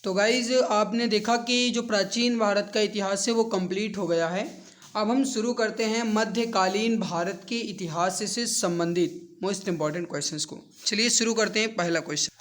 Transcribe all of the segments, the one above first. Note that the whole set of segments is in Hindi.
तो गाइज आपने देखा कि जो प्राचीन भारत का इतिहास है वो कंप्लीट हो गया है। अब हम शुरू करते हैं मध्यकालीन भारत के इतिहास से संबंधित मोस्ट इम्पॉर्टेंट क्वेश्चंस को। चलिए शुरू करते हैं पहला क्वेश्चन।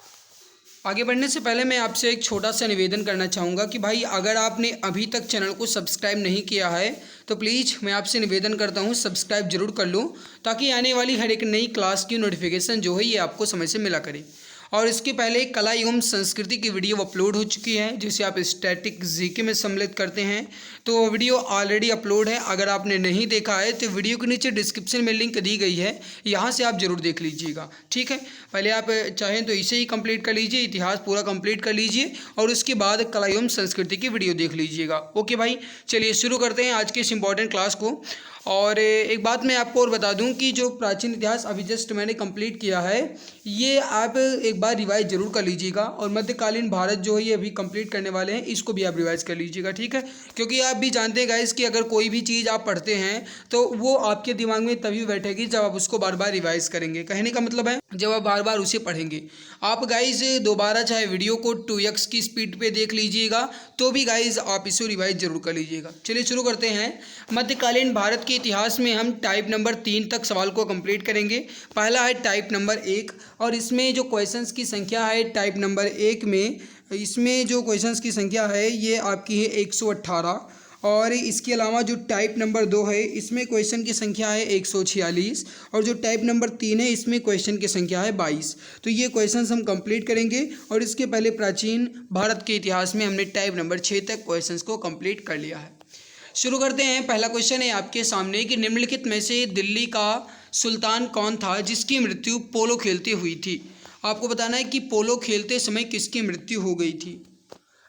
आगे बढ़ने से पहले मैं आपसे एक छोटा सा निवेदन करना चाहूँगा कि भाई अगर आपने अभी तक चैनल को सब्सक्राइब नहीं किया है तो प्लीज़ मैं आपसे निवेदन करता हूँ सब्सक्राइब जरूर कर लूँ, ताकि आने वाली हर एक नई क्लास की नोटिफिकेशन जो है ये आपको समय से मिला करे। और इसके पहले कला एवं संस्कृति की वीडियो अपलोड हो चुकी है जिसे आप स्टैटिक जीके में सम्मिलित करते हैं, तो वो वीडियो ऑलरेडी अपलोड है। अगर आपने नहीं देखा है तो वीडियो के नीचे डिस्क्रिप्शन में लिंक दी गई है, यहाँ से आप जरूर देख लीजिएगा। ठीक है, पहले आप चाहें तो इसे ही कंप्लीट कर लीजिए, इतिहास पूरा कंप्लीट कर लीजिए और उसके बाद कला एवं संस्कृति की वीडियो देख लीजिएगा। ओके भाई, चलिए शुरू करते हैं आज के इस इम्पॉर्टेंट क्लास को। और एक बात मैं आपको और बता दूं कि जो प्राचीन इतिहास अभी जस्ट मैंने कंप्लीट किया है ये आप एक बार रिवाइज जरूर कर लीजिएगा, और मध्यकालीन भारत जो है ये अभी कंप्लीट करने वाले हैं, इसको भी आप रिवाइज कर लीजिएगा। ठीक है, क्योंकि आप भी जानते हैं गाइस कि अगर कोई भी चीज़ आप पढ़ते हैं तो वो आपके दिमाग में तभी बैठेगी जब आप उसको बार बार रिवाइज करेंगे। कहने का मतलब है जब आप बार बार उसे पढ़ेंगे। आप गाइज दोबारा चाहे वीडियो को 2x की स्पीड पे देख लीजिएगा तो भी गाइज आप इसे रिवाइज जरूर कर लीजिएगा। चलिए शुरू करते हैं। मध्यकालीन भारत के इतिहास में हम टाइप नंबर 3 तक सवाल को कंप्लीट करेंगे। पहला है टाइप नंबर 1, और इसमें जो क्वेश्चंस की संख्या है टाइप नंबर 1 में, इसमें जो क्वेश्चंस की संख्या है ये आपकी है 118। और इसके अलावा जो टाइप नंबर 2 है इसमें क्वेश्चन की संख्या है 146, और जो टाइप नंबर 3 है इसमें क्वेश्चन की संख्या है 22। तो ये क्वेश्चंस हम कंप्लीट करेंगे, और इसके पहले प्राचीन भारत के इतिहास में हमने टाइप नंबर 6 तक क्वेश्चंस को कंप्लीट कर लिया है। शुरू करते हैं। पहला क्वेश्चन है आपके सामने कि निम्नलिखित में से दिल्ली का सुल्तान कौन था जिसकी मृत्यु पोलो खेलते हुई थी। आपको बताना है कि पोलो खेलते समय किसकी मृत्यु हो गई थी।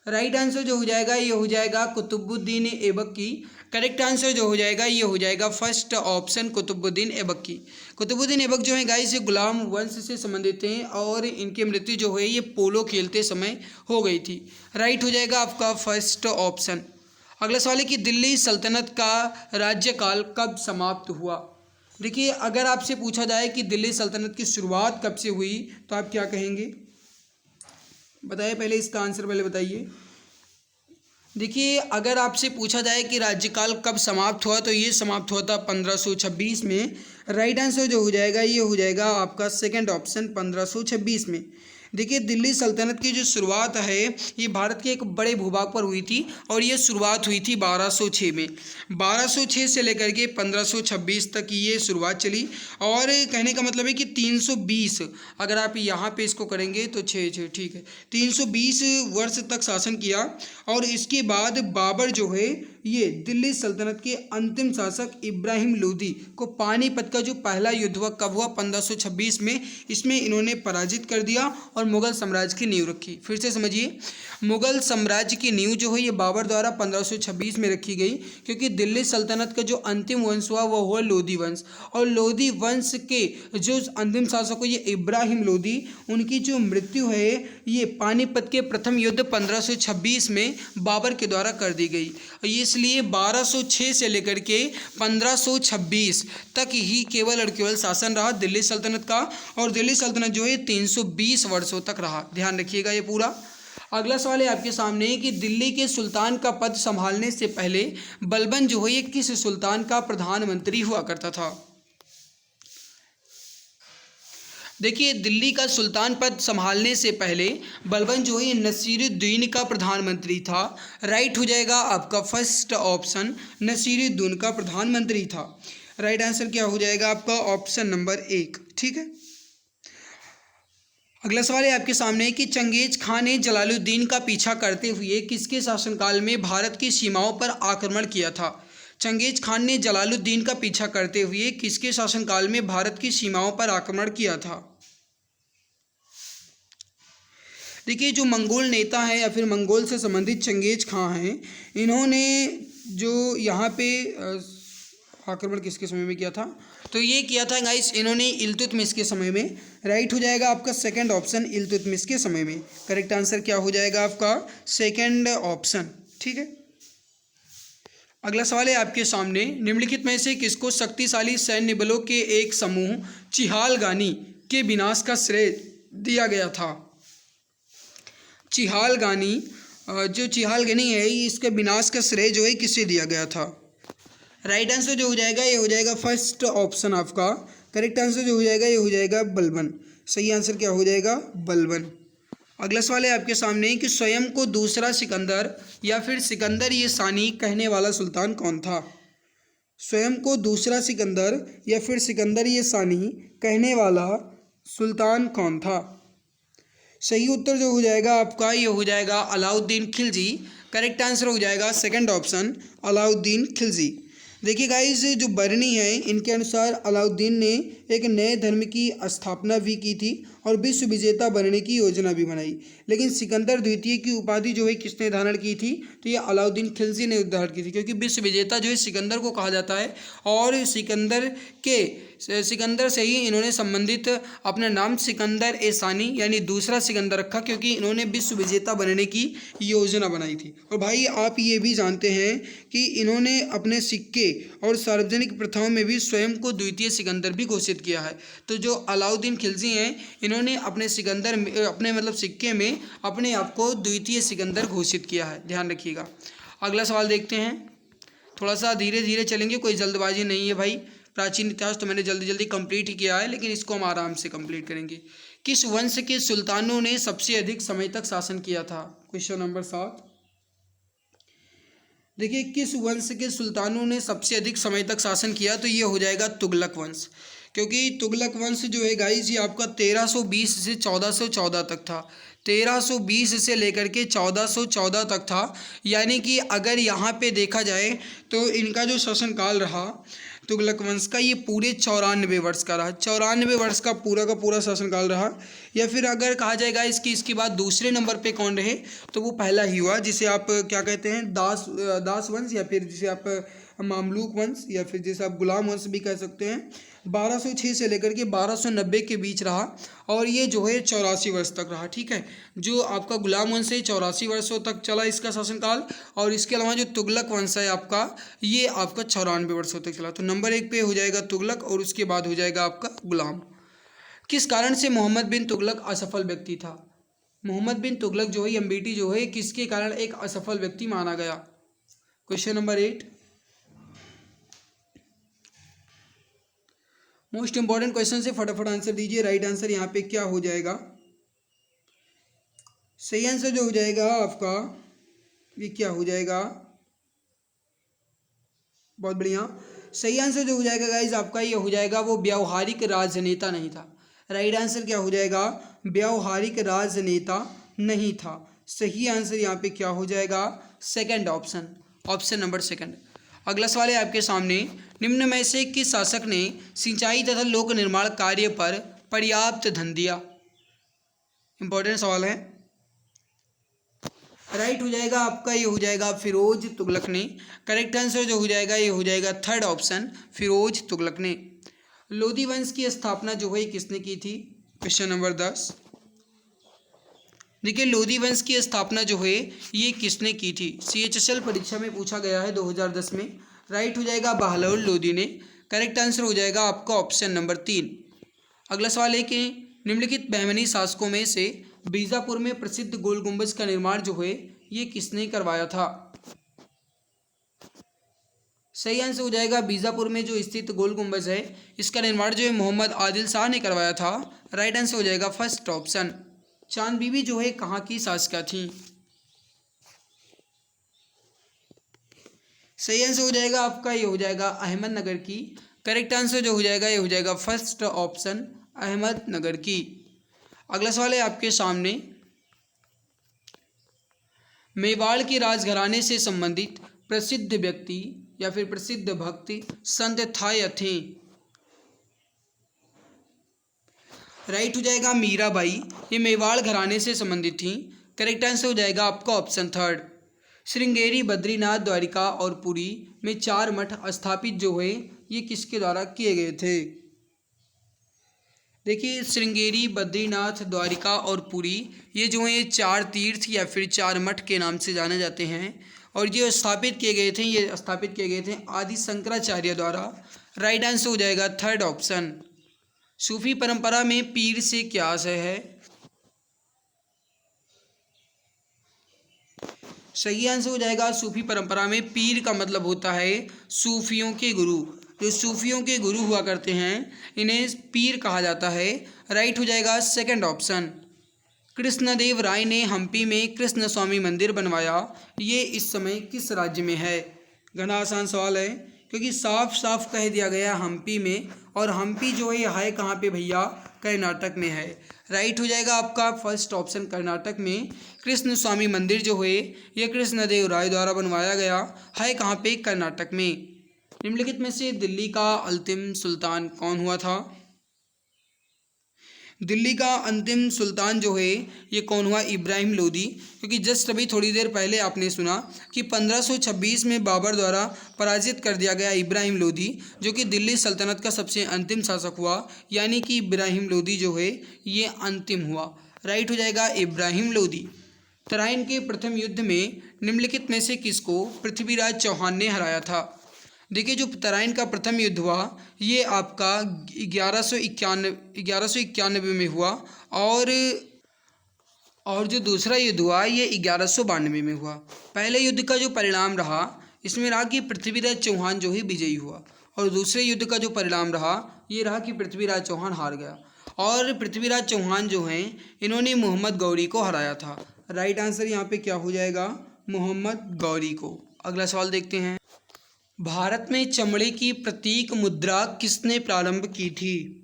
राइट आंसर जो हो जाएगा ये हो जाएगा कुतुबुद्दीन ऐबक की। करेक्ट आंसर जो हो जाएगा ये हो जाएगा फर्स्ट ऑप्शन कुतुबुद्दीन ऐबक की। कुतुबुद्दीन ऐबक जो है गाइस ये गुलाम वंश से संबंधित हैं, और इनकी मृत्यु जो है ये पोलो खेलते समय हो गई थी। राइट हो जाएगा आपका फर्स्ट ऑप्शन। अगला सवाल है कि दिल्ली सल्तनत का राज्यकाल कब समाप्त हुआ। देखिए अगर आपसे पूछा जाए कि दिल्ली सल्तनत की शुरुआत कब से हुई तो आप क्या कहेंगे, बताइए पहले इसका आंसर पहले बताइए। देखिए अगर आपसे पूछा जाए कि राज्यकाल कब समाप्त हुआ तो ये समाप्त हुआ था 1526 में। राइट आंसर जो हो जाएगा ये हो जाएगा आपका सेकंड ऑप्शन 1526 में। देखिए दिल्ली सल्तनत की जो शुरुआत है ये भारत के एक बड़े भूभाग पर हुई थी, और ये शुरुआत हुई थी 1206 में। 1206 से लेकर के 1526 तक ये शुरुआत चली, और कहने का मतलब है कि 320 अगर आप यहाँ पे इसको करेंगे तो 6 ठीक है 320 वर्ष तक शासन किया। और इसके बाद बाबर जो है ये दिल्ली सल्तनत के अंतिम शासक इब्राहिम लोदी को पानीपत का जो पहला युद्ध हुआ कब हुआ 1526 में, इसमें इन्होंने पराजित कर दिया और मुगल साम्राज्य की नींव रखी। फिर से समझिए, मुगल साम्राज्य की नींव जो है ये बाबर द्वारा 1526 में रखी गई, क्योंकि दिल्ली सल्तनत का जो अंतिम वंश हुआ वो हुआ लोदी वंश, और लोदी वंश के जो अंतिम शासक हो ये इब्राहिम लोदी, उनकी जो मृत्यु है ये पानीपत के प्रथम युद्ध 1526 में बाबर के द्वारा कर दी गई। इसलिए 1206 से लेकर के 1526 तक ही केवल और केवल शासन रहा दिल्ली सल्तनत का, और दिल्ली सल्तनत जो है 320 वर्षों तक रहा। ध्यान रखिएगा ये पूरा। अगला सवाल है आपके सामने कि दिल्ली के सुल्तान का पद संभालने से पहले बलबन जो है ये किस सुल्तान का प्रधानमंत्री हुआ करता था। देखिए दिल्ली का सुल्तान पद संभालने से पहले बलबन जो है नसीरुद्दीन का प्रधानमंत्री था। राइट हो जाएगा आपका फर्स्ट ऑप्शन नसीरुद्दीन का प्रधानमंत्री था। राइट आंसर क्या हो जाएगा आपका ऑप्शन नंबर 1। ठीक है, अगला सवाल है आपके सामने कि चंगेज खान ने जलालुद्दीन का पीछा करते हुए किसके शासनकाल में भारत की सीमाओं पर आक्रमण किया था। चंगेज खान ने जलालुद्दीन का पीछा करते हुए किसके शासनकाल में भारत की सीमाओं पर आक्रमण किया था। देखिए जो मंगोल नेता हैं या फिर मंगोल से संबंधित चंगेज खान हैं, इन्होंने जो यहाँ पे आक्रमण किसके समय में किया था, तो ये किया था गाइस इन्होंने इल्तुतमिश के समय में। राइट हो जाएगा आपका सेकंड ऑप्शन इल्तुतमिश के समय में। करेक्ट आंसर क्या हो जाएगा आपका सेकंड ऑप्शन। ठीक है, अगला सवाल है आपके सामने निम्नलिखित में से किसको शक्तिशाली सैन्य बलों के एक समूह चिहालगानी के विनाश का श्रेय दिया गया था। चिहालगानी जो चिहालगनी है इसके विनाश का श्रेय जो है किससे दिया गया था? राइट आंसर जो हो जाएगा ये हो जाएगा फर्स्ट ऑप्शन आपका। करेक्ट आंसर जो हो जाएगा ये हो जाएगा बलबन। सही आंसर क्या हो जाएगा? बलबन। अगला सवाल है आपके सामने कि स्वयं को दूसरा सिकंदर या फिर सिकंदर ये सानी कहने वाला सुल्तान कौन था? स्वयं को दूसरा सिकंदर या फिर सिकंदर ये सानी कहने वाला सुल्तान कौन था? सही उत्तर जो हो जाएगा आपका ये हो जाएगा अलाउद्दीन खिलजी। करेक्ट आंसर हो जाएगा सेकंड ऑप्शन अलाउद्दीन खिलजी। देखिए गाइस, जो बरनी है इनके अनुसार अलाउद्दीन ने एक नए धर्म की स्थापना भी की थी और विश्व विजेता बनने की योजना भी बनाई। लेकिन सिकंदर द्वितीय की उपाधि जो है किसने धारण की थी? तो ये अलाउद्दीन खिलजी ने धारण की थी, क्योंकि विश्व विजेता जो है सिकंदर को कहा जाता है और सिकंदर से ही इन्होंने संबंधित अपना नाम सिकंदर ए सानी यानी दूसरा सिकंदर रखा, क्योंकि इन्होंने विश्व विजेता बनने की योजना बनाई थी। और भाई आप ये भी जानते हैं कि इन्होंने अपने सिक्के और सार्वजनिक प्रथाओं में भी स्वयं को द्वितीय सिकंदर भी घोषित किया है। तो जो अलाउद्दीन खिलजी हैं इन्होंने अपने सिक्के में अपने आप को द्वितीय सिकंदर घोषित किया है, ध्यान रखिएगा। अगला सवाल देखते हैं, थोड़ा सा धीरे धीरे चलेंगे, कोई जल्दबाजी नहीं है भाई। प्राचीन इतिहास तो मैंने जल्दी जल्दी कंप्लीट ही किया है, लेकिन इसको हम आराम से कंप्लीट करेंगे। किस वंश के सुल्तानों ने सबसे अधिक समय तक शासन किया था? Question number 7। देखिए, किस वंश के सुल्तानों ने सबसे अधिक समय तक शासन किया? तो ये हो जाएगा तुगलक वंश, क्योंकि तुगलक वंश जो है गाइस ये आपका 1320 से 1414 तक था। 1320 से लेकर के 1414 तक था, यानी कि अगर यहाँ पे देखा जाए तो इनका जो शासनकाल रहा तुगलक वंश का ये पूरे 94 वर्ष का रहा। 94 वर्ष का पूरा शासनकाल रहा। या फिर अगर कहा जाएगा इसके बाद दूसरे नंबर पे कौन रहे, तो वो पहला ही हुआ जिसे आप क्या कहते हैं, दास वंश, या फिर जिसे आप मामलूक वंश, या फिर जिसे आप गुलाम वंश भी कह सकते हैं। 1206 से लेकर के 1290 के बीच रहा और ये जो है 84 वर्ष तक रहा। ठीक है, जो आपका गुलाम वंश है 84 वर्षों तक चला इसका शासनकाल, और इसके अलावा जो तुगलक वंश है आपका ये आपका 94 वर्षों तक चला। तो नंबर 1 पे हो जाएगा तुगलक और उसके बाद हो जाएगा आपका गुलाम। किस कारण से मोहम्मद बिन तुगलक असफल व्यक्ति था? मोहम्मद बिन तुगलक जो है एमबीटी जो है किसके कारण एक असफल व्यक्ति माना गया? Question number 8। Most important question से फटाफट आंसर दीजिए। राइट आंसर यहाँ पे क्या हो जाएगा? सही आंसर जो हो जाएगा आपका ये क्या हो जाएगा? बहुत बढ़िया। सही आंसर जो हो जाएगा गाइज आपका ये हो जाएगा वो व्यावहारिक राजनेता नहीं था। राइट आंसर क्या हो जाएगा? व्यावहारिक राजनेता नहीं था। सही आंसर यहाँ पे क्या हो जाएगा? Second option, option number second. अगला सवाल है आपके सामने, निम्न में से किस शासक ने सिंचाई तथा लोक निर्माण कार्य पर पर्याप्त धन दिया? इंपॉर्टेंट सवाल है। राइट हो जाएगा आपका ये हो जाएगा फिरोज तुगलक ने। करेक्ट आंसर जो हो जाएगा ये हो जाएगा थर्ड ऑप्शन फिरोज तुगलक ने। लोधी वंश की स्थापना जो है किसने की थी? Question number 10। देखिए, लोधी वंश की स्थापना जो है ये किसने की थी? CHSL परीक्षा में पूछा गया है 2010 में। राइट हो जाएगा बहलोल लोधी ने। करेक्ट आंसर हो जाएगा आपका ऑप्शन नंबर 3। अगला सवाल है कि निम्नलिखित बहमनी शासकों में से बीजापुर में प्रसिद्ध गोल गुंबज का निर्माण जो है ये किसने करवाया था? सही आंसर हो जाएगा बीजापुर में जो स्थित गोल गुंबज है इसका निर्माण जो है मोहम्मद आदिल शाह ने करवाया था। राइट आंसर हो जाएगा फर्स्ट ऑप्शन। चांद बीबी जो है कहाँ की शासिका थी? सही आंसर हो जाएगा आपका ये हो जाएगा अहमदनगर की। करेक्ट आंसर जो हो जाएगा ये हो जाएगा फर्स्ट ऑप्शन अहमदनगर की। अगला सवाल है आपके सामने, मेवाड़ के राजघराने से संबंधित प्रसिद्ध व्यक्ति या फिर प्रसिद्ध भक्ति संत था या थे? राइट हो जाएगा मीराबाई, ये मेवाड़ घराने से संबंधित थी। करेक्ट आंसर हो जाएगा आपका ऑप्शन थर्ड। श्रृंगेरी, बद्रीनाथ, द्वारिका और पुरी में 4 मठ स्थापित जो है ये किसके द्वारा किए गए थे? देखिए, श्रृंगेरी, बद्रीनाथ, द्वारिका और पुरी ये जो है 4 तीर्थ या फिर 4 मठ के नाम से जाने जाते हैं और ये स्थापित किए गए थे आदि शंकराचार्य द्वारा। राइट आंसर हो जाएगा थर्ड ऑप्शन। सूफी परंपरा में पीर से क्या आशय है? सही आंसर हो जाएगा सूफी परंपरा में पीर का मतलब होता है सूफियों के गुरु। जो सूफियों के गुरु हुआ करते हैं इन्हें पीर कहा जाता है। राइट हो जाएगा सेकंड ऑप्शन। कृष्णदेव राय ने हम्पी में कृष्ण स्वामी मंदिर बनवाया, ये इस समय किस राज्य में है? घना आसान सवाल है क्योंकि साफ साफ कह दिया गया हम्पी में, और हम्पी जो है कहाँ पे भैया? कर्नाटक में है। राइट हो जाएगा आपका फर्स्ट ऑप्शन, कर्नाटक में कृष्ण स्वामी मंदिर जो है ये कृष्णदेव राय द्वारा बनवाया गया है। कहाँ पे? कर्नाटक में। निम्नलिखित में से दिल्ली का अंतिम सुल्तान कौन हुआ था? दिल्ली का अंतिम सुल्तान जो है ये कौन हुआ? इब्राहिम लोदी। क्योंकि जस्ट अभी थोड़ी देर पहले आपने सुना कि 1526 में बाबर द्वारा पराजित कर दिया गया इब्राहिम लोदी, जो कि दिल्ली सल्तनत का सबसे अंतिम शासक हुआ, यानी कि इब्राहिम लोदी जो है ये अंतिम हुआ। राइट हो जाएगा इब्राहिम लोदी। तराइन के प्रथम युद्ध में निम्नलिखित में से किसको पृथ्वीराज चौहान ने हराया था? देखिए जो तराइन का प्रथम युद्ध हुआ ये आपका 1191 में हुआ, और जो दूसरा युद्ध हुआ ये 1192 में हुआ। पहले युद्ध का जो परिणाम रहा इसमें रहा कि पृथ्वीराज चौहान जो है विजयी हुआ, और दूसरे युद्ध का जो परिणाम रहा ये रहा कि पृथ्वीराज चौहान हार गया। और पृथ्वीराज चौहान जो हैं इन्होंने मोहम्मद गौरी को हराया था। राइट आंसर यहाँ पे क्या हो जाएगा? मोहम्मद गौरी को। अगला सवाल देखते हैं। भारत में चमड़े की प्रतीक मुद्रा किसने प्रारंभ की थी?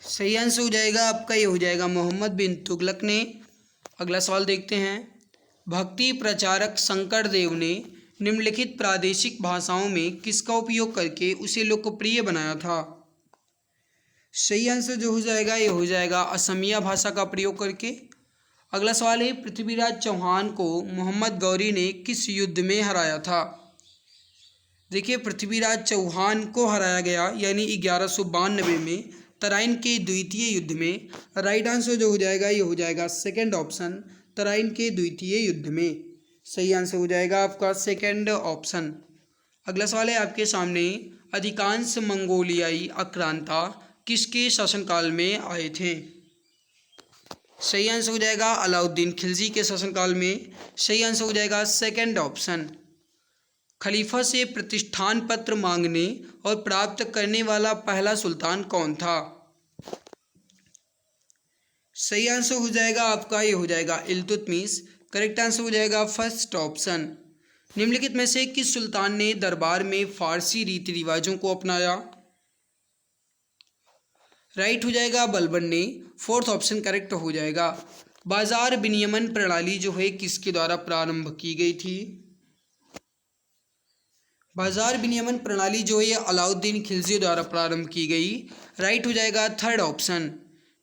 सही आंसर हो जाएगा आपका ये हो जाएगा मोहम्मद बिन तुगलक ने। अगला सवाल देखते हैं। भक्ति प्रचारक शंकर देव ने निम्नलिखित प्रादेशिक भाषाओं में किसका उपयोग करके उसे लोकप्रिय बनाया था? सही आंसर जो हो जाएगा ये हो जाएगा असमिया भाषा का प्रयोग करके। अगला सवाल है पृथ्वीराज चौहान को मोहम्मद गौरी ने किस युद्ध में हराया था? देखिए पृथ्वीराज चौहान को हराया गया यानी 1192 में तराइन के द्वितीय युद्ध में। राइट आंसर जो हो जाएगा ये हो जाएगा सेकंड ऑप्शन, तराइन के द्वितीय युद्ध में। सही आंसर हो जाएगा आपका सेकंड ऑप्शन। अगला सवाल है आपके सामने। अधिकांश मंगोलियाई आक्रांता किसके शासनकाल में आए थे? सही आंसर हो जाएगा अलाउद्दीन खिलजी के शासनकाल में। सही आंसर हो जाएगा सेकंड ऑप्शन। खलीफा से प्रतिष्ठान पत्र मांगने और प्राप्त करने वाला पहला सुल्तान कौन था? सही आंसर हो जाएगा आपका ये हो जाएगा इल्तुतमिश। करेक्ट आंसर हो जाएगा फर्स्ट ऑप्शन। निम्नलिखित में से किस सुल्तान ने दरबार में फारसी रीति रिवाजों को अपनाया? राइट हो जाएगा बलबन ने। फोर्थ ऑप्शन करेक्ट हो जाएगा। बाजार विनियमन प्रणाली जो है किसके द्वारा प्रारंभ की गई थी? बाजार विनियमन प्रणाली जो है अलाउद्दीन खिलजी द्वारा प्रारंभ की गई। राइट हो जाएगा थर्ड ऑप्शन।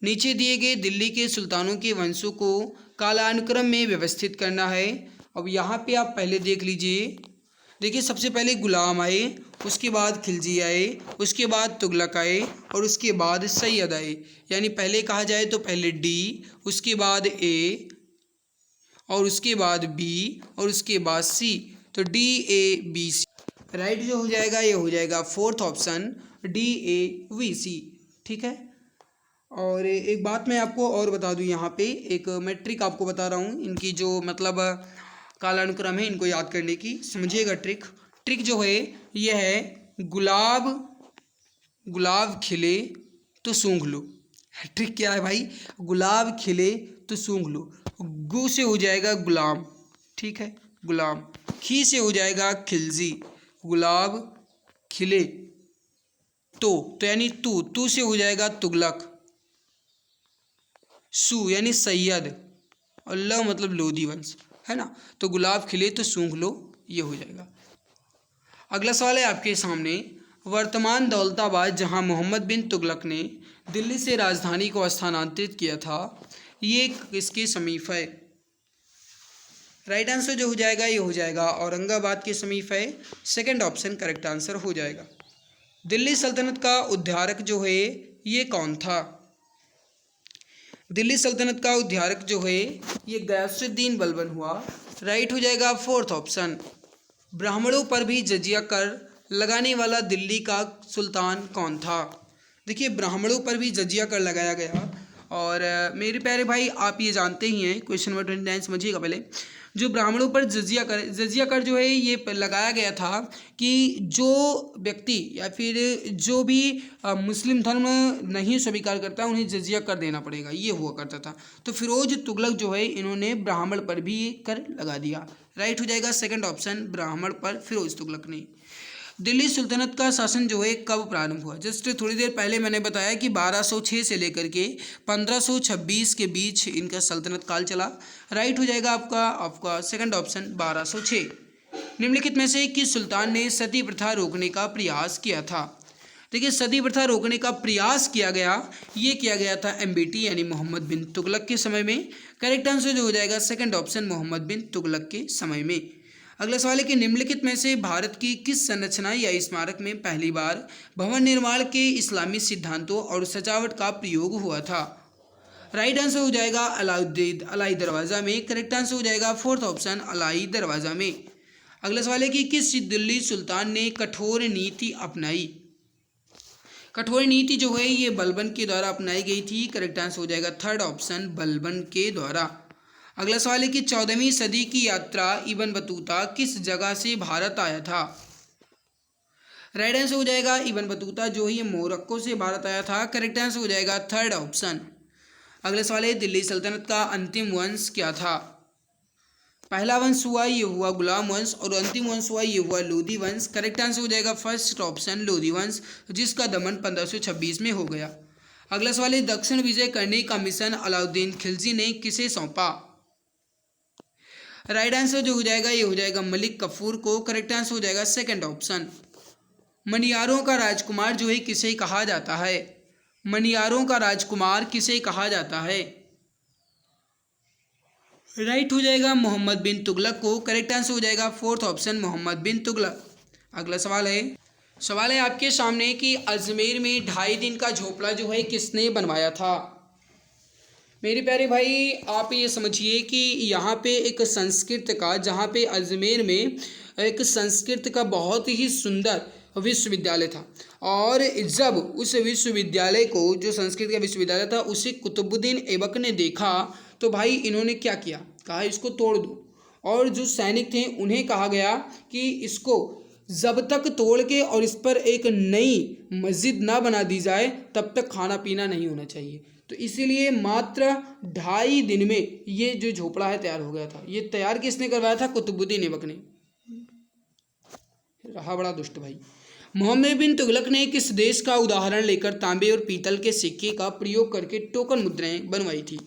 नीचे दिए गए दिल्ली के सुल्तानों के वंशों को कालानुक्रम में व्यवस्थित करना है। अब यहाँ पे आप पहले देख लीजिए। देखिए सबसे पहले गुलाम आए, उसके बाद खिलजी आए, उसके बाद तुगलक आए और उसके बाद सैयद आए। यानी पहले कहा जाए तो पहले डी, उसके बाद ए, और उसके बाद बी, और उसके बाद सी। तो D A B C. Right जो हो जाएगा ये हो जाएगा fourth option D A V C. ठीक है। और एक बात मैं आपको और बता दूं, यहाँ पे एक मैं ट्रिक आपको बता रहा हूँ। इनकी जो मतलब कालानुक्रम है इनको याद करने की, समझिएगा। ट्रिक जो है ये है गुलाब खिले तो सूंघ लो। ट्रिक क्या है भाई? गुलाब खिले तो सूंघ लो। गु से हो जाएगा गुलाम, ठीक है, गुलाम। खी से हो जाएगा खिलजी, गुलाब खिले। तो यानी तू से हो जाएगा तुगलक। सू यानी सैयद, और ल मतलब लोधी वंश, है ना। तो गुलाब खिले तो सूंघ लो, ये हो जाएगा। अगला सवाल है आपके सामने। वर्तमान दौलताबाद जहां मोहम्मद बिन तुगलक ने दिल्ली से राजधानी को स्थानांतरित किया था, ये किसके समीप है? राइट आंसर जो हो जाएगा ये हो जाएगा औरंगाबाद के समीप है। सेकंड ऑप्शन करेक्ट आंसर हो जाएगा। दिल्ली सल्तनत का उद्धारक जो है ये कौन था? दिल्ली सल्तनत का उद्धारक जो है ये गयासुद्दीन बलबन हुआ। राइट हो जाएगा फोर्थ ऑप्शन। ब्राह्मणों पर भी जजिया कर लगाने वाला दिल्ली का सुल्तान कौन था? देखिए ब्राह्मणों पर भी जजिया कर लगाया गया, और मेरे प्यारे भाई आप ये जानते ही हैं, क्वेश्चन नंबर 29 समझिएगा पहले। जो ब्राह्मणों पर जजिया कर जो है ये लगाया गया था कि जो व्यक्ति या फिर जो भी मुस्लिम धर्म नहीं स्वीकार करता उन्हें जजिया कर देना पड़ेगा, ये हुआ करता था। तो फिरोज तुगलक जो है इन्होंने ब्राह्मण पर भी कर लगा दिया। राइट हो जाएगा सेकंड ऑप्शन, ब्राह्मण पर फिरोज तुगलक ने। दिल्ली सुल्तनत का शासन जो है कब प्रारंभ हुआ? जस्ट थोड़ी देर पहले मैंने बताया कि 1206 से लेकर के 1526 के बीच इनका सल्तनत काल चला। राइट हो जाएगा आपका सेकंड ऑप्शन 1206। निम्नलिखित में से किस सुल्तान ने सती प्रथा रोकने का प्रयास किया था? देखिए सती प्रथा रोकने का प्रयास किया गया था MBT यानी मोहम्मद बिन तुगलक के समय में। करेक्ट आंसर जो हो जाएगा सेकंड ऑप्शन मोहम्मद बिन तुगलक के समय में। अगला सवाल है कि निम्नलिखित में से भारत की किस संरचना या स्मारक में पहली बार भवन निर्माण के इस्लामी सिद्धांतों और सजावट का प्रयोग हुआ था? राइट आंसर हो जाएगा अलाई दरवाज़ा में। करेक्ट आंसर हो जाएगा फोर्थ ऑप्शन अलाई दरवाज़ा में। अगला सवाल है कि किस दिल्ली सुल्तान ने कठोर नीति अपनाई? कठोर नीति जो है ये बलबन के द्वारा अपनाई गई थी। करेक्ट आंसर हो जाएगा थर्ड ऑप्शन बलबन के द्वारा। अगला सवाल है कि 14वीं सदी की यात्रा इब्न बतूता किस जगह से भारत आया था? राइट आंसर हो जाएगा इब्न बतूता जो है ये मोरक्को से भारत आया था। करेक्ट आंसर हो जाएगा थर्ड ऑप्शन। अगला सवाल है दिल्ली सल्तनत का अंतिम वंश क्या था? पहला वंश हुआ ये हुआ गुलाम वंश और अंतिम वंश हुआ ये हुआ लोधी वंश। करेक्ट आंसर हो जाएगा फर्स्ट ऑप्शन लोधी वंश, जिसका दमन 1526 में हो गया। अगला सवाल है दक्षिण विजय करने का मिशन अलाउद्दीन खिलजी ने किसे सौंपा? राइट आंसर जो हो जाएगा ये हो जाएगा मलिक कफूर को। करेक्ट आंसर हो जाएगा सेकंड ऑप्शन। मनियारों का राजकुमार जो है किसे कहा जाता है? मनियारों का राजकुमार किसे कहा जाता है? राइट हो जाएगा मोहम्मद बिन तुगलक को। करेक्ट आंसर हो जाएगा फोर्थ ऑप्शन मोहम्मद बिन तुगलक। अगला सवाल है आपके सामने कि अजमेर में 2.5 दिन का झोपड़ा जो है किसने बनवाया था? मेरे प्यारे भाई आप ये समझिए कि यहाँ पे एक संस्कृत का, जहाँ पे अजमेर में एक संस्कृत का बहुत ही सुंदर विश्वविद्यालय था, और जब उस विश्वविद्यालय को, जो संस्कृत का विश्वविद्यालय था, उसे कुतुबुद्दीन ऐबक ने देखा तो भाई इन्होंने क्या किया, कहा इसको तोड़ दो। और जो सैनिक थे उन्हें कहा गया कि इसको जब तक तोड़ के और इस पर एक नई मस्जिद ना बना दी जाए तब तक खाना पीना नहीं होना चाहिए। तो इसीलिए मात्र 2.5 दिन में ये जो झोपड़ा है तैयार हो गया था। ये तैयार किसने करवाया था? कुतुबुद्दीन ऐबक ने। रहा बड़ा दुष्ट भाई। मोहम्मद बिन तुगलक ने किस देश का उदाहरण लेकर तांबे और पीतल के सिक्के का प्रयोग करके टोकन मुद्राएं बनवाई थी?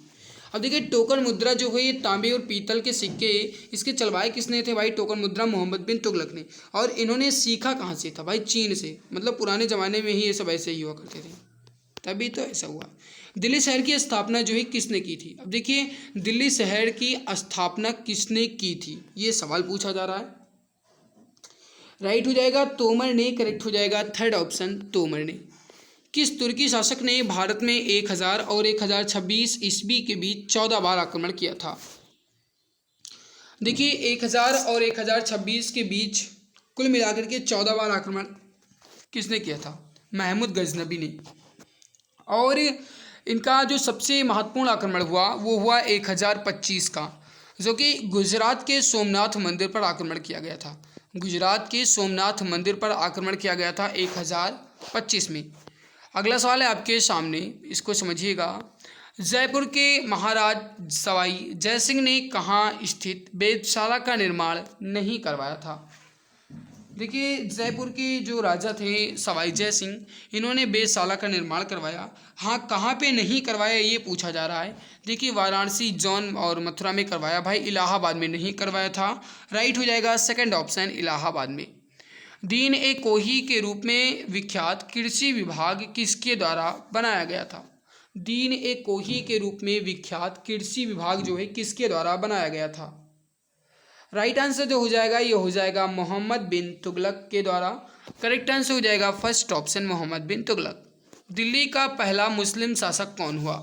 अब देखिए टोकन मुद्रा जो है ये तांबे और पीतल के सिक्के, इसके चलवाए किसने थे भाई? टोकन मुद्रा मोहम्मद बिन तुगलक ने। और इन्होंने सीखा कहाँ से था भाई? चीन से। मतलब पुराने ज़माने में ही ये सब ऐसे ही हुआ करते थे, तभी तो ऐसा हुआ। दिल्ली शहर की स्थापना जो है किसने की थी? अब देखिए दिल्ली शहर की स्थापना किसने की थी, ये सवाल पूछा जा रहा है। राइट हो जाएगा तोमर ने। करेक्ट हो जाएगा थर्ड ऑप्शन तोमर ने। किस तुर्की शासक ने भारत में 1000 और 1026 ईस्वी के बीच 14 बार आक्रमण किया था? देखिए 1000 और 1026 के बीच कुल मिलाकर के 14 बार आक्रमण किसने किया था? महमूद गजनबी ने। और इनका जो सबसे महत्वपूर्ण आक्रमण हुआ वो हुआ 1025 का, जो कि गुजरात के सोमनाथ मंदिर पर आक्रमण किया गया था। गुजरात के सोमनाथ मंदिर पर आक्रमण किया गया था 1025 में। अगला सवाल है आपके सामने, इसको समझिएगा। जयपुर के महाराज सवाई जय सिंह ने कहाँ स्थित वेधशाला का निर्माण नहीं करवाया था? देखिए जयपुर के जो राजा थे सवाई जय सिंह, इन्होंने वेधशाला का निर्माण करवाया। हाँ, कहाँ पे नहीं करवाया ये पूछा जा रहा है। देखिए वाराणसी, जौन और मथुरा में करवाया भाई, इलाहाबाद में नहीं करवाया था। राइट हो जाएगा सेकंड ऑप्शन इलाहाबाद में। दीन ए कोही के रूप में विख्यात कृषि विभाग किसके द्वारा बनाया गया था? दीन ए कोही के रूप में विख्यात कृषि विभाग जो है किसके द्वारा बनाया गया था? राइट आंसर जो हो जाएगा ये हो जाएगा मोहम्मद बिन तुगलक के द्वारा। करेक्ट आंसर हो जाएगा फर्स्ट ऑप्शन मोहम्मद बिन तुगलक। दिल्ली का पहला मुस्लिम शासक कौन हुआ?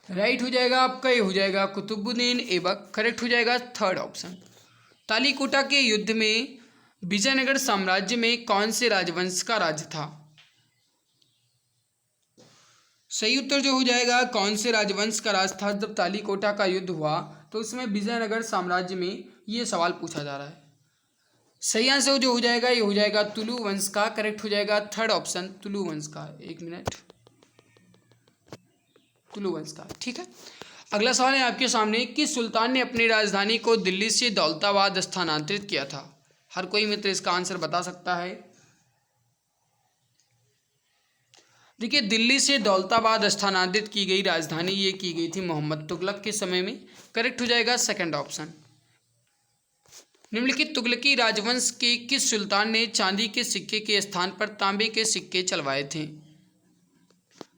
राइट हो जाएगा आपका ये हो जाएगा कुतुबुद्दीन ऐबक। करेक्ट हो जाएगा थर्ड ऑप्शन। तालीकोटा के युद्ध में विजयनगर साम्राज्य में कौन से राजवंश का राज्य था? सही उत्तर जो हो जाएगा कौन से राजवंश का राज था जब तालीकोटा का युद्ध हुआ, तो इसमें विजयनगर साम्राज्य में ये सवाल पूछा जा रहा है। सही आंसर जो हो जाएगा ये हो जाएगा तुलु वंश का। करेक्ट हो जाएगा थर्ड ऑप्शन तुलु वंश का। एक मिनट, तुलु वंश का। ठीक है, अगला सवाल है आपके सामने, किस सुल्तान ने अपनी राजधानी को दिल्ली से दौलताबाद स्थानांतरित किया था? हर कोई मित्र इसका आंसर बता सकता है। देखिए, दिल्ली से दौलताबाद स्थानांतरित की गई राजधानी ये की गई थी मोहम्मद तुगलक के समय में। करेक्ट हो जाएगा सेकंड ऑप्शन। निम्नलिखित तुगलकी राजवंश के किस सुल्तान ने चांदी के सिक्के के स्थान पर तांबे के सिक्के चलवाए थे?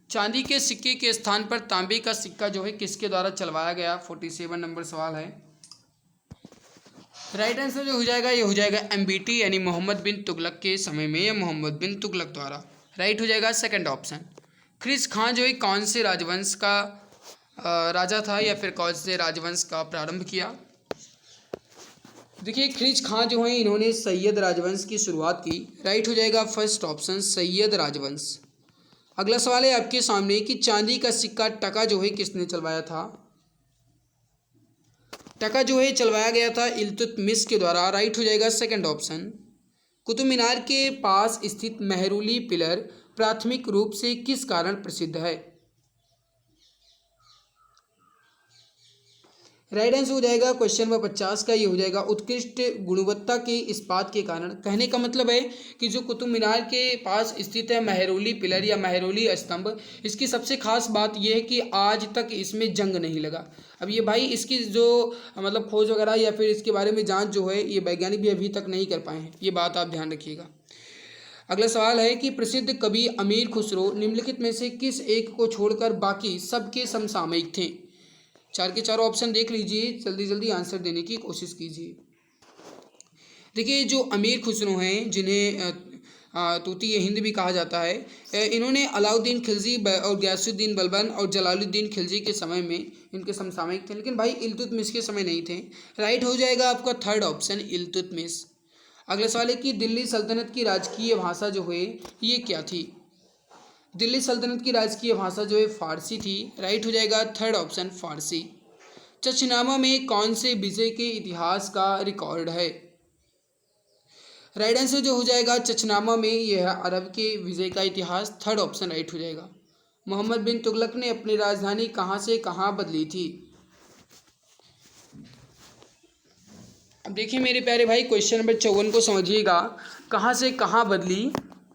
चांदी के सिक्के के स्थान पर तांबे का सिक्का जो है किसके द्वारा चलवाया गया? 47 नंबर सवाल है। राइट आंसर जो हो जाएगा ये हो जाएगा एमबीटी यानी मोहम्मद बिन तुगलक के समय में या मोहम्मद बिन तुगलक द्वारा। राइट हो जाएगा सेकंड ऑप्शन। ख्रिस खां जो है कौन से राजवंश का राजा था या फिर कौन से राजवंश का प्रारंभ किया? देखिए, ख्रिस खां जो है इन्होंने सैयद राजवंश की शुरुआत की। राइट हो जाएगा फर्स्ट ऑप्शन सैयद राजवंश। अगला सवाल है आपके सामने कि चांदी का सिक्का टका जो है किसने चलवाया था? टका जो है चलवाया गया था इल्तुतमिश के द्वारा। राइट हो जाएगा सेकंड ऑप्शन। कुतुब मीनार के पास स्थित मेहरुली पिलर प्राथमिक रूप से किस कारण प्रसिद्ध है? राइट आंसर हो जाएगा क्वेश्चन नंबर 50 का ये हो जाएगा उत्कृष्ट गुणवत्ता के इस्पात के कारण। कहने का मतलब है कि जो कुतुब मीनार के पास स्थित है मेहरुली पिलर या मेहरुली स्तंभ, इसकी सबसे खास बात यह है कि आज तक इसमें जंग नहीं लगा। अब ये भाई इसकी जो मतलब खोज वगैरह या फिर इसके बारे में जांच जो है ये वैज्ञानिक भी अभी तक नहीं कर पाए हैं, ये बात आप ध्यान रखिएगा। अगला सवाल है कि प्रसिद्ध कवि अमीर खुसरो निम्नलिखित में से किस एक को छोड़कर बाकी सबके समसामयिक थे? चार के चारों ऑप्शन देख लीजिए, जल्दी जल्दी आंसर देने की कोशिश कीजिए। देखिए, जो अमीर खुसरो हैं जिन्हें तूती हिंद भी कहा जाता है, इन्होंने अलाउद्दीन खिलजी और गयासुद्दीन बलबन और जलालुद्दीन खिलजी के समय में इनके समसामयिक थे, लेकिन भाई इल्तुतमिश के समय नहीं थे। राइट हो जाएगा आपका थर्ड ऑप्शन इल्तुतमिश। अगला सवाल है कि दिल्ली सल्तनत की राजकीय भाषा जो है ये क्या थी? दिल्ली सल्तनत की राजकीय भाषा जो है फारसी थी। राइट हो जाएगा थर्ड ऑप्शन फारसी। चचनामा में कौन से विजय के इतिहास का रिकॉर्ड है? राइट आंसर जो हो जाएगा चचनामा में यह है अरब के विजय का इतिहास। थर्ड ऑप्शन राइट हो जाएगा। मोहम्मद बिन तुगलक ने अपनी राजधानी कहाँ से कहाँ बदली थी? अब देखिए मेरे प्यारे भाई, क्वेश्चन नंबर 54 को समझिएगा। कहाँ से कहाँ बदली,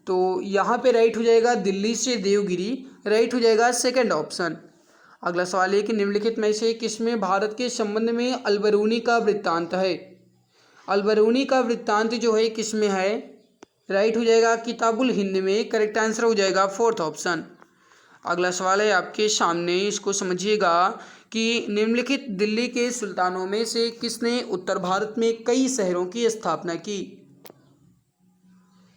तो यहाँ पे राइट हो जाएगा दिल्ली से देवगिरी। राइट हो जाएगा सेकंड ऑप्शन। अगला सवाल है कि निम्नलिखित में से किसमें भारत के संबंध में अलबरूनी का वृत्तांत है? अलबरूनी का वृत्तांत जो है किसमें है? राइट हो जाएगा किताबुल हिंद में। करेक्ट आंसर हो जाएगा फोर्थ ऑप्शन। अगला सवाल है आपके सामने, इसको समझिएगा कि निम्नलिखित दिल्ली के सुल्तानों में से किसने उत्तर भारत में कई शहरों की स्थापना की?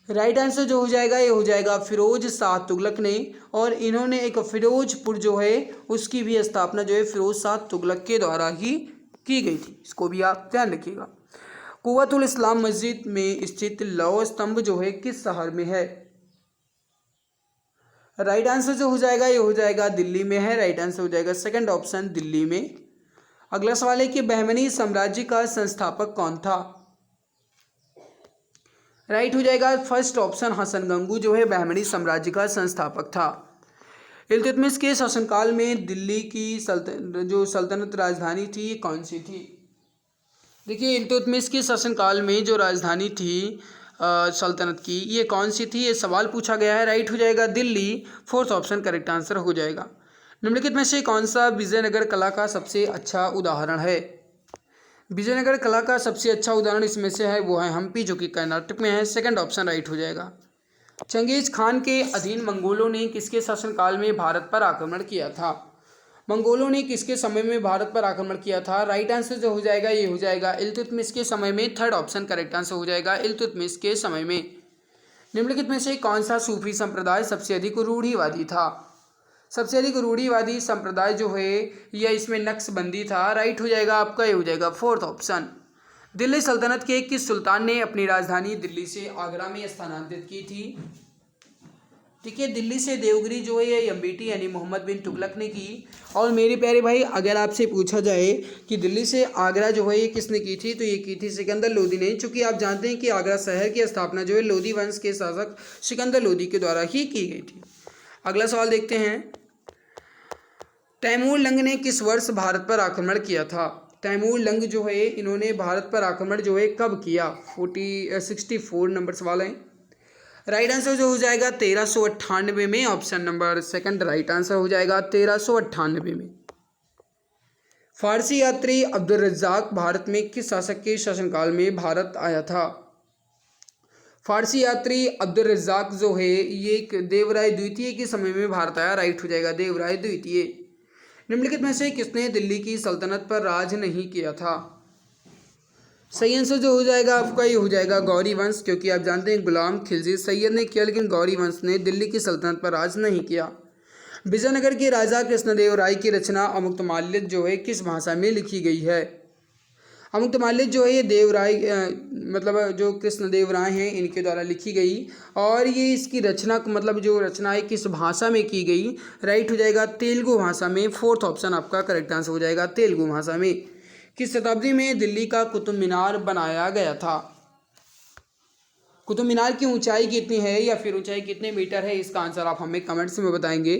राइट आंसर जो हो जाएगा ये हो जाएगा फिरोज शाह तुगलक ने, और इन्होंने एक फिरोजपुर जो है उसकी भी स्थापना जो है फिरोज शाह तुगलक के द्वारा ही की गई थी। इसको भी आप ध्यान रखिएगा। कुव्वतुल इस्लाम मस्जिद में स्थित लौह स्तंभ जो है किस शहर में है? राइट आंसर जो हो जाएगा ये हो जाएगा दिल्ली में है। राइट आंसर हो जाएगा सेकंड ऑप्शन दिल्ली में। अगला सवाल है कि बहमनी साम्राज्य का संस्थापक कौन था? राइट हो जाएगा फर्स्ट ऑप्शन हसन गंगू जो है बहमनी साम्राज्य का संस्थापक था। इल्तुतमिश के शासनकाल में दिल्ली की जो सल्तनत राजधानी थी ये कौन सी थी? देखिए, इल्तुतमिश के शासनकाल में जो राजधानी थी सल्तनत की ये कौन सी थी, ये सवाल पूछा गया है। राइट हो जाएगा Delhi. Fourth option correct answer हो जाएगा। निम्नलिखित में से कौन सा विजयनगर कला का सबसे अच्छा उदाहरण है? विजयनगर कला का सबसे अच्छा उदाहरण इसमें से है वो है हम्पी जो कि कर्नाटक में है। सेकंड ऑप्शन राइट हो जाएगा। चंगेज खान के अधीन मंगोलों ने किसके शासनकाल में भारत पर आक्रमण किया था? मंगोलों ने किसके समय में भारत पर आक्रमण किया था? राइट आंसर जो हो जाएगा ये हो जाएगा इल्तुतमिश के समय में। थर्ड ऑप्शन करेक्ट आंसर हो जाएगा इल्तुतमिश के समय में। निम्नलिखित में से कौन सा सूफी संप्रदाय सबसे अधिक रूढ़िवादी था? सबसे अधिक रूढ़िवादी संप्रदाय जो है यह इसमें नक्शबंदी था। राइट हो जाएगा आपका ये हो जाएगा फोर्थ ऑप्शन। दिल्ली सल्तनत के किस सुल्तान ने अपनी राजधानी दिल्ली से आगरा में स्थानांतरित की थी? ठीक है, दिल्ली से देवगिरी जो है ये एमबीटी यानी मोहम्मद बिन तुगलक ने की। और मेरे प्यारे भाई अगर आपसे पूछा जाए कि दिल्ली से आगरा जो है ये किसने की थी, तो ये की थी सिकंदर लोदी ने। चूँकि आप जानते हैं कि आगरा शहर की स्थापना जो है लोदी वंश के शासक सिकंदर लोदी के द्वारा ही की गई थी। अगला सवाल देखते हैं, तैमूर लंग ने किस वर्ष भारत पर आक्रमण किया था? तैमूर लंग जो है इन्होंने भारत पर आक्रमण जो है कब किया? 64 नंबर सवाल है। राइट आंसर जो हो जाएगा 1398 में, option number second right answer हो जाएगा 1398 में। फारसी यात्री अब्दुल रज्जाक भारत में किस शासक के शासनकाल में भारत आया था? फारसी यात्री अब्दुल रज्जाक जो है ये देवराय द्वितीय के समय में भारत आया। राइट हो जाएगा देवराय द्वितीय। निम्नलिखित में से किसने दिल्ली की सल्तनत पर राज नहीं किया था? सही आंसर जो हो जाएगा आपका ये हो जाएगा गौरी वंश, क्योंकि आप जानते हैं गुलाम खिलजी सैयद ने किया, लेकिन गौरी वंश ने दिल्ली की सल्तनत पर राज नहीं किया। विजयनगर के राजा कृष्णदेव राय की रचना अमुक्तमाल्यद जो है किस भाषा में लिखी गई है? अमुक्तमाल्यद जो है ये देवराय मतलब जो कृष्णदेव राय हैं इनके द्वारा लिखी गई, और ये इसकी रचना मतलब जो रचना है किस भाषा में की गई? राइट हो जाएगा तेलुगु भाषा में। फोर्थ ऑप्शन आपका करेक्ट आंसर हो जाएगा तेलुगु भाषा में। किस शताब्दी में दिल्ली का कुतुब मीनार बनाया गया था? कुतुब मीनार की ऊंचाई कितनी है या फिर ऊंचाई कितने मीटर है, इसका आंसर आप हमें कमेंट्स में बताएंगे।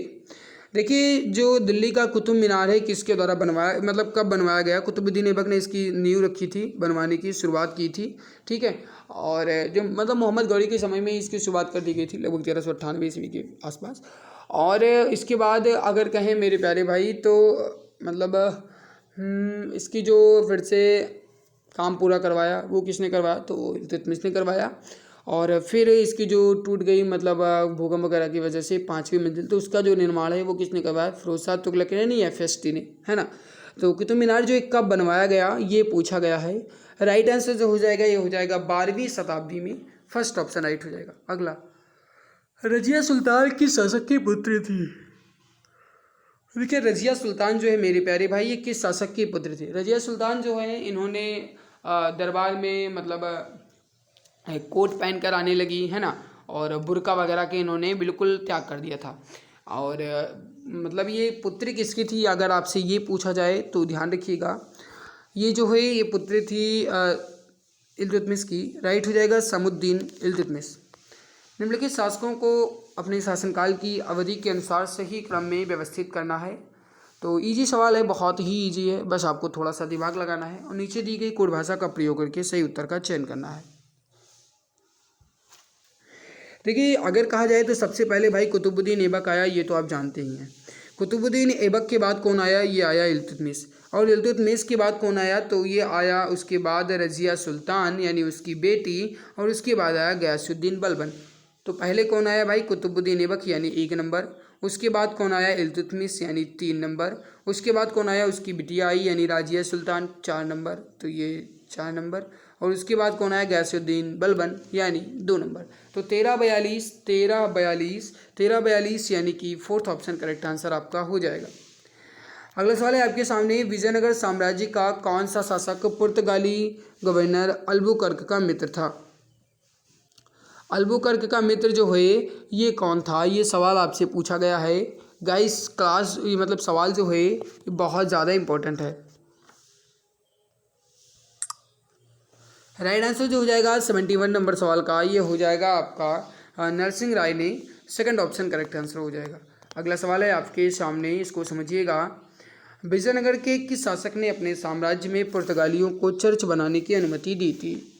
देखिए जो दिल्ली का कुतुब मीनार है किसके द्वारा बनवाया मतलब कब बनवाया गया? कुतुबुद्दीन ऐबक ने इसकी नींव रखी थी, बनवाने की शुरुआत की थी। ठीक है, और जो मतलब मोहम्मद गौरी के समय में इसकी शुरुआत कर दी गई थी लगभग 1398 ईस्वी के आसपास। और इसके बाद अगर कहें मेरे प्यारे भाई तो मतलब इसकी जो फिर से काम पूरा करवाया वो किसने करवाया? तो इल्तुतमिश ने करवाया। और फिर इसकी जो टूट गई मतलब भूकंप वगैरह की वजह से 5वीं मंजिल, तो उसका जो निर्माण है वो किसने करवाया? फिरोज शाह तुगलक ने, नहीं एफएसटी ने, है ना। तो कुतुब मीनार जो कब बनवाया गया ये पूछा गया है। राइट आंसर जो हो जाएगा ये हो जाएगा 12वीं शताब्दी में। फर्स्ट ऑप्शन राइट हो जाएगा। अगला, रजिया सुल्तान किस शासक की पुत्री थी? देखिए रजिया सुल्तान जो है मेरे प्यारे भाई ये किस शासक की पुत्री थी? रजिया सुल्तान जो है इन्होंने दरबार में मतलब कोट पहन कर आने लगी, है ना, और बुर्का वगैरह के इन्होंने बिल्कुल त्याग कर दिया था। और मतलब ये पुत्री किसकी थी अगर आपसे ये पूछा जाए तो ध्यान रखिएगा, ये जो है ये पुत्री थी इल्तुतमिश की। राइट हो जाएगा समुद्दीन इल्तुतमिश। निम्नलिखित शासकों को अपने शासनकाल की अवधि के अनुसार सही क्रम में व्यवस्थित करना है। तो इजी सवाल है, बहुत ही इजी है, बस आपको थोड़ा सा दिमाग लगाना है और नीचे दी गई कोड भाषा का प्रयोग करके सही उत्तर का चयन करना है। देखिए अगर कहा जाए तो सबसे पहले भाई कुतुबुद्दीन ऐबक आया, ये तो आप जानते ही हैं। कुतुबुद्दीन ऐबक के बाद कौन आया? ये आया इल्तुतमिश। और इल्तुतमिश के बाद कौन आया? तो ये आया उसके बाद रजिया सुल्तान यानी उसकी बेटी, और उसके बाद आया गयासुद्दीन बलबन। तो पहले कौन आया भाई? कुतुबुद्दीन ऐबक यानी 1 नंबर। उसके बाद कौन आया? इल्तुतमिश यानी 3 नंबर। उसके बाद कौन आया? उसकी बिटिया आई यानी राजिया सुल्तान 4 नंबर, तो ये 4 नंबर। और उसके बाद कौन आया? गयासुद्दीन बलबन यानी 2 नंबर। तो 1342 यानी कि फोर्थ ऑप्शन करेक्ट आंसर आपका हो जाएगा। अगला सवाल है आपके सामने, विजयनगर साम्राज्य का कौन सा शासक पुर्तगाली गवर्नर अल्बुकर्क का मित्र था? अल्बुकर्क का मित्र जो है ये कौन था? ये सवाल आपसे पूछा गया है गाइस। क्लास मतलब सवाल जो है ये बहुत ज़्यादा इंपॉर्टेंट है। राइट आंसर जो हो जाएगा 71 नंबर सवाल का ये हो जाएगा आपका नरसिंह राय ने। सेकंड ऑप्शन करेक्ट आंसर हो जाएगा। अगला सवाल है आपके सामने, इसको समझिएगा। विजयनगर के किस शासक ने अपने साम्राज्य में पुर्तगालियों को चर्च बनाने की अनुमति दी थी?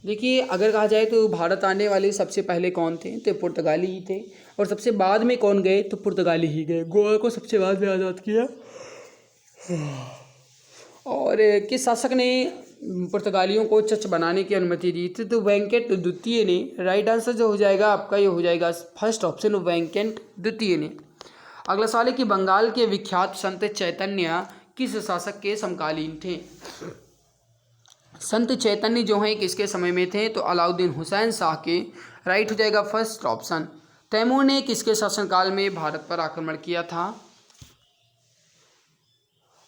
देखिए अगर कहा जाए तो भारत आने वाले सबसे पहले कौन थे? तो पुर्तगाली ही थे। और सबसे बाद में कौन गए? तो पुर्तगाली ही गए। गोवा को सबसे बाद में आज़ाद किया। और किस शासक ने पुर्तगालियों को चर्च बनाने की अनुमति दी थी? तो वेंकट द्वितीय ने। राइट आंसर जो हो जाएगा आपका ये हो जाएगा फर्स्ट ऑप्शन वेंकट द्वितीय ने। अगला सवाल है कि बंगाल के विख्यात संत चैतन्य किस शासक के समकालीन थे? संत चैतन्य जो हैं किसके समय में थे? तो अलाउद्दीन हुसैन शाह के। राइट हो जाएगा फर्स्ट ऑप्शन। तैमूर ने किसके शासनकाल में भारत पर आक्रमण किया था?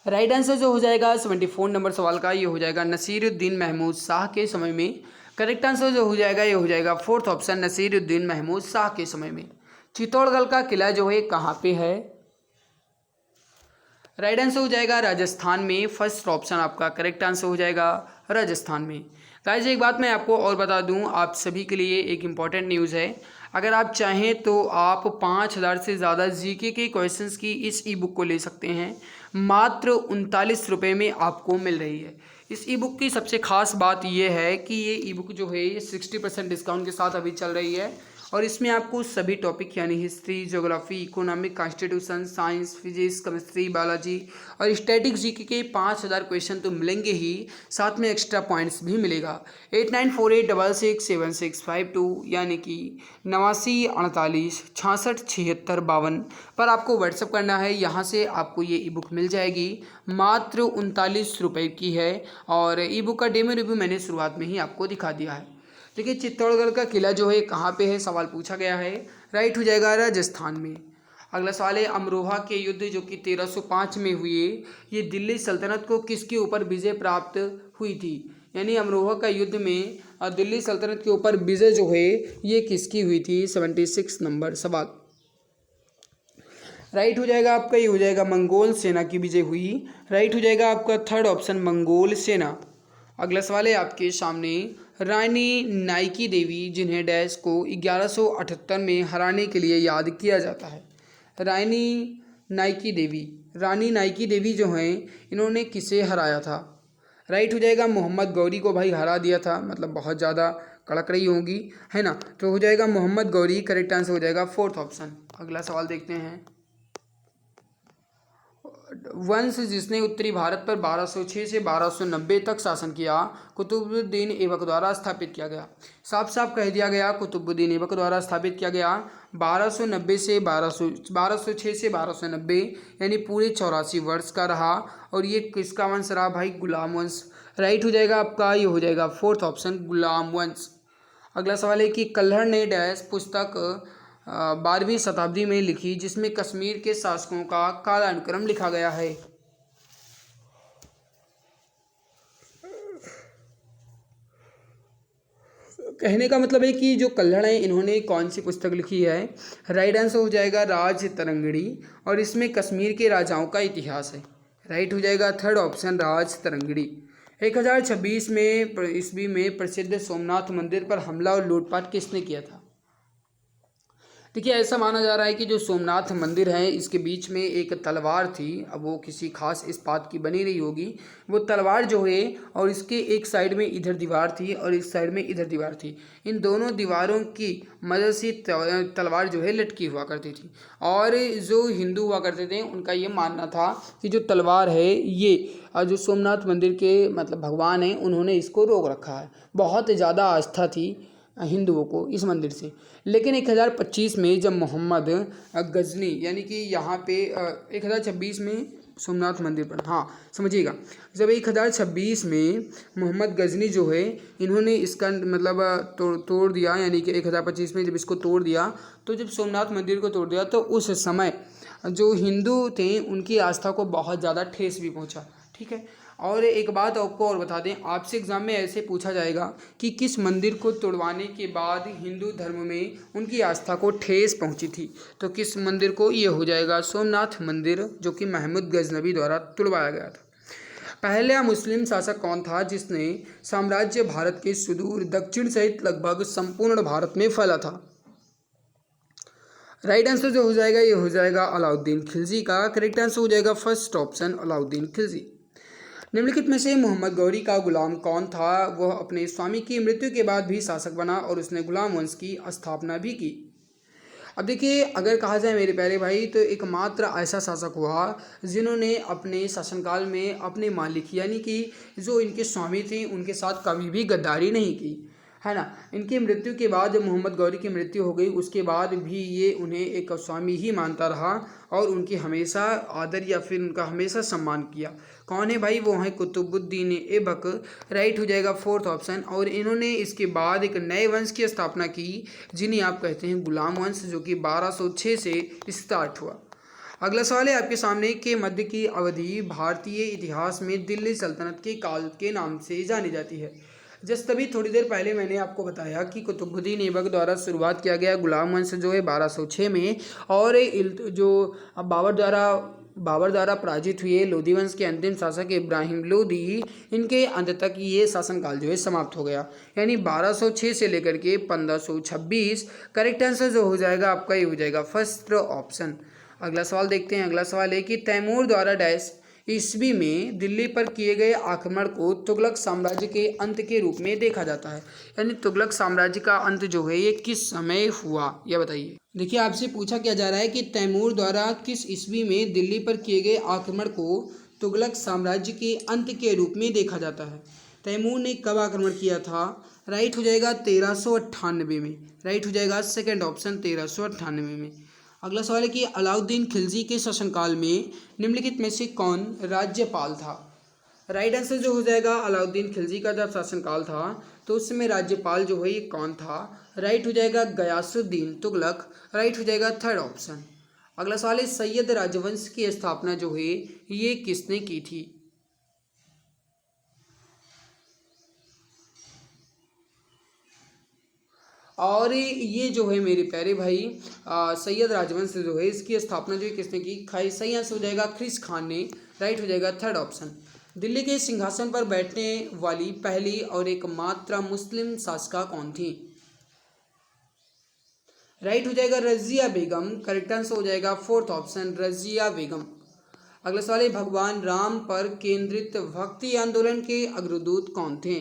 राइट आंसर जो हो जाएगा 74 नंबर सवाल का ये हो जाएगा नसीरुद्दीन महमूद शाह के समय में। करेक्ट आंसर जो हो जाएगा ये हो जाएगा फोर्थ ऑप्शन नसीरुद्दीन महमूद शाह के समय में। चित्तौड़गढ़ का किला जो है कहाँ पे है? राइट आंसर हो जाएगा राजस्थान में। फर्स्ट ऑप्शन आपका करेक्ट आंसर हो जाएगा राजस्थान में। गाइस एक बात मैं आपको और बता दूं, आप सभी के लिए एक इम्पॉर्टेंट न्यूज़ है। अगर आप चाहें तो आप 5,000 से ज़्यादा जीके के क्वेश्चंस की इस ई बुक को ले सकते हैं। मात्र 39 रुपये में आपको मिल रही है। इस ई बुक की सबसे खास बात यह है कि ये ई बुक जो है ये 60% डिस्काउंट के साथ अभी चल रही है और इसमें आपको सभी टॉपिक यानी history, geography, economic, constitution, science, physics, chemistry, biology और स्टैटिक्स जीके के 5,000 क्वेश्चन तो मिलेंगे ही, साथ में एक्स्ट्रा पॉइंट्स भी मिलेगा। 8948667652 यानी कि 8948667652 पर आपको व्हाट्सअप करना है। यहाँ से आपको ये ई बुक मिल जाएगी। मात्र 39 रुपये की है और ई बुक का डेमो रिव्यू मैंने शुरुआत में ही आपको दिखा दिया है। देखिए चित्तौड़गढ़ का किला जो है कहाँ पे है, सवाल पूछा गया है। राइट हो जाएगा राजस्थान में। अगला सवाल है अमरोहा के युद्ध जो कि 1305 में हुए, ये दिल्ली सल्तनत को किसके ऊपर विजय प्राप्त हुई थी? यानी अमरोहा का युद्ध में दिल्ली सल्तनत के ऊपर विजय जो है ये किसकी हुई थी? 76 नंबर सवाल। राइट हो जाएगा आपका, ये हो जाएगा मंगोल सेना की विजय हुई। राइट हो जाएगा आपका थर्ड ऑप्शन मंगोल सेना। अगला सवाल है आपके सामने रानी नाइकी देवी जिन्हें डैश को 1178 में हराने के लिए याद किया जाता है। रानी नाइकी देवी जो हैं इन्होंने किसे हराया था? राइट हो जाएगा मोहम्मद गौरी को भाई हरा दिया था, मतलब बहुत ज़्यादा कड़क रही होंगी, है ना। तो हो जाएगा मोहम्मद गौरी, करेक्ट आंसर हो जाएगा फोर्थ ऑप्शन। अगला सवाल देखते हैं। वंश जिसने उत्तरी भारत पर 1206 से 1290 तक शासन किया, कुतुबुद्दीन ऐबक द्वारा स्थापित किया गया। साफ साफ कह दिया गया कुतुबुद्दीन ऐबक द्वारा स्थापित किया गया। 1206 से 1290 यानी पूरे 84 वर्ष का रहा। और ये किसका वंश रहा भाई? गुलाम वंश। राइट हो जाएगा आपका, ये हो जाएगा फोर्थ ऑप्शन गुलाम वंश। अगला सवाल है कि कल्हड़ ने डैश पुस्तक 12वीं शताब्दी में लिखी जिसमें कश्मीर के शासकों का कालानुक्रम लिखा गया है। कहने का मतलब है कि जो कल्हड़ हैं इन्होंने कौन सी पुस्तक लिखी है? राइट आंसर हो जाएगा राज तरंगिणी और इसमें कश्मीर के राजाओं का इतिहास है। राइट हो जाएगा थर्ड ऑप्शन राज तरंगिणी। 1026 में ईस्वी में प्रसिद्ध सोमनाथ मंदिर पर हमला और लूटपाट किसने किया था? देखिए ऐसा माना जा रहा है कि जो सोमनाथ मंदिर है इसके बीच में एक तलवार थी। अब वो किसी खास इस्पात की बनी रही होगी वो तलवार जो है, और इसके एक साइड में इधर दीवार थी और इस साइड में इधर दीवार थी। इन दोनों दीवारों की मदद से तलवार जो है लटकी हुआ करती थी। और जो हिंदू हुआ करते थे उनका ये मानना था कि जो तलवार है ये जो सोमनाथ मंदिर के मतलब भगवान हैं उन्होंने इसको रोक रखा है। बहुत ज़्यादा आस्था थी हिंदुओं को इस मंदिर से। लेकिन 1025 में जब मोहम्मद गजनी यानी कि यहाँ पे 1026 में सोमनाथ मंदिर पर, हाँ समझिएगा, जब 1026 में मोहम्मद गजनी जो है इन्होंने इसका मतलब तोड़ दिया, यानी कि 1025 में जब इसको तोड़ दिया तो जब सोमनाथ मंदिर को तोड़ दिया तो उस समय जो हिंदू थे उनकी आस्था को बहुत ज़्यादा ठेस भी पहुँचा। ठीक है। और एक बात आपको और बता दें, आपसे एग्जाम में ऐसे पूछा जाएगा कि किस मंदिर को तोड़वाने के बाद हिंदू धर्म में उनकी आस्था को ठेस पहुंची थी, तो किस मंदिर को? ये हो जाएगा सोमनाथ मंदिर जो कि महमूद गजनवी द्वारा तुड़वाया गया था। पहला मुस्लिम शासक कौन था जिसने साम्राज्य भारत के सुदूर दक्षिण सहित लगभग संपूर्ण भारत में फैला था? राइट आंसर जो हो जाएगा ये हो जाएगा अलाउद्दीन खिलजी का। करेक्ट आंसर हो जाएगा फर्स्ट ऑप्शन अलाउद्दीन खिलजी। निम्नलिखित में से मोहम्मद गौरी का गुलाम कौन था? वह अपने स्वामी की मृत्यु के बाद भी शासक बना और उसने गुलाम वंश की स्थापना भी की। अब देखिए अगर कहा जाए मेरे प्यारे भाई तो एकमात्र ऐसा शासक हुआ जिन्होंने अपने शासनकाल में अपने मालिक यानी कि जो इनके स्वामी थे उनके साथ कभी भी गद्दारी नहीं की, है ना। इनकी मृत्यु के बाद जब मोहम्मद गौरी की मृत्यु हो गई उसके बाद भी ये उन्हें एक स्वामी ही मानता रहा और उनकी हमेशा आदर या फिर उनका हमेशा सम्मान किया। कौन है भाई? वो हैं कुतुबुद्दीन ऐबक। राइट हो जाएगा फोर्थ ऑप्शन। और इन्होंने इसके बाद एक नए वंश की स्थापना की जिन्हें आप कहते हैं गुलाम वंश, जो कि 1206 से स्टार्ट हुआ। अगला सवाल है आपके सामने के मध्य की अवधि भारतीय इतिहास में दिल्ली सल्तनत के काल के नाम से जानी जाती है। जस्ट तभी थोड़ी देर पहले मैंने आपको बताया कि कुतुबुद्दीन ऐबक द्वारा शुरुआत किया गया गुलाम वंश जो है 1206 में, और जो बाबर द्वारा पराजित हुए लोधी वंश के अंतिम शासक इब्राहिम लोधी, इनके अंत तक ये शासनकाल जो है समाप्त हो गया। यानी 1206 से लेकर के 1526। करेक्ट आंसर जो हो जाएगा आपका ये हो जाएगा फर्स्ट ऑप्शन। अगला सवाल देखते हैं। अगला सवाल है कि तैमूर द्वारा डैश ईस्वी में दिल्ली पर किए गए आक्रमण को तुगलक साम्राज्य के अंत के रूप में देखा जाता है। यानी तुगलक साम्राज्य का अंत जो है ये किस समय हुआ, यह बताइए। देखिए, आपसे पूछा क्या जा रहा है कि तैमूर द्वारा किस ईस्वी में दिल्ली पर किए गए आक्रमण को तुगलक साम्राज्य के अंत के रूप में देखा जाता है। तैमूर ने कब आक्रमण किया था? राइट हो जाएगा 1398 में। राइट हो जाएगा सेकंड ऑप्शन 1398 में। अगला सवाल है कि अलाउद्दीन खिलजी के शासनकाल में निम्नलिखित में से कौन राज्यपाल था? राइट आंसर जो हो जाएगा अलाउद्दीन खिलजी का जब शासनकाल था तो उस समय राज्यपाल जो है ये कौन था? राइट हो जाएगा गयासुद्दीन तुगलक। राइट हो जाएगा थर्ड ऑप्शन। अगला सवाल है सैयद राजवंश की स्थापना जो है ये किसने की थी? और ये जो है मेरे प्यारे भाई सैयद राजवंश जो है इसकी स्थापना जो है किसने की? सही आंसर हो जाएगा ख्रीस खान ने। राइट हो जाएगा थर्ड ऑप्शन। दिल्ली के सिंहासन पर बैठने वाली पहली और एकमात्र मुस्लिम शासिका कौन थी? राइट हो जाएगा रजिया बेगम। करेक्ट आंसर हो जाएगा फोर्थ ऑप्शन रजिया बेगम। अगला सवाल है भगवान राम पर केंद्रित भक्ति आंदोलन के अग्रदूत कौन थे?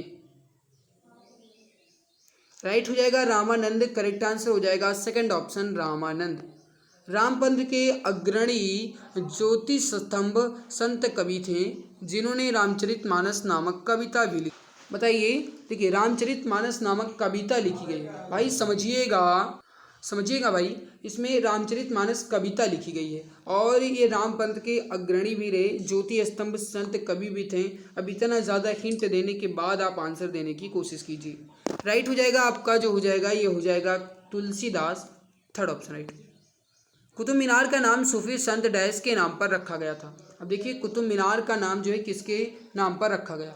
राइट हो जाएगा रामानंद। करेक्ट आंसर हो जाएगा सेकंड ऑप्शन रामानंद। रामपंथ के अग्रणी ज्योतिष स्तंभ संत कवि थे जिन्होंने रामचरितमानस नामक कविता भी लिखी। बताइए, देखिए रामचरितमानस नामक कविता लिखी गई है भाई, समझिएगा भाई, इसमें रामचरितमानस कविता लिखी गई है और ये रामपंथ के अग्रणी भी रहे, ज्योति स्तंभ संत कवि भी थे। अब इतना ज़्यादा हिंट देने के बाद आप आंसर देने की कोशिश कीजिए। राइट हो जाएगा आपका जो हो जाएगा ये हो जाएगा Tulsidas. Third option right. Qutub Minar का नाम सूफी संत डैश के नाम पर रखा गया था। अब देखिए कुतुब मीनार का नाम जो है किसके नाम पर रखा गया?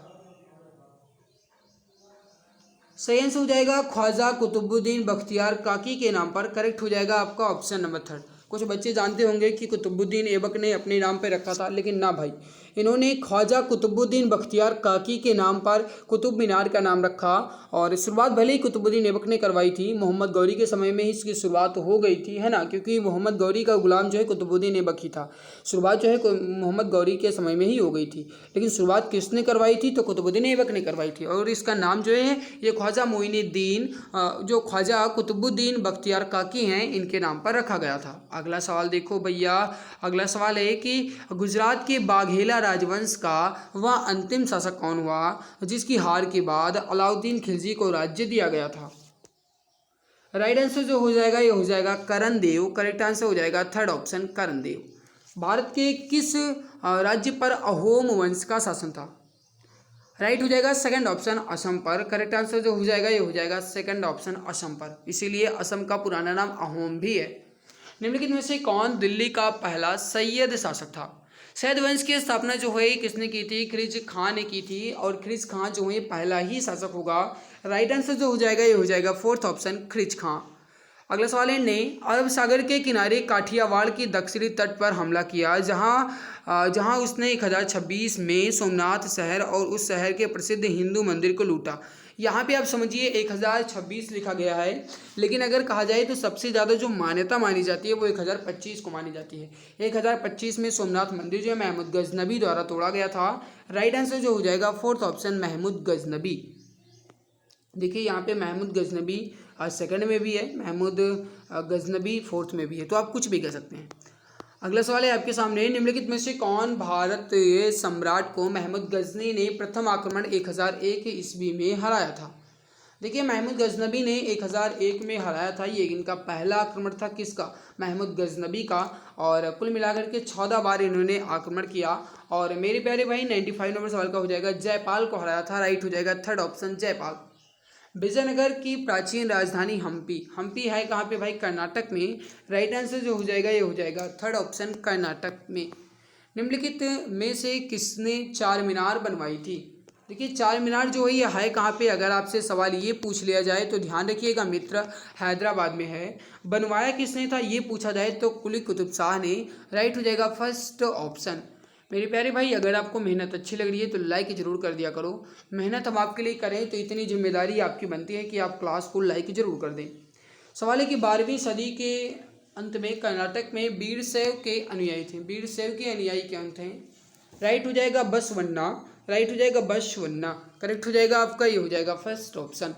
सही आंसर हो जाएगा ख्वाजा कुतुबुद्दीन बख्तियार काकी के नाम पर। करेक्ट हो जाएगा आपका ऑप्शन नंबर थर्ड। कुछ बच्चे जानते होंगे कि कुतुबुद्दीन ऐबक ने अपने नाम पर रखा था, लेकिन ना भाई, इन्होंने ख्वाजा कुतुबुद्दीन बख्तियार काकी के नाम पर कुतुब मीनार का नाम रखा। और शुरुआत भले ही कुतुबुद्दीन ऐबक ने करवाई थी, मोहम्मद गौरी के समय में ही इसकी शुरुआत हो गई थी, है ना, क्योंकि मोहम्मद गौरी का गुलाम जो है कुतुबुद्दीन ऐबक ही था। शुरुआत जो है मोहम्मद गौरी के समय में ही हो गई थी, लेकिन शुरुआत किसने करवाई थी? तो कुतुबुद्दीन ऐबक ने करवाई थी। और इसका नाम जो है ये ख्वाजा मोइनुद्दीन, जो ख्वाजा कुतुबुद्दीन बख्तियार काकी हैं, इनके नाम पर रखा गया था। अगला सवाल देखो भैया। अगला सवाल है कि गुजरात के बाघेला राजवंश का वह अंतिम शासक कौन हुआ जिसकी हार के बाद अलाउद्दीन खिलजी को राज्य दिया गया था? राइट आंसर जो हो जाएगा ये हो जाएगा करण देव। करेक्ट आंसर हो जाएगा थर्ड ऑप्शन करण देव। भारत के किस राज्य पर अहोम वंश का शासन था? राइट हो जाएगा सेकंड ऑप्शन असम पर। करेक्ट आंसर जो हो जाएगा ये हो जाएगा सेकंड ऑप्शन असम पर, इसीलिए असम का पुराना नाम अहोम भी है। निम्नलिखित में से कौन दिल्ली का पहला सैयद शासक था? सैयद वंश की स्थापना जो है किसने की थी? ख्रीज खां ने की थी, और ख्रीज खां जो है पहला ही शासक होगा। राइट आंसर जो हो जाएगा ये हो जाएगा फोर्थ ऑप्शन ख्रीज खां। अगला सवाल है ने अरब सागर के किनारे काठियावाड़ की दक्षिणी तट पर हमला किया, जहां उसने 1026 में सोमनाथ शहर और उस शहर के प्रसिद्ध हिंदू मंदिर को लूटा। यहाँ पे आप समझिए 1026 लिखा गया है, लेकिन अगर कहा जाए तो सबसे ज़्यादा जो मान्यता मानी जाती है वो 1025 को मानी जाती है। 1025 में सोमनाथ मंदिर जो है महमूद गजनबी द्वारा तोड़ा गया था। राइट आंसर जो हो जाएगा फोर्थ ऑप्शन महमूद गजनबी। देखिए यहाँ पे महमूद गजनबी सेकंड में भी है, महमूद गजनबी फोर्थ में भी है, तो आप कुछ भी कह सकते हैं। अगला सवाल है आपके सामने, निम्नलिखित में से कौन भारतीय सम्राट को महमूद गजनी ने प्रथम आक्रमण 1001 ईस्वी में हराया था? देखिए महमूद गजनबी ने 1001 में हराया था, ये इनका पहला आक्रमण था। किसका? महमूद गजनबी का। और कुल मिलाकर के 14 बार इन्होंने आक्रमण किया। और मेरे प्यारे भाई 95 नंबर सवाल का हो जाएगा जयपाल को हराया था। राइट हो जाएगा थर्ड ऑप्शन जयपाल। विजयनगर की प्राचीन राजधानी हम्पी है कहाँ पे भाई? कर्नाटक में। राइट आंसर जो हो जाएगा ये हो जाएगा थर्ड ऑप्शन कर्नाटक में। निम्नलिखित में से किसने चार मीनार बनवाई थी? देखिए चार मीनार जो है ये है कहाँ पे, अगर आपसे सवाल ये पूछ लिया जाए तो ध्यान रखिएगा मित्र, हैदराबाद में है। बनवाया किसने था ये पूछा जाए तो कुली कुतुब शाह ने। राइट हो जाएगा फर्स्ट ऑप्शन। मेरे प्यारे भाई अगर आपको मेहनत अच्छी लग रही है तो लाइक जरूर कर दिया करो। मेहनत हम आपके लिए करें तो इतनी जिम्मेदारी आपकी बनती है कि आप क्लास को लाइक जरूर कर दें। सवाल है कि 12वीं सदी के अंत में कर्नाटक में वीरशैव के अनुयायी थे। वीरशैव के अनुयायी कौन थे? राइट हो जाएगा बसवन्ना। राइट हो जाएगा बसवन्ना। करेक्ट हो जाएगा आपका, ये हो जाएगा फर्स्ट ऑप्शन।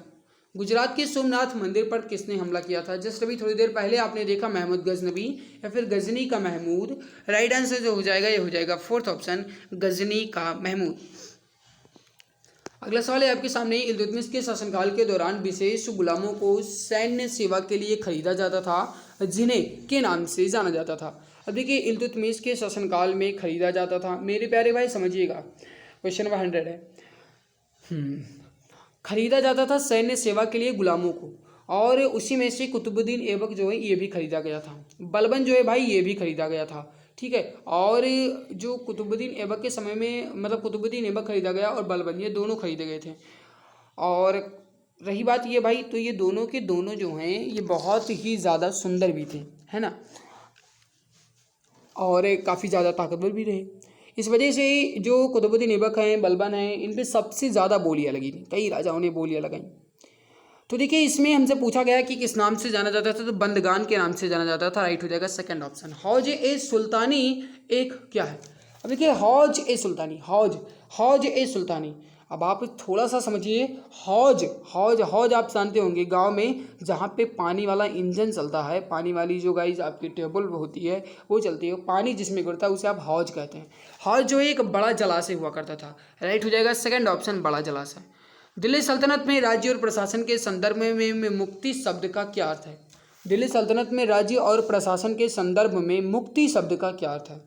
गुजरात के सोमनाथ मंदिर पर किसने हमला किया था? जस्ट अभी थोड़ी देर पहले आपने देखा महमूद गजनवी या फिर गजनी का महमूद। राइट आंसर जो हो जाएगा ये हो जाएगा फोर्थ ऑप्शन, गजनी का महमूद। अगला सवाल है आपके सामने, इल्तुतमिश के शासनकाल के दौरान विशेष गुलामों को सैन्य सेवा के लिए खरीदा जाता था, जिन्हें के नाम से जाना जाता था। अब देखिए इल्तुतमिश के शासनकाल में खरीदा जाता था, मेरे प्यारे भाई समझिएगा, क्वेश्चन नंबर 100 है। खरीदा जाता था सैन्य सेवा के लिए गुलामों को, और उसी में से कुतुबुद्दीन ऐबक जो है ये भी खरीदा गया था। बलबन जो है भाई ये भी खरीदा गया था, ठीक है। और जो कुतुबुद्दीन ऐबक के समय में, मतलब कुतुबुद्दीन ऐबक खरीदा गया और बलबन, ये दोनों खरीदे गए थे। और रही बात ये भाई, तो ये दोनों के दोनों जो हैं ये बहुत ही ज़्यादा सुंदर भी थे, है ना, और काफ़ी ज़्यादा ताकतवर भी रहे। इस वजह से जो कुतुबुद्दीन ऐबक हैं, बलबन हैं, इन पे सबसे ज़्यादा बोलियाँ लगी थी, कई राजाओं ने बोलियाँ लगाई। तो देखिए इसमें हमसे पूछा गया कि किस नाम से जाना जाता था, तो बंदगान के नाम से जाना जाता था। राइट हो जाएगा सेकंड ऑप्शन। हौज ए सुल्तानी एक क्या है? अब देखिए हौज ए सुल्तानी, हौज ए सुल्तानी, अब आप थोड़ा सा समझिए। हौज हौज हौज आप जानते होंगे, गांव में जहाँ पे पानी वाला इंजन चलता है, पानी वाली जो गाइस आपकी टेबल होती है वो चलती है, पानी जिसमें गिरता है उसे आप हौज कहते हैं। हौज जो है एक बड़ा जलाशय हुआ करता था। राइट हो जाएगा सेकंड ऑप्शन, बड़ा जलाशय। दिल्ली सल्तनत में राज्य और प्रशासन के संदर्भ में मुक्ति शब्द का क्या अर्थ है? दिल्ली सल्तनत में राज्य और प्रशासन के संदर्भ में मुक्ति शब्द का क्या अर्थ है?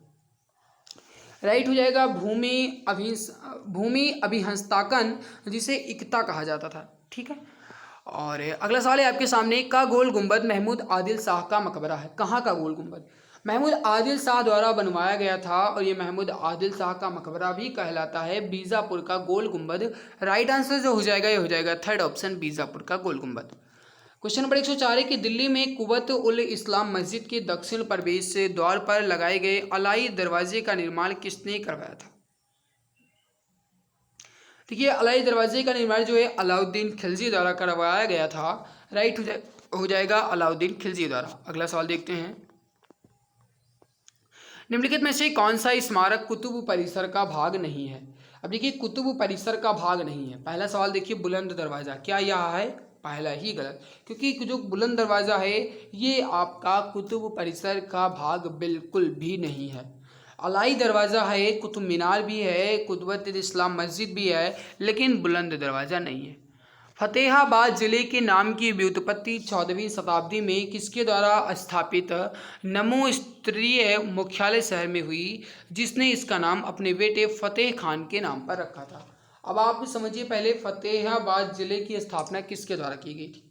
राइट हो जाएगा भूमि अभिहस्तांकन, जिसे इक्ता कहा जाता था, ठीक है। और अगला सवाल है आपके सामने, का गोल गुंबद महमूद आदिल शाह का मकबरा है। कहाँ का गोल गुंबद? महमूद आदिल शाह द्वारा बनवाया गया था, और ये महमूद आदिल शाह का मकबरा भी कहलाता है बीजापुर का गोल गुंबद। राइट आंसर जो हो जाएगा ये हो जाएगा थर्ड ऑप्शन, बीजापुर का गोल गुंबद। क्वेश्चन नंबर 104 है कि दिल्ली में कुवत उल इस्लाम मस्जिद के दक्षिण प्रवेश द्वार पर लगाए गए अलाई दरवाजे का निर्माण किसने करवाया था? देखिए अलाई दरवाजे का निर्माण जो है अलाउद्दीन खिलजी द्वारा करवाया गया था। राइट हो जाएगा अलाउद्दीन खिलजी द्वारा। अगला सवाल देखते हैं, निम्नलिखित में से कौन सा स्मारक कुतुब परिसर का भाग नहीं है? अब देखिए कुतुब परिसर का भाग नहीं है। पहला सवाल देखिए, बुलंद दरवाज़ा, क्या यह है? पहला ही गलत, क्योंकि जो बुलंद दरवाज़ा है ये आपका कुतुब परिसर का भाग बिल्कुल भी नहीं है। अलाई दरवाज़ा है, कुतुब मीनार भी है, कुतुब इस्लाम मस्जिद भी है, लेकिन बुलंद दरवाज़ा नहीं है। फतेहाबाद जिले के नाम की व्युत्पत्ति 14वीं शताब्दी में किसके द्वारा स्थापित नमो स्तरीय मुख्यालय शहर में हुई, जिसने इसका नाम अपने बेटे फतेह खान के नाम पर रखा था? अब आप समझिए, पहले फतेहाबाद जिले की स्थापना किसके द्वारा की गई थी?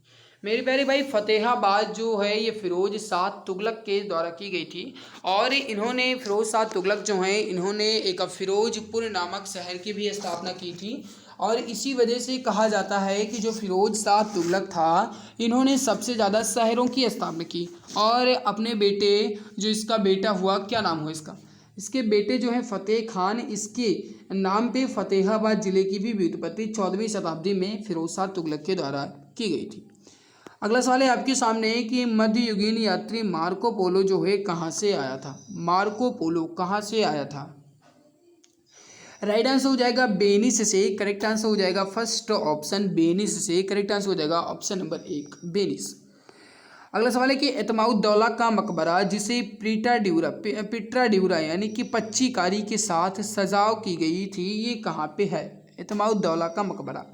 मेरे प्यारे भाई फतेहाबाद जो है ये फिरोज शाह तुगलक के द्वारा की गई थी, और इन्होंने फिरोज शाह तुगलक जो हैं इन्होंने एक फिरोजपुर नामक शहर की भी स्थापना की थी। और इसी वजह से कहा जाता है कि जो फिरोज शाह तुगलक था इन्होंने सबसे ज़्यादा शहरों की स्थापना की, और अपने बेटे, जो इसका बेटा हुआ, क्या नाम हुआ इसका, इसके बेटे जो है फतेह खान, इसके नाम पे फतेहाबाद जिले की भी व्युत्पत्ति 14वीं शताब्दी में फिरोज शाह तुगलक के द्वारा की गई थी। अगला सवाल है आपके सामने कि मध्ययुगीन यात्री मार्को पोलो जो है कहाँ से आया था? मार्को पोलो कहाँ से आया था? राइट आंसर हो जाएगा बेनिस से। करेक्ट आंसर हो जाएगा फर्स्ट ऑप्शन, बेनिस से। करेक्ट आंसर हो जाएगा ऑप्शन नंबर 1, बेनिस। अगला सवाल है कि एतमाउद्दौला का मकबरा, जिसे पिट्रा ड्यूरा यानी कि पच्चीकारी के साथ सजाव की गई थी, ये कहाँ पे है? एतमाउद्दौला का मकबरा।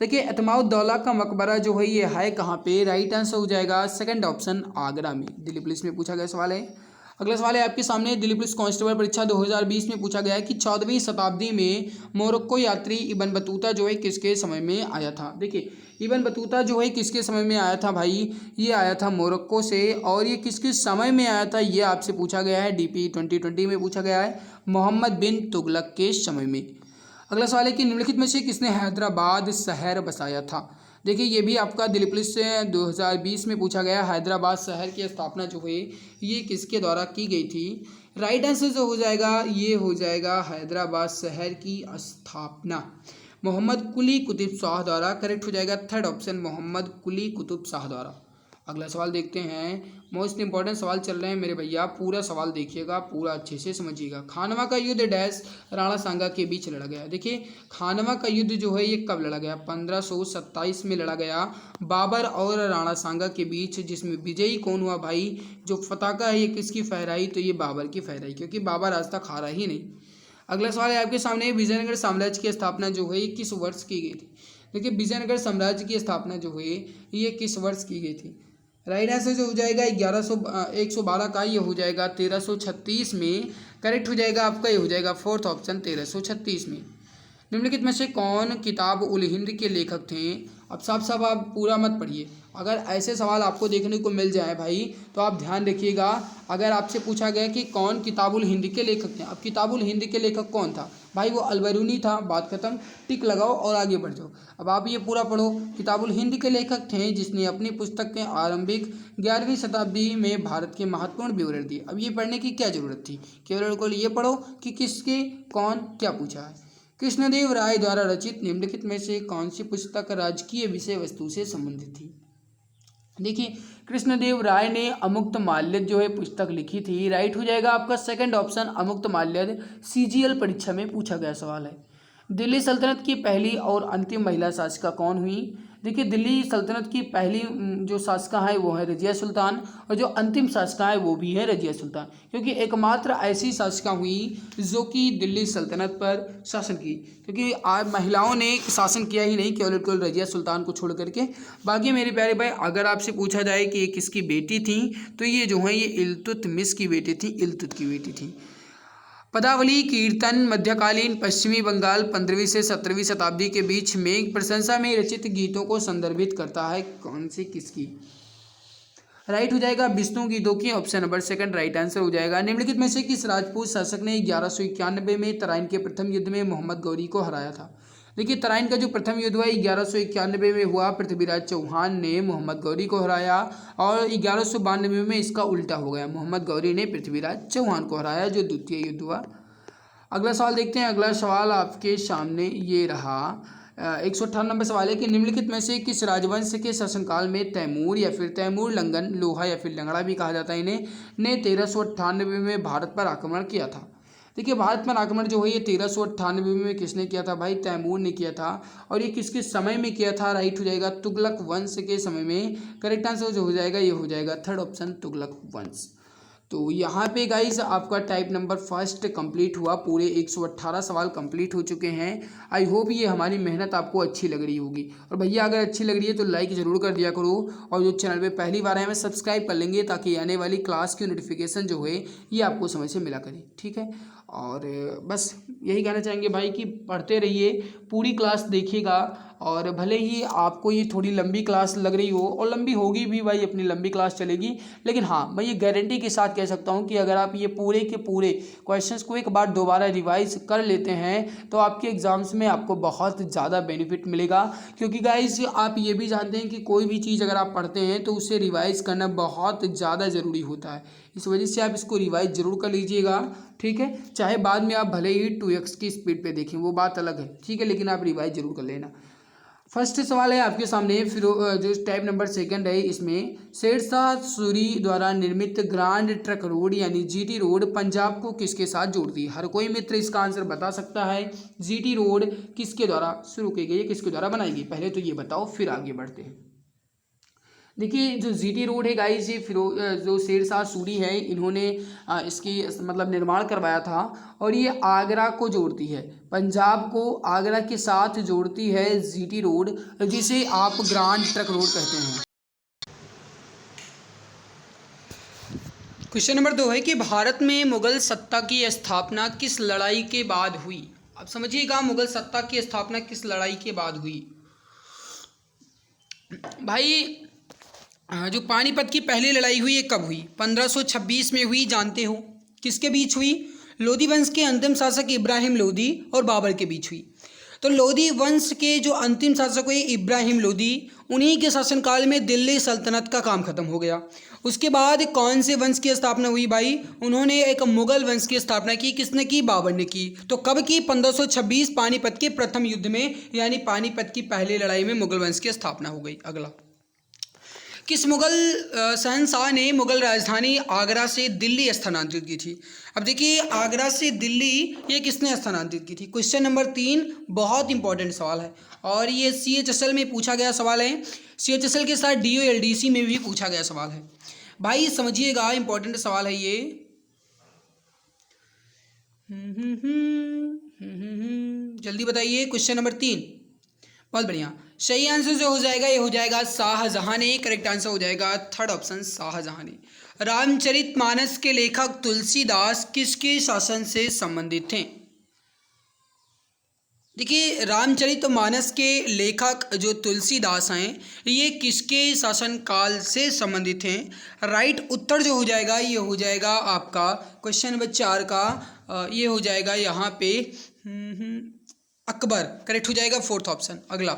देखिए एतमाउद्दौला का मकबरा जो है ये है कहाँ पे? राइट आंसर हो जाएगा सेकंड ऑप्शन, आगरा में। दिल्ली पुलिस में पूछा गया सवाल है। अगला सवाल है आपके सामने, दिल्ली पुलिस कांस्टेबल परीक्षा 2020 में पूछा गया है कि 14वीं शताब्दी में मोरक्को यात्री इब्न बतूता जो है किसके समय में आया था? देखिए इब्न बतूता जो है किसके समय में आया था भाई? ये आया था मोरक्को से, और ये किसके समय में आया था ये आपसे पूछा गया है, DP 2020 में पूछा गया है, मोहम्मद बिन तुगलक के समय में। अगला सवाल है कि निम्नलिखित में से किसने हैदराबाद शहर बसाया था। देखिए ये भी आपका दिल्ली पुलिस से 2020 में पूछा गया। हैदराबाद शहर की स्थापना जो है ये किसके द्वारा की गई थी। राइट आंसर जो हो जाएगा ये हो जाएगा हैदराबाद शहर की स्थापना मोहम्मद कुली कुतुब शाह द्वारा। करेक्ट हो जाएगा थर्ड ऑप्शन, मोहम्मद कुली कुतुब शाह द्वारा। अगला सवाल देखते हैं। मोस्ट इंपॉर्टेंट सवाल चल रहे हैं मेरे भैया, पूरा सवाल देखिएगा, पूरा अच्छे से समझिएगा। खानवा का युद्ध डैश राणा सांगा के बीच लड़ा गया। देखिए खानवा का युद्ध जो है ये कब लड़ा गया, 1527 में लड़ा गया बाबर और राणा सांगा के बीच, जिसमें विजयी कौन हुआ भाई। जो पताका है ये किसकी फहराई, तो ये बाबर की फहराई, क्योंकि बाबर आज तक हारा ही नहीं। अगला सवाल है आपके सामने, विजयनगर साम्राज्य की स्थापना जो है किस वर्ष की गई थी। देखिए विजयनगर साम्राज्य की स्थापना जो है ये किस वर्ष की गई थी। राइट आंसर जो हो जाएगा 112 का ये हो जाएगा 1336 में। करेक्ट हो जाएगा आपका, ये हो जाएगा फोर्थ ऑप्शन 1336 में। निम्नलिखित में से कौन किताब उल हिंद के लेखक थे। अब साफ साफ आप पूरा मत पढ़िए, अगर ऐसे सवाल आपको देखने को मिल जाए भाई तो आप ध्यान रखिएगा। अगर आपसे पूछा गया कि कौन किताबुल हिंद के लेखक थे, अब किताबुल हिंद के लेखक कौन था भाई, वो अलबरूनी था, बात खत्म, टिक लगाओ और आगे बढ़ जाओ। अब आप ये पूरा पढ़ो। किताबुल हिंद के लेखक थे जिसने अपनी पुस्तक के आरंभिक 11वीं शताब्दी में भारत के महत्वपूर्ण विवरण दिए। अब ये पढ़ने की क्या जरूरत थी, केवल ये पढ़ो कि किसके कौन क्या पूछा है। कृष्णदेव राय द्वारा रचित निम्नलिखित में से कौन सी पुस्तक राजकीय विषय वस्तु से संबंधित थी। देखिए कृष्णदेव राय ने अमुक्त माल्यद जो है पुस्तक लिखी थी। राइट हो जाएगा आपका सेकंड ऑप्शन, अमुक्त माल्यद। सीजीएल परीक्षा में पूछा गया सवाल है। दिल्ली सल्तनत की पहली और अंतिम महिला शासिका कौन हुई। देखिए दिल्ली सल्तनत की पहली जो शासिका है वो है रजिया सुल्तान, और जो अंतिम शासिका है वो भी है रजिया सुल्तान, क्योंकि एकमात्र ऐसी शासिका हुई जो कि दिल्ली सल्तनत पर शासन की, क्योंकि आज महिलाओं ने शासन किया ही नहीं, केवल रजिया सुल्तान को छोड़ करके। बाकी मेरे प्यारे भाई अगर आपसे पूछा जाए कि ये किसकी बेटी थी, तो ये जो है ये इल्तुतमिश की बेटी थी, इल्तुत की बेटी थी। पदावली कीर्तन मध्यकालीन पश्चिमी बंगाल 15वीं से 17वीं शताब्दी के बीच में प्रशंसा में रचित गीतों को संदर्भित करता है, कौन सी किसकी। राइट हो जाएगा विष्णु गीतों की, option number second right answer हो जाएगा। निम्नलिखित में से किस राजपूत शासक ने 1191 में तराइन के प्रथम युद्ध में मोहम्मद गौरी को हराया था। देखिए तराइन का जो प्रथम युद्ध हुआ 1191 में हुआ, पृथ्वीराज चौहान ने मोहम्मद गौरी को हराया, और 1192 में इसका उल्टा हो गया, मोहम्मद गौरी ने पृथ्वीराज चौहान को हराया, जो द्वितीय युद्ध हुआ। अगला सवाल देखते हैं। अगला सवाल आपके सामने ये रहा, 158 नंबर सवाल है कि निम्नलिखित में से किस राजवंश के शासनकाल में तैमूर या फिर तैमूर लंगन, लोहा या फिर लंगड़ा भी कहा जाता है इन्हें, ने 1398 में भारत पर आक्रमण किया था। देखिए भारत पर आक्रमण जो है ये 1398 में किसने किया था भाई, तैमूर ने किया था। और ये किसके समय में किया था, राइट हो जाएगा तुगलक वंश के समय में। करेक्ट आंसर जो हो जाएगा ये हो जाएगा थर्ड ऑप्शन, तुगलक वंश। तो यहाँ पे गाइस आपका टाइप नंबर फर्स्ट कंप्लीट हुआ, पूरे 118 सवाल कंप्लीट हो चुके हैं। आई होप ये हमारी मेहनत आपको अच्छी लग रही होगी, और भैया अगर अच्छी लग रही है तो लाइक ज़रूर कर दिया करो, और जो चैनल पे पहली बार आए हैं सब्सक्राइब कर लेंगे, ताकि आने वाली क्लास की नोटिफिकेशन जो है ये आपको समय से मिला करे, ठीक है। और बस यही कहना चाहेंगे भाई कि पढ़ते रहिए, पूरी क्लास देखिएगा, और भले ही आपको ये थोड़ी लंबी क्लास लग रही हो, और लंबी होगी भी भाई, अपनी लंबी क्लास चलेगी, लेकिन हाँ मैं ये गारंटी के साथ कह सकता हूँ कि अगर आप ये पूरे के पूरे क्वेश्चंस को एक बार दोबारा रिवाइज कर लेते हैं तो आपके एग्जाम्स में आपको बहुत ज़्यादा बेनिफिट मिलेगा। क्योंकि गाइस आप ये भी जानते हैं कि कोई भी चीज़ अगर आप पढ़ते हैं तो उसे रिवाइज करना बहुत ज़्यादा ज़रूरी होता है, इस वजह से आप इसको रिवाइज ज़रूर कर लीजिएगा, ठीक है। चाहे बाद में आप भले ही 2x की स्पीड पे देखें वो बात अलग है, ठीक है, लेकिन आप रिवाइज जरूर कर लेना। फर्स्ट सवाल है आपके सामने, फिर जो टाइप नंबर सेकंड है इसमें, शेरशाह सूरी द्वारा निर्मित ग्रांड ट्रक रोड यानी जीटी रोड पंजाब को किसके साथ जोड़ती है। हर कोई मित्र इसका आंसर बता सकता है। जीटी रोड किसके द्वारा शुरू की गई है, किसके द्वारा बनाई गई, पहले तो ये बताओ फिर आगे बढ़ते हैं। देखिए जो जीटी रोड है गाइस ये जो शेरशाह सूरी है इन्होंने इसकी मतलब निर्माण करवाया था, और ये आगरा को जोड़ती है, पंजाब को आगरा के साथ जोड़ती है जीटी रोड, जिसे आप ग्रांड ट्रक रोड कहते हैं। क्वेश्चन नंबर 2 है कि भारत में मुगल सत्ता की स्थापना किस लड़ाई के बाद हुई। अब समझिएगा मुगल सत्ता की स्थापना किस लड़ाई के बाद हुई भाई। जो पानीपत की पहली लड़ाई हुई ये कब हुई, 1526 में हुई, जानते हो किसके बीच हुई, लोधी वंश के अंतिम शासक इब्राहिम लोधी और बाबर के बीच हुई। तो लोधी वंश के जो अंतिम शासक हुए इब्राहिम लोधी, उन्हीं के शासनकाल में दिल्ली सल्तनत का काम खत्म हो गया। उसके बाद कौन से वंश की स्थापना हुई भाई? उन्होंने एक मुगल वंश की स्थापना की। किसने की? बाबर ने की। तो कब की? 1526 पानीपत के प्रथम युद्ध में, यानी पानीपत की पहली लड़ाई में मुगल वंश की स्थापना हो गई। अगला, किस मुगल शहंशाह ने मुगल राजधानी आगरा से दिल्ली स्थानांतरित की थी? अब देखिए, आगरा से दिल्ली ये किसने स्थानांतरित की थी? क्वेश्चन नंबर 3 बहुत इंपॉर्टेंट सवाल है और ये CHSL में पूछा गया सवाल है। CHSL के साथ DO-LDC में भी पूछा गया सवाल है। भाई समझिएगा, इंपॉर्टेंट सवाल है ये। जल्दी बताइए। क्वेश्चन नंबर 3, बहुत बढ़िया। सही आंसर जो हो जाएगा ये हो जाएगा शाहजहां ने। करेक्ट आंसर हो जाएगा थर्ड ऑप्शन, शाहजहां ने। रामचरितमानस के लेखक तुलसीदास किसके शासन से संबंधित थे? देखिए, रामचरितमानस के लेखक जो तुलसीदास हैं, ये किसके शासन काल से संबंधित हैं? राइट उत्तर जो हो जाएगा ये हो जाएगा आपका क्वेश्चन नंबर 4 का, ये हो जाएगा यहाँ पे अकबर। करेक्ट हो जाएगा फोर्थ ऑप्शन। अगला,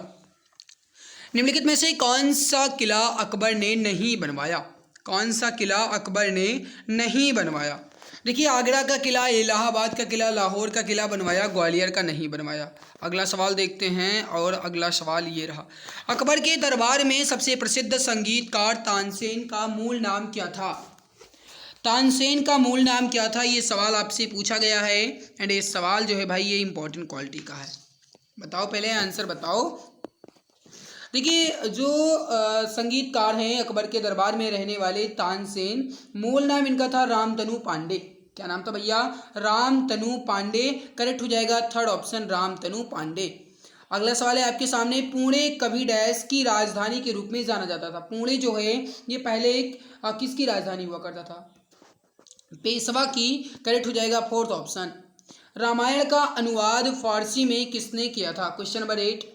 निम्नलिखित में से कौन सा किला अकबर ने नहीं बनवाया? कौन सा किला अकबर ने नहीं बनवाया? देखिए, आगरा का किला, इलाहाबाद का किला, लाहौर का किला बनवाया, ग्वालियर का नहीं बनवाया। अगला सवाल देखते हैं और अगला सवाल ये रहा। अकबर के दरबार में सबसे प्रसिद्ध संगीतकार तानसेन का मूल नाम क्या था? तानसेन का मूल नाम क्या था? ये सवाल आपसे पूछा गया है एंड ये सवाल जो है भाई ये इंपॉर्टेंट क्वालिटी का है। बताओ, पहले आंसर बताओ। देखिए, जो संगीतकार हैं अकबर के दरबार में रहने वाले तानसेन, मूल नाम इनका था रामतनु पांडे। क्या नाम था भैया? रामतनु पांडे। करेक्ट हो जाएगा थर्ड ऑप्शन, रामतनु पांडे। अगला सवाल है आपके सामने। पुणे कभी डैश की राजधानी के रूप में जाना जाता था? पुणे जो है ये पहले एक किसकी राजधानी हुआ करता था? पेशवा की। करेक्ट हो जाएगा फोर्थ ऑप्शन। रामायण का अनुवाद फारसी में किसने किया था? Question number 8।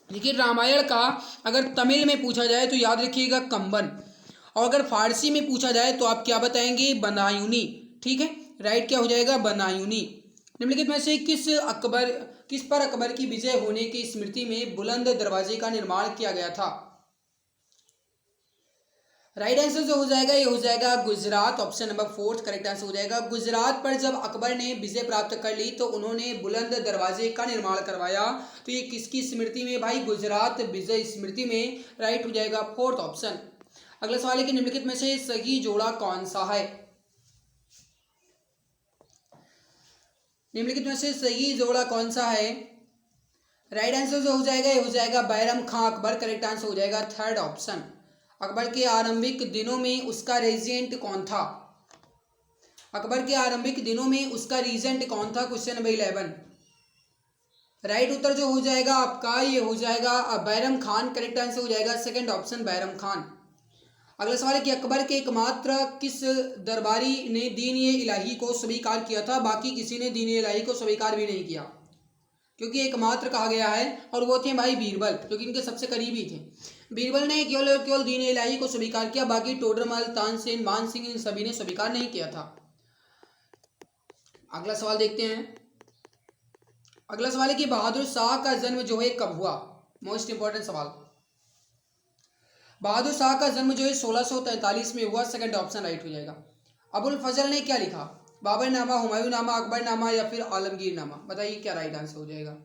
देखिए, रामायण का अगर तमिल में पूछा जाए तो याद रखिएगा कंबन, और अगर फारसी में पूछा जाए तो आप क्या बताएंगे? बनायुनी। ठीक है, राइट क्या हो जाएगा? बनायुनी। निम्नलिखित में से किस पर अकबर की विजय होने की स्मृति में बुलंद दरवाजे का निर्माण किया गया था? राइट आंसर जो हो जाएगा ये हो जाएगा Gujarat. Option number 4 correct answer हो जाएगा। गुजरात पर जब अकबर ने विजय प्राप्त कर ली तो उन्होंने बुलंद दरवाजे का निर्माण करवाया। तो ये किसकी स्मृति में भाई? गुजरात विजय स्मृति में। राइट हो जाएगा फोर्थ ऑप्शन। अगला सवाल है कि निम्नलिखित में से सही जोड़ा कौन सा है? निम्नलिखित में से सही जोड़ा कौन सा है? राइट आंसर जो हो जाएगा ये हो जाएगा बैरम खां अकबर। करेक्ट आंसर हो जाएगा थर्ड ऑप्शन। अकबर के आरंभिक दिनों में उसका रेजिडेंट कौन था? अकबर के आरंभिक दिनों में उसका रीजेंट कौन था? Question number 11। राइट उत्तर जो हो जाएगा आपका ये हो जाएगा बैरम खान। करेक्ट आंसर हो जाएगा सेकंड ऑप्शन, बैरम खान। अगला सवाल है कि अकबर के एकमात्र किस दरबारी ने दीन-ए-इलाही को स्वीकार किया था? बाकी किसी ने दीन-ए-इलाही को स्वीकार भी नहीं किया, क्योंकि एकमात्र कहा गया है और वो थे भाई बीरबल, जो कि इनके सबसे करीबी थे। बीरबल ने केवल दीन-ए-इलाही को स्वीकार किया, बाकी टोडरमल, तानसेन, मान सिंह इन सभी ने स्वीकार नहीं किया था। अगला सवाल देखते हैं। अगला सवाल है कि बहादुर शाह का जन्म जो है कब हुआ? मोस्ट इंपॉर्टेंट सवाल। बहादुर शाह का जन्म जो है 1643 में हुआ। सेकंड ऑप्शन राइट हो जाएगा। अबुल फजल ने क्या लिखा? बाबरनामा, हुमायूंनामा, अकबरनामा या फिर आलमगीरनामा? बताइए क्या राइट आंसर हो जाएगा।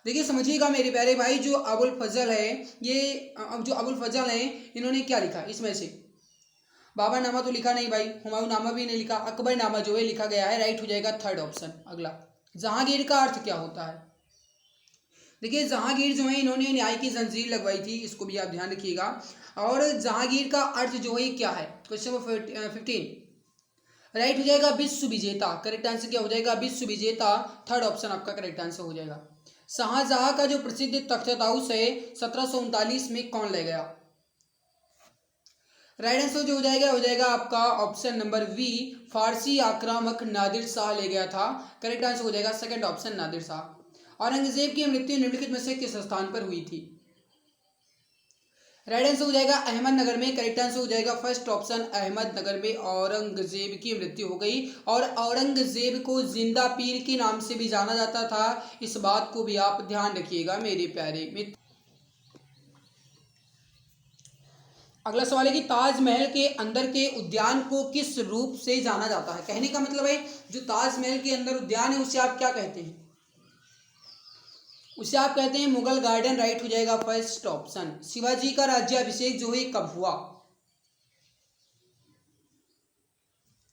देखिए समझिएगा मेरे प्यारे भाई, जो अबुल फजल है जो अबुल फजल है इन्होंने क्या लिखा इसमें से? बाबरनामा तो लिखा नहीं भाई, हुमायूंनामा भी नहीं लिखा, अकबरनामा जो है लिखा गया है। राइट हो जाएगा थर्ड ऑप्शन। अगला, जहांगीर का अर्थ क्या होता है? देखिए, जहांगीर जो है इन्होंने न्याय की जंजीर लगवाई थी, इसको भी आप ध्यान रखिएगा। और जहांगीर का अर्थ जो है क्या है? Question number 15। राइट हो जाएगा विश्व विजेता। करेक्ट आंसर क्या हो जाएगा? विश्व विजेता। थर्ड ऑप्शन आपका करेक्ट आंसर हो जाएगा। शाहजहां का जो प्रसिद्ध तख्त हाउस है 1739 में कौन ले गया? राइट आंसर जो हो जाएगा आपका ऑप्शन नंबर बी, फारसी आक्रामक नादिर शाह ले गया था। करेक्ट आंसर हो जाएगा सेकंड ऑप्शन, नादिर शाह। औरंगजेब की मृत्यु निम्नलिखित में से किस स्थान पर हुई थी? राइट आंसर हो जाएगा अहमदनगर में। करेक्ट आंसर हो जाएगा फर्स्ट ऑप्शन, अहमदनगर में औरंगजेब की मृत्यु हो गई। और औरंगजेब को जिंदा पीर के नाम से भी जाना जाता था, इस बात को भी आप ध्यान रखिएगा मेरे प्यारे मित्र। अगला सवाल है कि ताजमहल के अंदर के उद्यान को किस रूप से जाना जाता है। कहने का मतलब है जो ताजमहल के अंदर उद्यान है उसे आप क्या कहते हैं, उसे आप कहते हैं मुगल गार्डन। राइट हो जाएगा फर्स्ट ऑप्शन। शिवाजी का राज्याभिषेक जो है कब हुआ।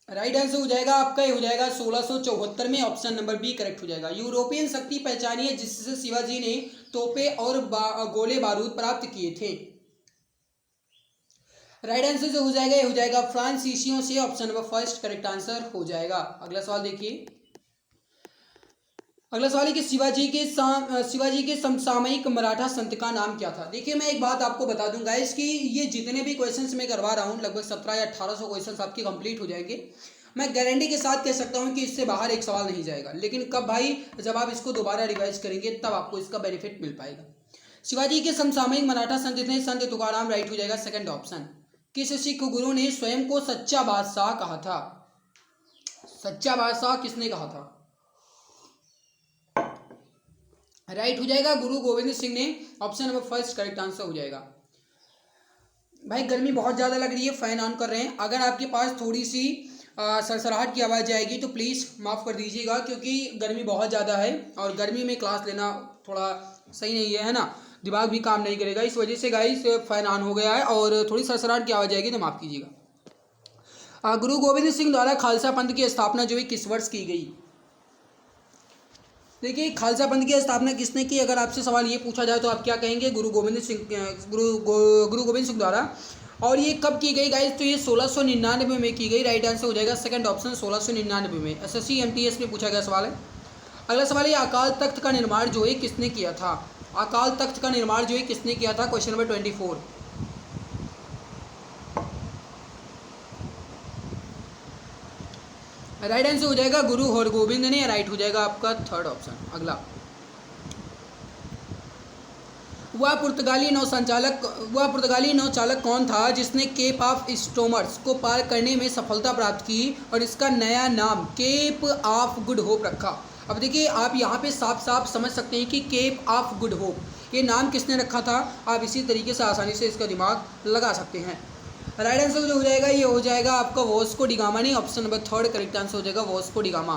राइट आंसर हो जाएगा आपका ये हो जाएगा 1674 में, ऑप्शन नंबर बी करेक्ट हो जाएगा। यूरोपियन शक्ति पहचानी है जिससे शिवाजी ने तोपे और गोले बारूद प्राप्त किए थे। राइट आंसर जो हो जाएगा ये हो जाएगा फ्रांसीसियों से, option number first correct answer हो जाएगा। अगला सवाल देखिए। अगला सवाल है कि शिवाजी के समसामयिक मराठा संत का नाम क्या था। देखिए मैं एक बात आपको बता दूं गाइस कि ये जितने भी क्वेश्चंस मैं करवा रहा हूं लगभग 17 या 1800 क्वेश्चंस आपके कंप्लीट हो जाएंगे। मैं गारंटी के साथ कह सकता हूं कि इससे बाहर एक सवाल नहीं जाएगा, लेकिन कब भाई, जब आप इसको दोबारा रिवाइज करेंगे तब आपको इसका बेनिफिट मिल पाएगा। शिवाजी के समसामयिक मराठा संत थे संत तुकाराम। राइट हो जाएगा सेकंड ऑप्शन। किस सिख गुरु ने स्वयं को सच्चा बादशाह कहा था। सच्चा बादशाह किसने कहा था। राइट हो जाएगा गुरु गोविंद सिंह ने, option number first correct answer हो जाएगा। भाई गर्मी बहुत ज़्यादा लग रही है, फैन ऑन कर रहे हैं। अगर आपके पास थोड़ी सी सरसराहट की आवाज़ आएगी तो प्लीज़ माफ़ कर दीजिएगा, क्योंकि गर्मी बहुत ज़्यादा है और गर्मी में क्लास लेना थोड़ा सही नहीं है ना, दिमाग भी काम नहीं करेगा। इस वजह से गाइस फैन ऑन हो गया है और थोड़ी सरसराहट की आवाज़ आएगी तो माफ़ कीजिएगा। गुरु गोविंद सिंह द्वारा खालसा पंथ की स्थापना जो है किस वर्ष की गई। देखिए खालसा पंथ की स्थापना किसने की, अगर आपसे सवाल ये पूछा जाए तो आप क्या कहेंगे, गुरु गोविंद सिंह द्वारा। और ये कब की गई गाइस, तो ये 1699 में की गई। राइट आंसर हो जाएगा सेकंड ऑप्शन 1699 में। एसएससी एमटीएस में पूछा गया सवाल है। अगला सवाल है अकाल तख्त का निर्माण जो है किसने किया था। अकाल तख्त का निर्माण जो है किसने किया था, क्वेश्चन नंबर 24। राइट आंसर हो जाएगा गुरु हरगोविंद ने। राइट हो जाएगा आपका थर्ड ऑप्शन। अगला, वह पुर्तगाली नौचालक कौन था जिसने केप ऑफ स्टोमर्स को पार करने में सफलता प्राप्त की और इसका नया नाम केप ऑफ गुड होप रखा। अब देखिए आप यहाँ पे साफ साफ समझ सकते हैं कि केप ऑफ गुड होप ये नाम किसने रखा था। आप इसी तरीके से आसानी से इसका दिमाग लगा सकते हैं। राइट आंसर जो हो जाएगा ये हो जाएगा आपका वास्को डी गामा नहीं, option number third correct answer हो जाएगा वास्को डी गामा,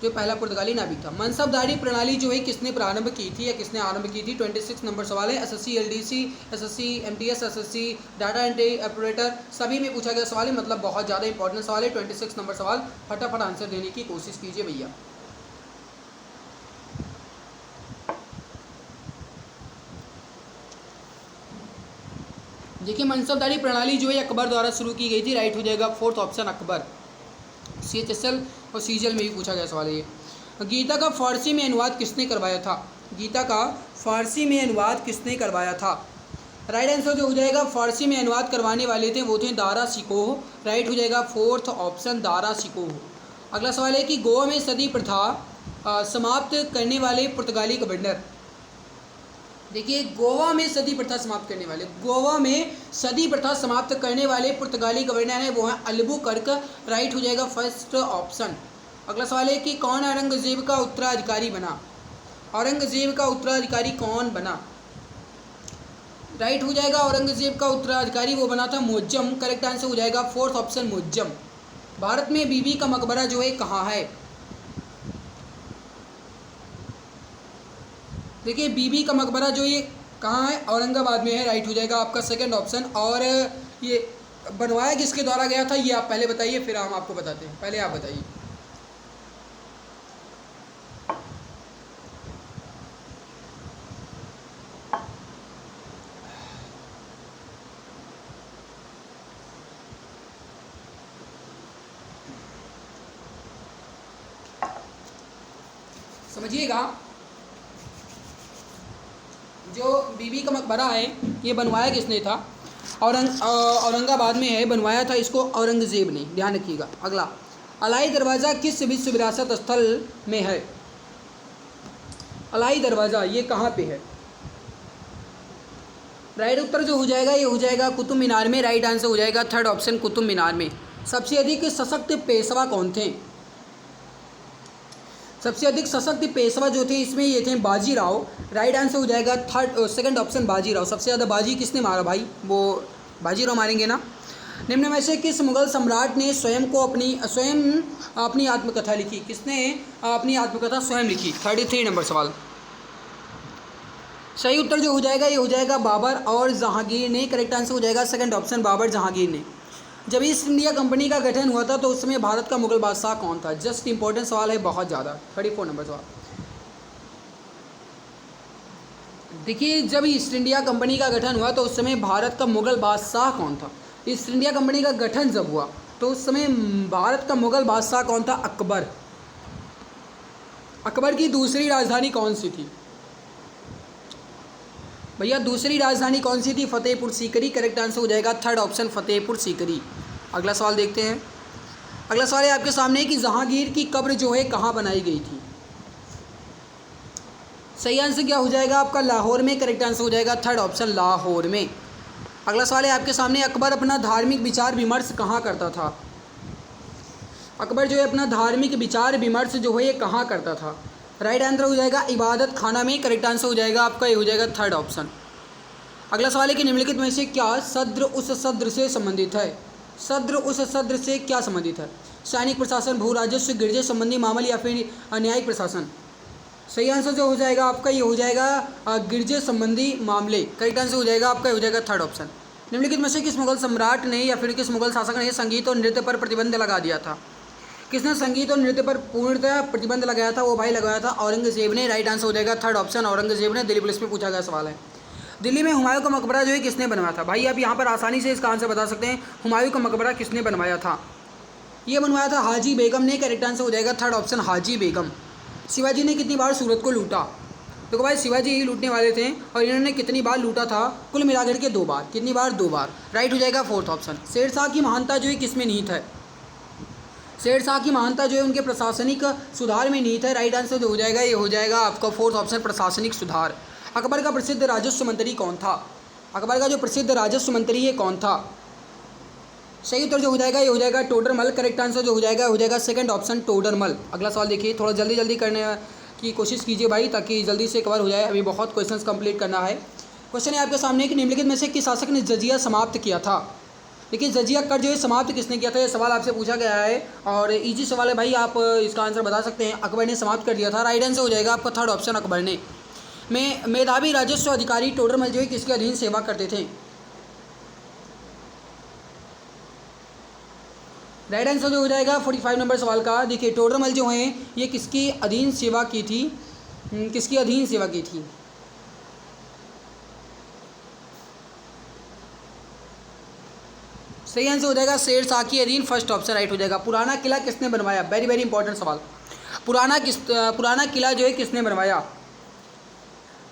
जो पहला पुर्तगाली नाविक था। मनसबदारी प्रणाली जो है किसने प्रारंभ की थी या किसने आरंभ की थी, 26 नंबर सवाल है। SSC LDC, SSC MTS, SSC data entry operator सभी में पूछा गया सवाल है, मतलब बहुत ज़्यादा इंपॉर्टेंट सवाल है। 26 नंबर सवाल, फटाफट आंसर देने की कोशिश कीजिए भैया। देखिए मनसबदारी प्रणाली जो है अकबर द्वारा शुरू की गई थी। राइट हो जाएगा फोर्थ ऑप्शन अकबर। CHSL और CGL में भी पूछा गया सवाल है ये। गीता का फारसी में अनुवाद किसने करवाया था। गीता का फारसी में अनुवाद किसने करवाया था। राइट आंसर जो हो जाएगा फारसी में अनुवाद करवाने वाले थे वो थे दारा शिकोह। राइट हो जाएगा फोर्थ ऑप्शन दारा शिकोह। अगला सवाल है कि गोवा में सती प्रथा समाप्त करने वाले पुर्तगाली गवर्नर। देखिए गोवा में सती प्रथा समाप्त करने वाले पुर्तगाली गवर्नर है वो है अल्बुकर्क। राइट हो जाएगा फर्स्ट ऑप्शन। अगला सवाल है कि कौन औरंगजेब का उत्तराधिकारी बना। औरंगजेब का उत्तराधिकारी कौन बना। राइट हो जाएगा औरंगजेब का उत्तराधिकारी वो बना था मुअज्जम। करेक्ट आंसर हो जाएगा फोर्थ ऑप्शन मुअज्जम। भारत में बीबी का मकबरा जो है कहाँ है। देखिए बीबी का मकबरा जो ये कहाँ है, औरंगाबाद में है। राइट हो जाएगा आपका सेकंड ऑप्शन। और ये बनवाया किसके द्वारा गया था ये आप पहले बताइए, फिर हम आपको बताते हैं। पहले आप बताइए। समझिएगा, जो बीबी का मकबरा है ये बनवाया किसने था, औरंगाबाद में है, बनवाया था इसको औरंगजेब ने, ध्यान रखिएगा। अगला, अलाई दरवाज़ा किस विश्व विरासत स्थल में है। अलाई दरवाज़ा ये कहाँ पे है। राइट उत्तर जो हो जाएगा ये हो जाएगा कुतुब मीनार में। राइट आंसर हो जाएगा थर्ड ऑप्शन कुतुब मीनार में। सबसे अधिक सशक्त पेशवा कौन थे? सबसे अधिक सशक्त पेशवा जो थे इसमें ये थे बाजीराव। राइट आंसर हो जाएगा सेकंड ऑप्शन बाजीराव। सबसे ज़्यादा बाजी किसने मारा भाई? वो बाजीराव मारेंगे ना। निम्न में से किस मुगल सम्राट ने स्वयं अपनी आत्मकथा लिखी? किसने अपनी आत्मकथा स्वयं लिखी? 33 नंबर सवाल। सही उत्तर जो हो जाएगा ये हो जाएगा बाबर और जहांगीर ने। करेक्ट आंसर हो जाएगा सेकंड ऑप्शन बाबर जहांगीर ने। जब ईस्ट इंडिया कंपनी का गठन हुआ था तो उस समय भारत का मुगल बादशाह कौन था? जस्ट इंपॉर्टेंट सवाल है बहुत ज़्यादा। 34 नंबर सवाल। देखिए जब ईस्ट इंडिया कंपनी का गठन हुआ तो उस समय भारत का मुगल बादशाह कौन था? ईस्ट इंडिया कंपनी का गठन जब हुआ तो उस समय भारत का मुगल बादशाह कौन था? अकबर। अकबर की दूसरी राजधानी कौन सी थी भैया? दूसरी राजधानी कौन सी थी? फतेहपुर सीकरी। करेक्ट आंसर हो जाएगा थर्ड ऑप्शन फतेहपुर सीकरी। अगला सवाल देखते हैं। अगला सवाल है आपके सामने कि जहांगीर की कब्र जो है कहाँ बनाई गई थी? सही आंसर क्या हो जाएगा आपका? लाहौर में। करेक्ट आंसर हो जाएगा थर्ड ऑप्शन लाहौर में। अगला सवाल है आपके सामने अकबर अपना धार्मिक विचार विमर्श कहाँ करता था? अकबर जो है अपना धार्मिक विचार विमर्श जो है ये कहाँ करता था? राइट आंसर हो जाएगा इबादत खाना में। करेक्ट आंसर हो जाएगा आपका ये हो जाएगा थर्ड ऑप्शन। अगला सवाल है कि निम्नलिखित में से क्या सद्र उस सद्र से संबंधित है? सद्र उस सद्र से क्या संबंधित है? सैनिक प्रशासन, भू राजस्व, गिरजे संबंधी मामले या फिर न्यायिक प्रशासन? सही आंसर जो हो जाएगा आपका ये हो जाएगा गिरजे संबंधी मामले। करेक्ट आंसर हो जाएगा आपका ये हो जाएगा थर्ड ऑप्शन। निम्नलिखित में से किस मुगल सम्राट ने या फिर किस मुगल शासक ने संगीत और नृत्य पर प्रतिबंध लगा दिया था? किसने संगीत और नृत्य पर पूर्णतः प्रतिबंध लगाया था? वो भाई लगाया था औरंगजेब ने। राइट आंसर हो जाएगा थर्ड ऑप्शन औरंगजेब ने। दिल्ली पुलिस में पूछा गया सवाल है। दिल्ली में हुमायूं का मकबरा जो है किसने बनवाया था? भाई आप यहाँ पर आसानी से इसका आंसर बता सकते हैं। हुमायूं का मकबरा किसने बनवाया था? ये बनवाया था हाजी बेगम ने। करेक्ट आंसर हो जाएगा थर्ड ऑप्शन हाजी बेगम। शिवाजी ने कितनी बार सूरत को लूटा? देखो भाई शिवाजी ही लूटने वाले थे और इन्होंने कितनी बार लूटा था? कुल मिलाकर के 2 बार। कितनी बार? 2 बार। राइट हो जाएगा फोर्थ ऑप्शन। शेरशाह की महानता जो है किसमें निहित है? शेरशाह की महानता जो है उनके प्रशासनिक सुधार में निहित है। राइट आंसर जो हो जाएगा ये हो जाएगा आपका फोर्थ ऑप्शन प्रशासनिक सुधार। अकबर का प्रसिद्ध राजस्व मंत्री कौन था? अकबर का जो प्रसिद्ध राजस्व मंत्री है कौन था? सही उत्तर जो हो जाएगा ये हो जाएगा टोडरमल। करेक्ट आंसर जो हो जाएगा सेकंड ऑप्शन टोडरमल। अगला सवाल देखिए, थोड़ा जल्दी जल्दी करने की कोशिश कीजिए भाई ताकि जल्दी से कवर हो जाए। अभी बहुत क्वेश्चंस कंप्लीट करना है। क्वेश्चन है आपके सामने कि निम्नलिखित में से किस शासक ने जजिया समाप्त किया था? देखिए जजिया कर जो है समाप्त किसने किया था? ये सवाल आपसे पूछा गया है और इजी सवाल है भाई, आप इसका आंसर बता सकते हैं। अकबर ने समाप्त कर दिया था। राइट आंसर हो जाएगा आपका थर्ड ऑप्शन अकबर ने। मेधावी राजस्व अधिकारी टोडरमल जो है किसके अधीन सेवा करते थे? राइट आंसर जो हो जाएगा 45 नंबर सवाल का। देखिए टोडरमल जो हैं ये किसकी अधीन सेवा की थी? किसकी अधीन सेवा की थी? सही आंसर हो जाएगा शेरशाह की अधीन। फर्स्ट ऑप्शन राइट हो जाएगा। पुराना किला किसने बनवाया? वेरी वेरी इंपॉर्टेंट सवाल। पुराना किला जो है किसने बनवाया?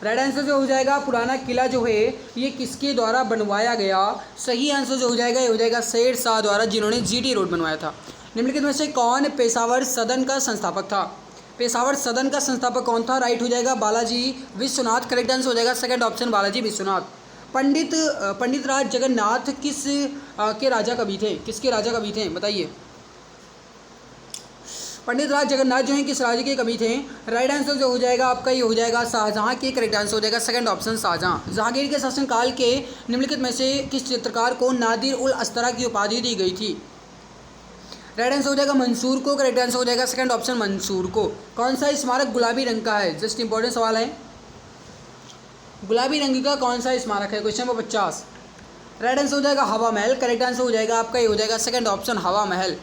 राइट आंसर जो हो जाएगा पुराना किला जो है ये किसके द्वारा बनवाया गया? सही आंसर जो हो जाएगा ये हो जाएगा शेरशाह द्वारा, जिन्होंने जीटी रोड बनवाया था। निम्नलिखित में से कौन पेशावर सदन का संस्थापक था? पेशावर सदन का संस्थापक कौन था? राइट हो जाएगा बालाजी विश्वनाथ। करेक्ट आंसर हो जाएगा सेकंड ऑप्शन बालाजी विश्वनाथ। पंडित राज जगन्नाथ किस के राजा कवि थे? किसके राजा कवि थे बताइए? पंडित राज जगन्नाथ जो हैं किस राज्य के कवि थे? राइट आंसर जो हो जाएगा आपका ये हो जाएगा शाहजहाँ के। करेक्ट आंसर हो जाएगा सेकंड ऑप्शन शाहजहाँ। जहांगीर के शासनकाल के निम्नलिखित में से किस चित्रकार को नादिर उल अस्तरा की उपाधि दी गई थी? राइट आंसर हो जाएगा मंसूर को। करेक्ट आंसर हो जाएगा सेकंड ऑप्शन मंसूर को। कौन सा स्मारक गुलाबी रंग का है? जस्ट इंपॉर्टेंट सवाल है। गुलाबी रंग का कौन सा स्मारक है? Question number 50। राइट आंसर हो जाएगा हवा महल। करेक्ट आंसर हो जाएगा आपका ये हो जाएगा सेकंड ऑप्शन हवा महल।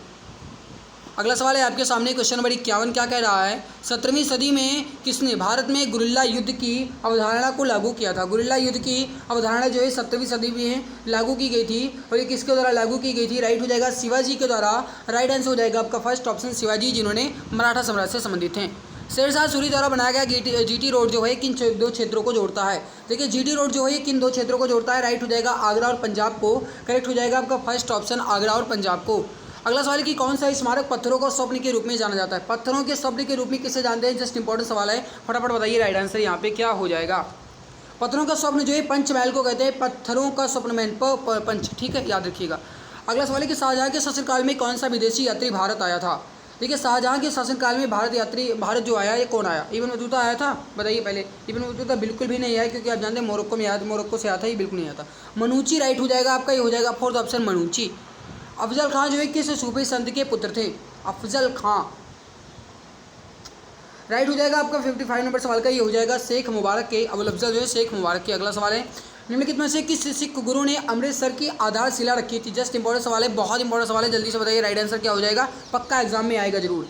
अगला सवाल है आपके सामने क्वेश्चन नंबर 51 क्या कह रहा है? 17वीं सदी में किसने भारत में गुरिल्ला युद्ध की अवधारणा को लागू किया था? गुरिल्ला युद्ध की अवधारणा जो है 17वीं सदी में लागू की गई थी और ये किसके द्वारा लागू की गई थी? राइट हो जाएगा शिवाजी के द्वारा। राइट आंसर हो जाएगा आपका फर्स्ट ऑप्शन शिवाजी, जिन्होंने मराठा साम्राज्य से संबंधित हैं। शेरशाह सूरी द्वारा बनाया गया जीटी रोड जो है किन 2 क्षेत्रों को जोड़ता है? देखिए जीटी रोड जो है किन 2 क्षेत्रों को जोड़ता है? राइट हो जाएगा आगरा और पंजाब को। करेक्ट हो जाएगा आपका फर्स्ट ऑप्शन आगरा और पंजाब को। अगला सवाल है कि कौन सा स्मारक पत्थरों को स्वप्न के रूप में जाना जाता है? पत्थरों के स्वप्न के रूप में किसे जानते हैं? जस्ट इंपॉर्टेंट सवाल है, फटाफट बताइए। राइट आंसर यहाँ पे क्या हो जाएगा? पत्थरों का स्वप्न जो है पंचमहल को कहते हैं, पत्थरों का स्वप्न मैन पंच, ठीक है, याद रखिएगा। अगला सवाल है कि शाहजहाँ के शासनकाल में कौन सा विदेशी यात्री भारत आया था। देखिए शाहजहाँ के शासनकाल में भारत जो आया, ये कौन आया? इब्न बतूता आया था, बताइए पहले। इब्न बतूता बिल्कुल भी नहीं आया, क्योंकि आप जानते हैं मोरक्को में आया, मोरक्को से आया था, ये बिल्कुल नहीं आता। मनुची राइट हो जाएगा आपका, ये हो जाएगा फोर्थ ऑप्शन मनुची। अफजल खां जो है किस सूफी संत के पुत्र थे? अफजल खां राइट हो जाएगा आपका 55 नंबर सवाल का, ये हो जाएगा शेख मुबारक के, अबुल अफजल जो है शेख मुबारक के। अगला सवाल है, निम्नलिखित में से किस सिख गुरु ने अमृतसर की आधारशिला रखी थी? जस्ट इंपॉर्टेंट सवाल है, बहुत इंपॉर्टेंट सवाल है, जल्दी से बताइए राइट आंसर क्या हो जाएगा, पक्का एग्जाम में आएगा जरूर।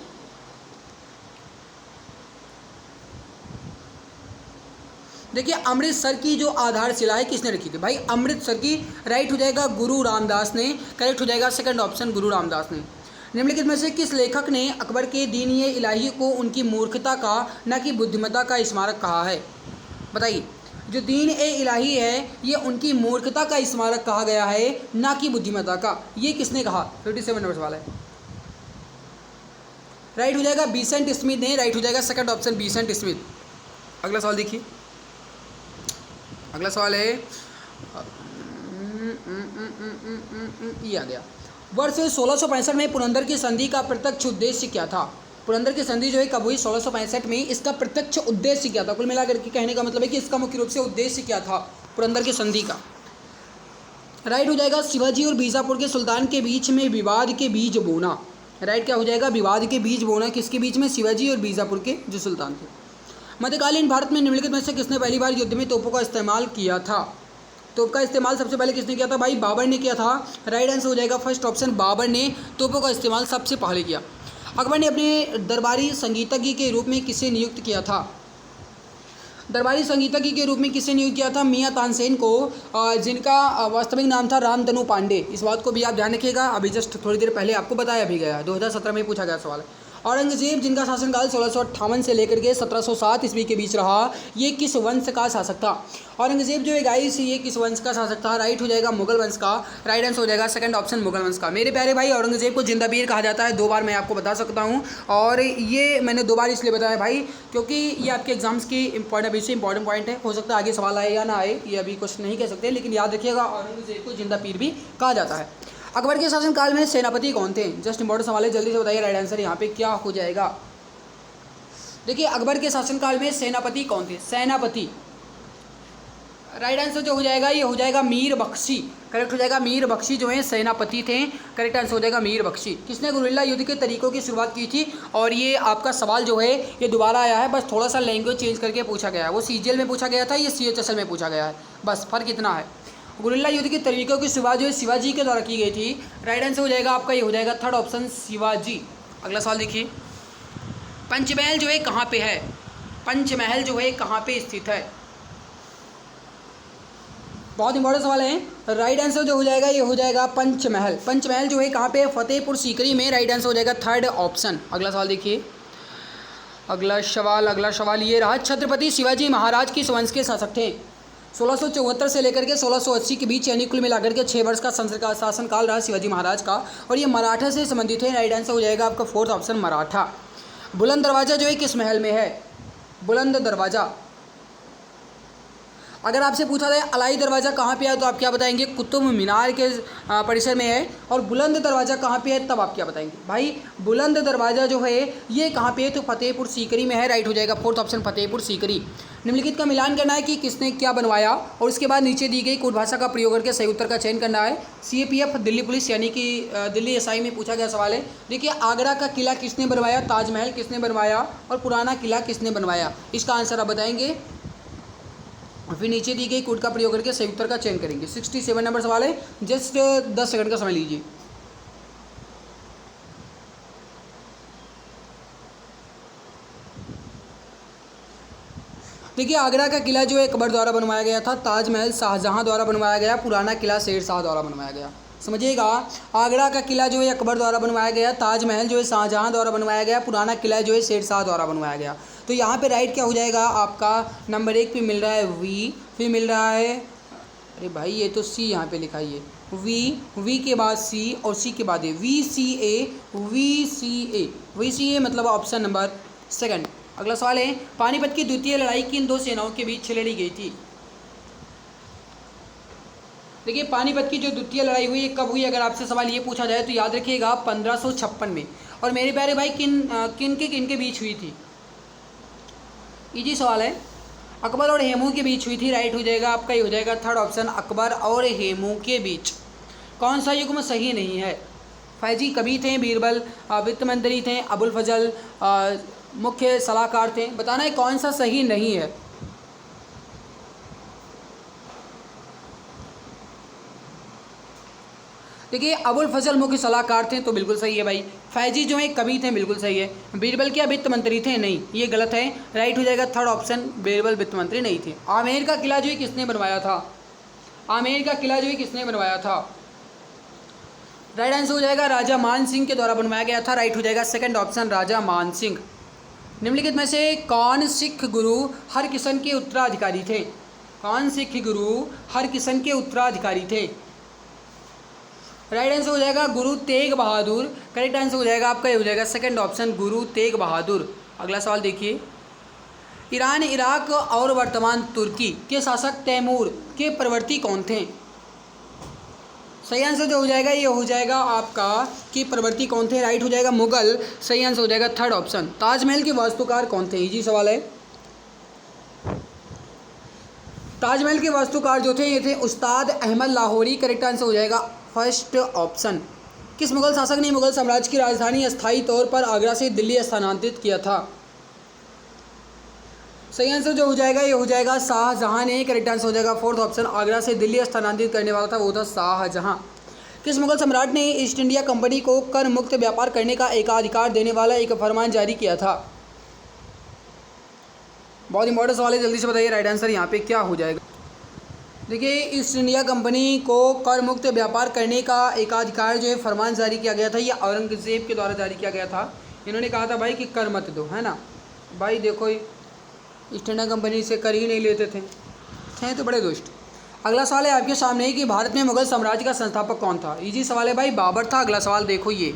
देखिए अमृतसर की जो आधारशिला है किसने रखी थी? भाई अमृतसर की, राइट हो जाएगा गुरु रामदास ने, करेक्ट हो जाएगा सेकंड ऑप्शन गुरु रामदास ने। निम्नलिखित में से किस लेखक ने अकबर के दीन-ए इलाही को उनकी मूर्खता का न कि बुद्धिमत्ता का स्मारक कहा है? बताइए, जो दीन-ए इलाही है ये उनकी मूर्खता का स्मारक कहा गया है, ना कि बुद्धिमत्ता का, ये किसने कहा? 57 नंबर सवाल है, राइट हो जाएगा बीसेंट स्मिथ ने, राइट हो जाएगा सेकंड ऑप्शन बीसेंट स्मिथ। अगला सवाल देखिए, अगला सवाल है, ये आ गया, वर्ष 1665 में पुरंदर की संधि का प्रत्यक्ष उद्देश्य क्या था? पुरंदर की संधि जो है कब हुई? 1665 में। इसका प्रत्यक्ष उद्देश्य क्या था? कुल मिलाकर के कहने का मतलब है कि इसका मुख्य रूप से उद्देश्य क्या था पुरंदर की संधि का? राइट हो जाएगा शिवाजी और बीजापुर के सुल्तान के बीच में विवाद के बीज बोना। राइट क्या हो जाएगा? विवाद के बीज बोना। किसके बीच में? शिवाजी और बीजापुर के जो सुल्तान थे। मध्यकालीन भारत में निम्नलिखित में से किसने पहली बार युद्ध में तोपों का इस्तेमाल किया था? तोप का इस्तेमाल सबसे पहले किसने किया था? भाई बाबर ने किया था। राइट आंसर हो जाएगा फर्स्ट ऑप्शन, बाबर ने तोपों का इस्तेमाल सबसे पहले किया। अकबर ने अपने दरबारी संगीतज्ञ के रूप में किसे नियुक्त किया था? दरबारी संगीतज्ञ के रूप में किसे नियुक्त किया था? मियाँ तानसेन को, जिनका वास्तविक नाम था रामतनु पांडे। इस बात को भी आप ध्यान रखिएगा, अभी जस्ट थोड़ी देर पहले आपको बताया भी गया, 2017 में पूछा गया सवाल है। औरंगजेब जिनका शासनकाल 1658 से लेकर के 1707 ईस्वी के बीच रहा, ये किस वंश का शासक था? औरंगजेब जो है गाइस ये किस वंश का शासक था? राइट हो जाएगा मुगल वंश का। राइट आंसर हो जाएगा सेकंड ऑप्शन मुगल वंश का। मेरे प्यारे भाई औरंगजेब को जिंदा पीर कहा जाता है, 2 बार मैं आपको बता सकता हूँ, और ये मैंने 2 बार इसलिए बताया भाई क्योंकि ये आपके एग्जाम्स की अभी से इंपॉर्टेंट पॉइंट है। हो सकता है आगे सवाल आए या ना आए, ये अभी कुछ नहीं कह सकते, लेकिन याद रखिएगा औरंगजेब को जिंदा पीर भी कहा जाता है। अकबर के शासनकाल में सेनापति कौन थे? जस्ट इंपॉर्टेंट सवाल है, जल्दी से बताइए राइट आंसर यहाँ पे क्या हो जाएगा। देखिए अकबर के शासनकाल में सेनापति कौन थे? सेनापति, राइट आंसर जो हो जाएगा ये हो जाएगा मीर बख्शी। करेक्ट हो जाएगा मीर बख्शी जो है सेनापति थे। करेक्ट आंसर हो जाएगा मीर बख्शी। किसने गुरिल्ला युद्ध के तरीकों की शुरुआत की थी? और ये आपका सवाल जो है ये दोबारा आया है, बस थोड़ा सा लैंग्वेज चेंज करके पूछा गया है। वो सीजीएल में पूछा गया था, ये सीएचएसएल में पूछा गया है, बस फर्क इतना है। गुरिल्ला युद्ध के तरीकों की शुरुआत जो है शिवाजी के द्वारा की गई थी। राइट आंसर हो जाएगा आपका ये हो जाएगा थर्ड ऑप्शन शिवाजी। अगला सवाल देखिए, पंचमहल जो है कहाँ पे है? पंचमहल जो है कहाँ पे स्थित है? बहुत इंपॉर्टेंट सवाल है। राइट आंसर जो हो जाएगा ये हो जाएगा पंचमहल। पंचमहल जो है कहाँ पे है? फतेहपुर सीकरी में। राइट आंसर हो जाएगा थर्ड ऑप्शन। अगला सवाल देखिए, अगला सवाल ये रहा, छत्रपति शिवाजी महाराज किस वंश के शासक थे? 1674 से लेकर के 1680 के बीच, यानी कुल मिलाकर के 6 वर्ष का शासनकाल रहा शिवाजी महाराज का, और ये मराठा से संबंधित है। राइट आंसर हो जाएगा आपका फोर्थ ऑप्शन मराठा। बुलंद दरवाज़ा जो है किस महल में है? बुलंद दरवाज़ा, अगर आपसे पूछा जाए अलाई दरवाज़ा कहाँ पे है तो आप क्या बताएंगे? कुतुब मीनार के परिसर में है। और बुलंद दरवाज़ा कहाँ पे है तब आप क्या बताएंगे? भाई बुलंद दरवाज़ा जो है ये कहाँ पे है? तो फतेहपुर सीकरी में है। राइट हो जाएगा फोर्थ ऑप्शन फतेहपुर सीकरी। निम्नलिखित का मिलान करना है कि किसने क्या बनवाया, और उसके बाद नीचे दी गई कोड भाषा का प्रयोग करके सही उत्तर का चयन करना है। CAPF दिल्ली पुलिस यानी कि दिल्ली SI में पूछा गया सवाल है। देखिए आगरा का किला किसने बनवाया? ताजमहल किसने बनवाया? और पुराना किला किसने बनवाया? इसका आंसर आप बताएंगे, और फिर नीचे दी गई कोड का प्रयोग करके सही उत्तर का चयन करेंगे। 67 नंबर सवाल है, जस्ट 10 सेकंड का समय लीजिए। देखिए आगरा का किला जो है अकबर द्वारा बनवाया गया था, ताजमहल शाहजहां द्वारा बनवाया गया, पुराना किला शेर शाह द्वारा बनवाया गया। समझिएगा, आगरा का किला जो है अकबर द्वारा बनवाया गया, ताजमहल जो है शाहजहां द्वारा बनवाया गया, पुराना किला जो है शेर शाह द्वारा बनवाया गया। तो यहाँ पे राइट क्या हो जाएगा आपका? नंबर 1 पे मिल रहा है वी, फिर मिल रहा है, अरे भाई ये तो सी यहाँ पे लिखा ही है, वी के बाद सी और सी के बाद ए, VCA मतलब ऑप्शन नंबर सेकंड। अगला सवाल है, पानीपत की द्वितीय लड़ाई किन 2 सेनाओं के बीच लड़ी गई थी? देखिए पानीपत की जो द्वितीय लड़ाई हुई कब हुई, अगर आपसे सवाल ये पूछा जाए तो याद रखिएगा 1556 में। और मेरे प्यारे भाई किन के बीच हुई थी? इजी सवाल है। अकबर और हेमू के बीच हुई थी। राइट हो जाएगा आपका, ये हो जाएगा थर्ड ऑप्शन, अकबर और हेमू के बीच। कौन सा युग्म सही नहीं है? फैजी कवि थे, बीरबल वित्त मंत्री थे, अबुल फजल मुख्य सलाहकार थे। बताना है कौन सा सही नहीं है। देखिए अबुल फजल मुख्य सलाहकार थे तो बिल्कुल सही है भाई। फैजी जो है कवि थे, बिल्कुल सही है। बीरबल क्या वित्त मंत्री थे? नहीं, ये गलत है। राइट हो जाएगा थर्ड ऑप्शन, बीरबल वित्त मंत्री नहीं थे। आमेर का किला जो है किसने बनवाया था? आमेर का किला जो है किसने बनवाया था? राइट आंसर हो जाएगा राजा मान सिंह के द्वारा बनवाया गया था। राइट हो जाएगा सेकंड ऑप्शन, राजा मान सिंह। निम्नलिखित में से कौन सिख गुरु हरकिशन के उत्तराधिकारी थे? कौन सिख गुरु हरकिशन के उत्तराधिकारी थे? राइट आंसर हो जाएगा गुरु तेग बहादुर। करेक्ट आंसर हो जाएगा आपका, ये हो जाएगा सेकंड ऑप्शन, गुरु तेग बहादुर। अगला सवाल देखिए, ईरान, इराक और वर्तमान तुर्की के शासक तैमूर के प्रवर्ती कौन थे? सही आंसर जो हो जाएगा ये हो जाएगा आपका कि प्रवर्ती कौन थे। राइट हो जाएगा मुगल। सही आंसर हो जाएगा थर्ड ऑप्शन। ताजमहल के वास्तुकार कौन थे? इजी सवाल है। ताजमहल के वास्तुकार जो थे ये थे उस्ताद अहमद लाहौरी। करेक्ट आंसर हो जाएगा फर्स्ट ऑप्शन। किस मुगल शासक ने मुगल साम्राज्य की राजधानी अस्थायी तौर पर आगरा से दिल्ली स्थानांतरित किया था? सही आंसर जो हो जाएगा ये हो जाएगा शाहजहां ने। करेक्ट आंसर हो जाएगा फोर्थ ऑप्शन, आगरा से दिल्ली स्थानांतरित करने वाला था वो था शाहजहां। किस मुगल सम्राट ने ईस्ट इंडिया कंपनी को कर मुक्त व्यापार करने का एकाधिकार देने वाला एक फरमान जारी किया था? बहुत इंपॉर्टेंट सवाल है, जल्दी से बताइए राइट आंसर यहाँ पे क्या हो जाएगा। देखिए ईस्ट इंडिया कंपनी को कर मुक्त व्यापार करने का एकाधिकार जो है फरमान जारी किया गया था, ये औरंगजेब के द्वारा जारी किया गया था। इन्होंने कहा था भाई कि कर मत दो, है ना भाई। देखो ईस्ट इंडिया कंपनी से कर ही नहीं लेते थे तो बड़े दुष्ट। अगला सवाल है आपके सामने कि भारत में मुगल साम्राज्य का संस्थापक कौन था? इजी सवाल है भाई, बाबर था। अगला सवाल देखो, ये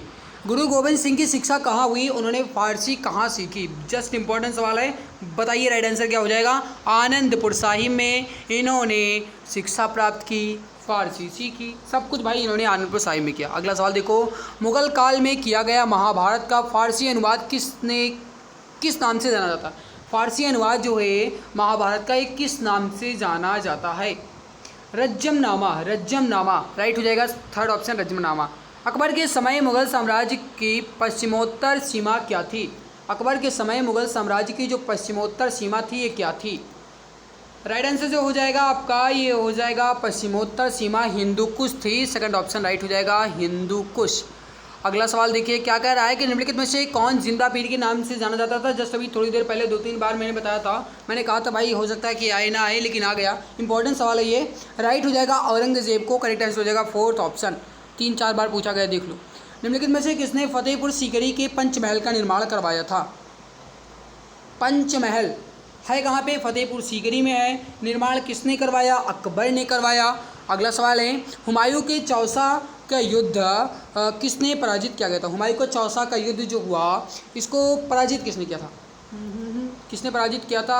गुरु गोविंद सिंह की शिक्षा कहाँ हुई? उन्होंने फारसी कहाँ सीखी? जस्ट इंपॉर्टेंट सवाल है, बताइए राइट आंसर क्या हो जाएगा। आनंदपुर साहिब में इन्होंने शिक्षा प्राप्त की, फारसी सीखी, सब कुछ भाई इन्होंने आनंदपुर साहिब में किया। अगला सवाल देखो, मुगल काल में किया गया महाभारत का फारसी अनुवाद किस नाम से जाना जाता है? फारसी अनुवाद जो है महाभारत का एक किस नाम से जाना जाता है? रज्जमनामा। रज्जमनामा राइट हो जाएगा थर्ड ऑप्शन, रज्जमनामा। अकबर के समय मुगल साम्राज्य की पश्चिमोत्तर सीमा क्या थी? अकबर के समय मुगल साम्राज्य की जो पश्चिमोत्तर सीमा थी ये क्या थी? राइट आंसर जो हो जाएगा आपका ये हो जाएगा पश्चिमोत्तर सीमा हिंदू कुश थी। सेकंड ऑप्शन राइट हो जाएगा हिंदू कुश। अगला सवाल देखिए क्या कह रहा है कि निम्नलिखित में से कौन जिंदा पीर के नाम से जाना जाता था? जस्ट अभी थोड़ी देर पहले 2-3 बार मैंने बताया था, मैंने कहा था भाई हो सकता है कि आए ना आए, लेकिन आ गया। इंपॉर्टेंट सवाल है ये। राइट हो जाएगा औरंगजेब को। करेक्ट आंसर हो जाएगा फोर्थ ऑप्शन। 3-4 बार पूछा गया, देख लो। निम्नलिखित में से किसने फतेहपुर सीकरी के पंचमहल का निर्माण करवाया था? पंचमहल है कहाँ पे? फतेहपुर सीकरी में है। निर्माण किसने करवाया? अकबर ने करवाया। अगला सवाल है, हुमायूं के चौसा का युद्ध किसने पराजित किया गया था? हुमायूं का चौसा का युद्ध जो हुआ इसको पराजित किसने किया था? किसने पराजित किया था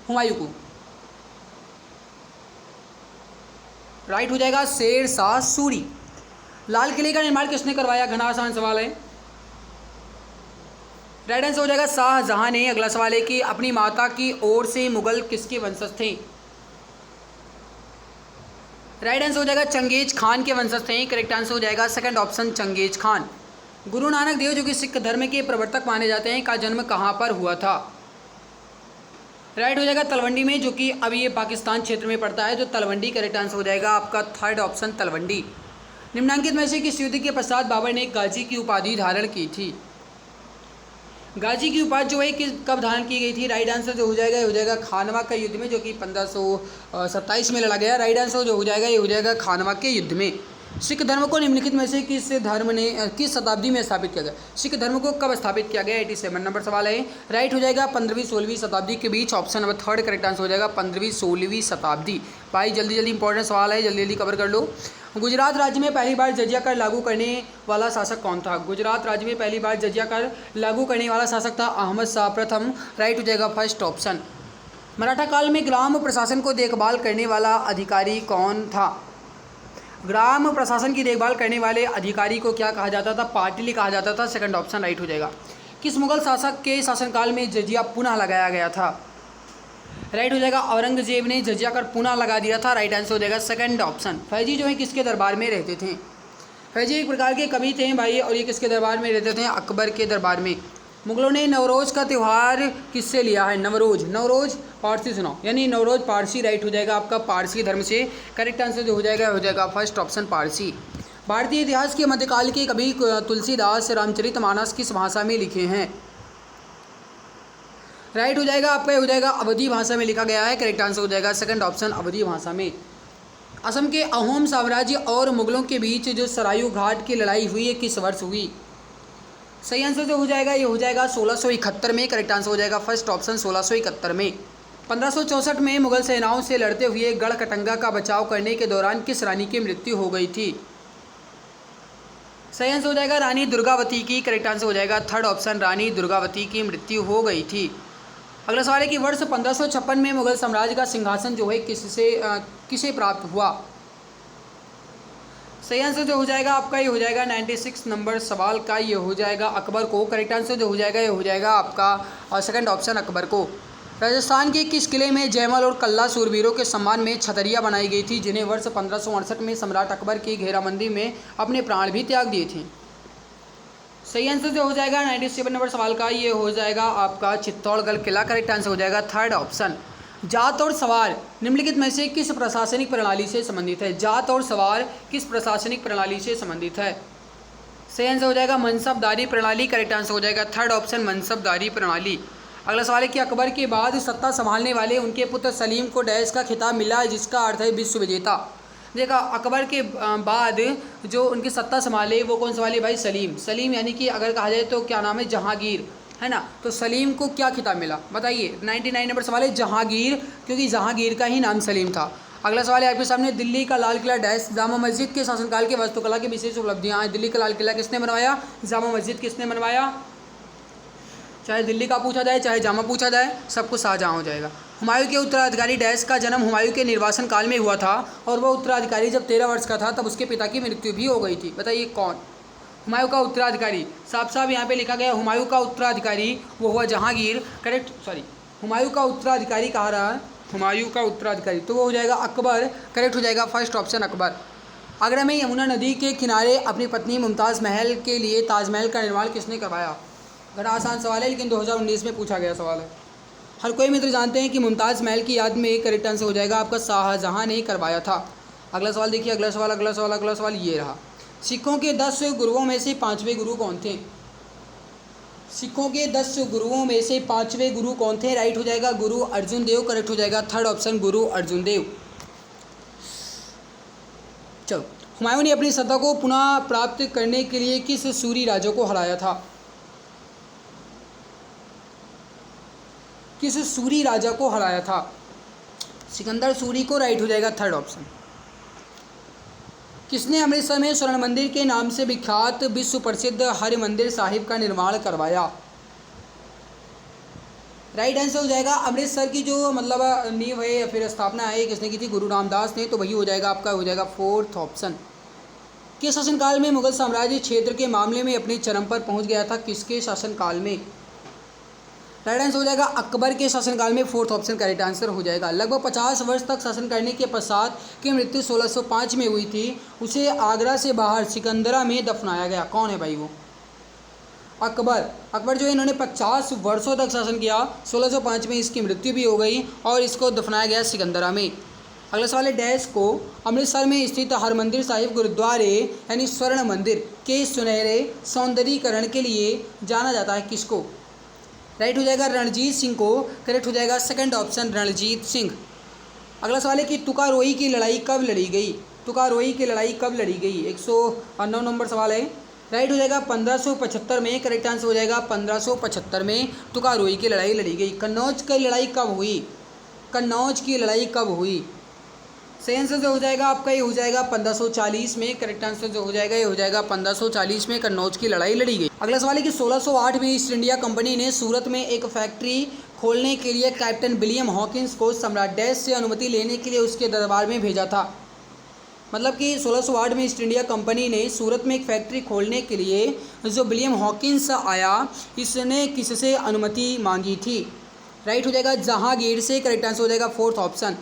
हुमायूं को? राइट हो जाएगा शेर शाह सूरी। लाल किले का निर्माण किसने करवाया? घना आसान सवाल है। राइट आंसर हो जाएगा शाहजहां ने। अगला सवाल है कि अपनी माता की ओर से मुगल किसके वंशज थे? राइट आंसर हो जाएगा चंगेज खान के वंशज थे। करेक्ट आंसर हो जाएगा second option, Genghis Khan. Guru Nanak Dev जो कि सिख धर्म के प्रवर्तक माने जाते हैं का जन्म कहाँ पर हुआ था? राइट हो जाएगा तलवंडी में, जो कि अभी ये पाकिस्तान क्षेत्र में पड़ता है, जो तलवंडी। करेक्ट आंसर हो जाएगा आपका थर्ड ऑप्शन, तलवंडी। निम्नांकित में से किस युद्ध के पश्चात बाबर ने गाजी की उपाधि धारण की थी? गाजी की उपाधि जो है कि कब धारण की गई थी? राइट आंसर जो हो जाएगा खानवा के युद्ध में, जो कि 1527 में लड़ा गया। राइट आंसर जो हो जाएगा ये हो जाएगा खानवा के युद्ध में। सिख धर्म को निम्नलिखित में से किस शताब्दी में स्थापित किया गया? सिख धर्म को कब स्थापित किया गया? 87 नंबर सवाल है। राइट हो जाएगा 15वीं-16वीं शताब्दी के बीच। Option number third correct answer हो जाएगा 15वीं-16वीं शताब्दी। भाई जल्दी जल्दी इंपॉर्टेंट सवाल है, जल्दी जल्दी कवर कर लो। गुजरात राज्य में पहली बार जजिया कर लागू करने वाला शासक कौन था? गुजरात राज्य में पहली बार जजिया कर लागू करने वाला शासक था अहमद शाह प्रथम। राइट हो जाएगा फर्स्ट ऑप्शन। मराठा काल में ग्राम प्रशासन को देखभाल करने वाला अधिकारी कौन था? ग्राम प्रशासन की देखभाल करने वाले अधिकारी को क्या कहा जाता था? पाटिल कहा जाता था। सेकंड ऑप्शन राइट हो जाएगा। किस मुगल शासक के शासनकाल में जजिया पुनः लगाया गया था? राइट हो जाएगा, औरंगजेब ने जजिया कर पुनः लगा दिया था। राइट आंसर हो जाएगा सेकंड ऑप्शन। फैजी जो है किसके दरबार में रहते थे? फैजी एक प्रकार के कवि थे भाई, और ये किसके दरबार में रहते थे? अकबर के दरबार में। मुगलों ने नवरोज़ का त्यौहार किससे लिया है? नवरोज़ पारसी सुनाओ, यानी नवरोज़ पारसी। राइट हो जाएगा आपका पारसी धर्म से। करेक्ट आंसर जो हो जाएगा फर्स्ट ऑप्शन पारसी। भारतीय इतिहास के मध्यकाल के कवि तुलसीदास रामचरितमानस किस भाषा में लिखे हैं? राइट हो जाएगा आपका, हो जाएगा अवधी भाषा में लिखा गया है। करेक्ट आंसर हो जाएगा सेकंड ऑप्शन अवधी भाषा में। असम के अहोम साम्राज्य और मुगलों के बीच जो सरायू घाट की लड़ाई हुई है किस वर्ष हुई? सही आंसर जो हो जाएगा ये हो जाएगा 1671 में। करेक्ट आंसर हो जाएगा फर्स्ट ऑप्शन 1671 में। 1564 में मुगल सेनाओं से लड़ते हुए गढ़कटंगा का बचाव करने के दौरान किस रानी की मृत्यु हो गई थी? सही आंसर हो जाएगा रानी दुर्गावती की। करेक्ट आंसर हो जाएगा थर्ड ऑप्शन, रानी दुर्गावती की मृत्यु हो गई थी। अगला सवाल है कि वर्ष 1556 में मुगल साम्राज्य का सिंहासन जो है किसे प्राप्त हुआ? सही आंसर जो हो जाएगा आपका ये हो जाएगा 96 नंबर सवाल का ये हो जाएगा अकबर को। करेक्ट आंसर जो हो जाएगा ये हो जाएगा आपका सेकंड ऑप्शन अकबर को। राजस्थान के किस किले में जयमल और कल्ला सूरवीरों के सम्मान में छतरियाँ बनाई गई थी, जिन्हें वर्ष 1568 में सम्राट अकबर की घेराबंदी में अपने प्राण भी त्याग दिए थे? सही आंसर जो हो जाएगा 97 नंबर सवाल का ये हो जाएगा आपका चित्तौड़गढ़ किला। करेक्ट आंसर हो जाएगा थर्ड ऑप्शन। जात और सवार निम्नलिखित में से किस प्रशासनिक प्रणाली से संबंधित है? जात और सवार किस प्रशासनिक प्रणाली से संबंधित है? सही आंसर हो जाएगा मनसबदारी प्रणाली। करेक्ट आंसर हो जाएगा थर्ड ऑप्शन मनसबदारी प्रणाली। अगला सवाल है कि अकबर के बाद सत्ता संभालने वाले उनके पुत्र सलीम को डैश का खिताब मिला जिसका अर्थ है विश्व विजेता। देखा, अकबर के बाद जो उनकी सत्ता संभाले वो कौन संभाले भाई? सलीम यानी कि अगर कहा जाए तो क्या नाम है? जहांगीर, है ना। तो सलीम को क्या खिताब मिला बताइए? 99 नंबर सवाल है जहांगीर, क्योंकि जहांगीर का ही नाम सलीम था। अगला सवाल है आपके सामने, दिल्ली का लाल किला डैश जामा मस्जिद के शासनकाल की वास्तुकला की विशेष उपलब्धियाँ हैं। दिल्ली का लाल किला किसने बनवाया? जामा मस्जिद किसने बनवाया? चाहे दिल्ली का पूछा जाए चाहे जामा पूछा जाए, सब कुछ शाहजहाँ हो जाएगा। हुमायूं के उत्तराधिकारी डैश का जन्म हुमायूं के निर्वासन काल में हुआ था और वह उत्तराधिकारी जब 13 वर्ष का था तब उसके पिता की मृत्यु भी हो गई थी। बताइए कौन? हुमायूं का उत्तराधिकारी, साफ यहाँ पे लिखा गया हुमायूं का उत्तराधिकारी, वो हुआ जहांगीर। हुमायूं का उत्तराधिकारी कहा रहा है, हुमायूं का उत्तराधिकारी, तो वो हो जाएगा अकबर। करेक्ट हो जाएगा फर्स्ट ऑप्शन अकबर। आगरा में यमुना नदी के किनारे अपनी पत्नी मुमताज़ महल के लिए ताजमहल का निर्माण किसने करवाया? बड़ा आसान सवाल है लेकिन 2019 में पूछा गया सवाल है। हर कोई मित्र जानते हैं कि मुमताज़ महल की याद में करेक्ट आंसर हो जाएगा आपका शाहजहाँ ने करवाया था। अगला सवाल देखिए, अगला सवाल ये रहा। सिखों के 10 गुरुओं में से 5वें गुरु कौन थे? सिखों के 10 गुरुओं में से 5वें गुरु कौन थे? राइट हो जाएगा गुरु अर्जुन देव। करेक्ट हो जाएगा थर्ड ऑप्शन गुरु अर्जुन देव। चलो, हुमायूं ने अपनी सत्ता को पुनः प्राप्त करने के लिए किस सूरी राजा को हराया था? किस सूरी राजा को हराया था? सिकंदर सूरी को। राइट हो जाएगा थर्ड ऑप्शन। किसने अमृतसर में स्वर्ण मंदिर के नाम से विख्यात विश्व प्रसिद्ध हरिमंदिर साहिब का निर्माण करवाया? राइट आंसर हो जाएगा अमृतसर की जो मतलब नींव है या फिर स्थापना है किसने की थी? गुरु रामदास ने। तो वही हो जाएगा आपका, हो जाएगा फोर्थ ऑप्शन। किस शासनकाल में मुगल साम्राज्य क्षेत्र के मामले में अपनी चरम पर पहुंच गया था? किसके शासनकाल में? राइट आंसर हो जाएगा अकबर के शासनकाल में। फोर्थ ऑप्शन करेक्ट आंसर हो जाएगा। लगभग 50 वर्ष तक शासन करने के पश्चात की मृत्यु 1605 में हुई थी। उसे आगरा से बाहर सिकंदरा में दफनाया गया। कौन है भाई वो? अकबर जो है इन्होंने 50 वर्षों तक शासन किया। 1605 में इसकी मृत्यु भी हो गई और इसको दफनाया गया सिकंदरा में। अगला सवाल है, डैश को अमृतसर में स्थित हरमंदिर साहिब गुरुद्वारे यानी स्वर्ण मंदिर के सुनहरे सौंदर्यीकरण के लिए जाना जाता है? किसको? राइट हो जाएगा रणजीत सिंह को। करेक्ट हो जाएगा सेकंड ऑप्शन रणजीत सिंह। अगला सवाल है कि तुकारोई की लड़ाई कब लड़ी गई? तुकारोई की लड़ाई कब लड़ी गई? 109 नंबर सवाल है। राइट हो जाएगा 1575 में। करेक्ट आंसर हो जाएगा 1575 में तुकारोई की लड़ाई लड़ी गई। कन्नौज की लड़ाई कब हुई? कन्नौज की लड़ाई कब हुई? सही आंसर जो हो जाएगा आपका ये हो जाएगा 1540 में। करेक्ट आंसर जो हो जाएगा ये हो जाएगा 1540 में कन्नौज की लड़ाई लड़ी गई। अगला सवाल है कि 1608 में ईस्ट इंडिया कंपनी ने सूरत में एक फैक्ट्री खोलने के लिए कैप्टन विलियम हॉकिंस को सम्राट डैश से अनुमति लेने के लिए उसके दरबार में भेजा था। मतलब कि 1608 में ईस्ट इंडिया कंपनी ने सूरत में एक फैक्ट्री खोलने के लिए जो विलियम हॉकिंस आया, इसने किससे अनुमति मांगी थी? राइट हो जाएगा जहांगीर से। करेक्ट आंसर हो जाएगा फोर्थ ऑप्शन।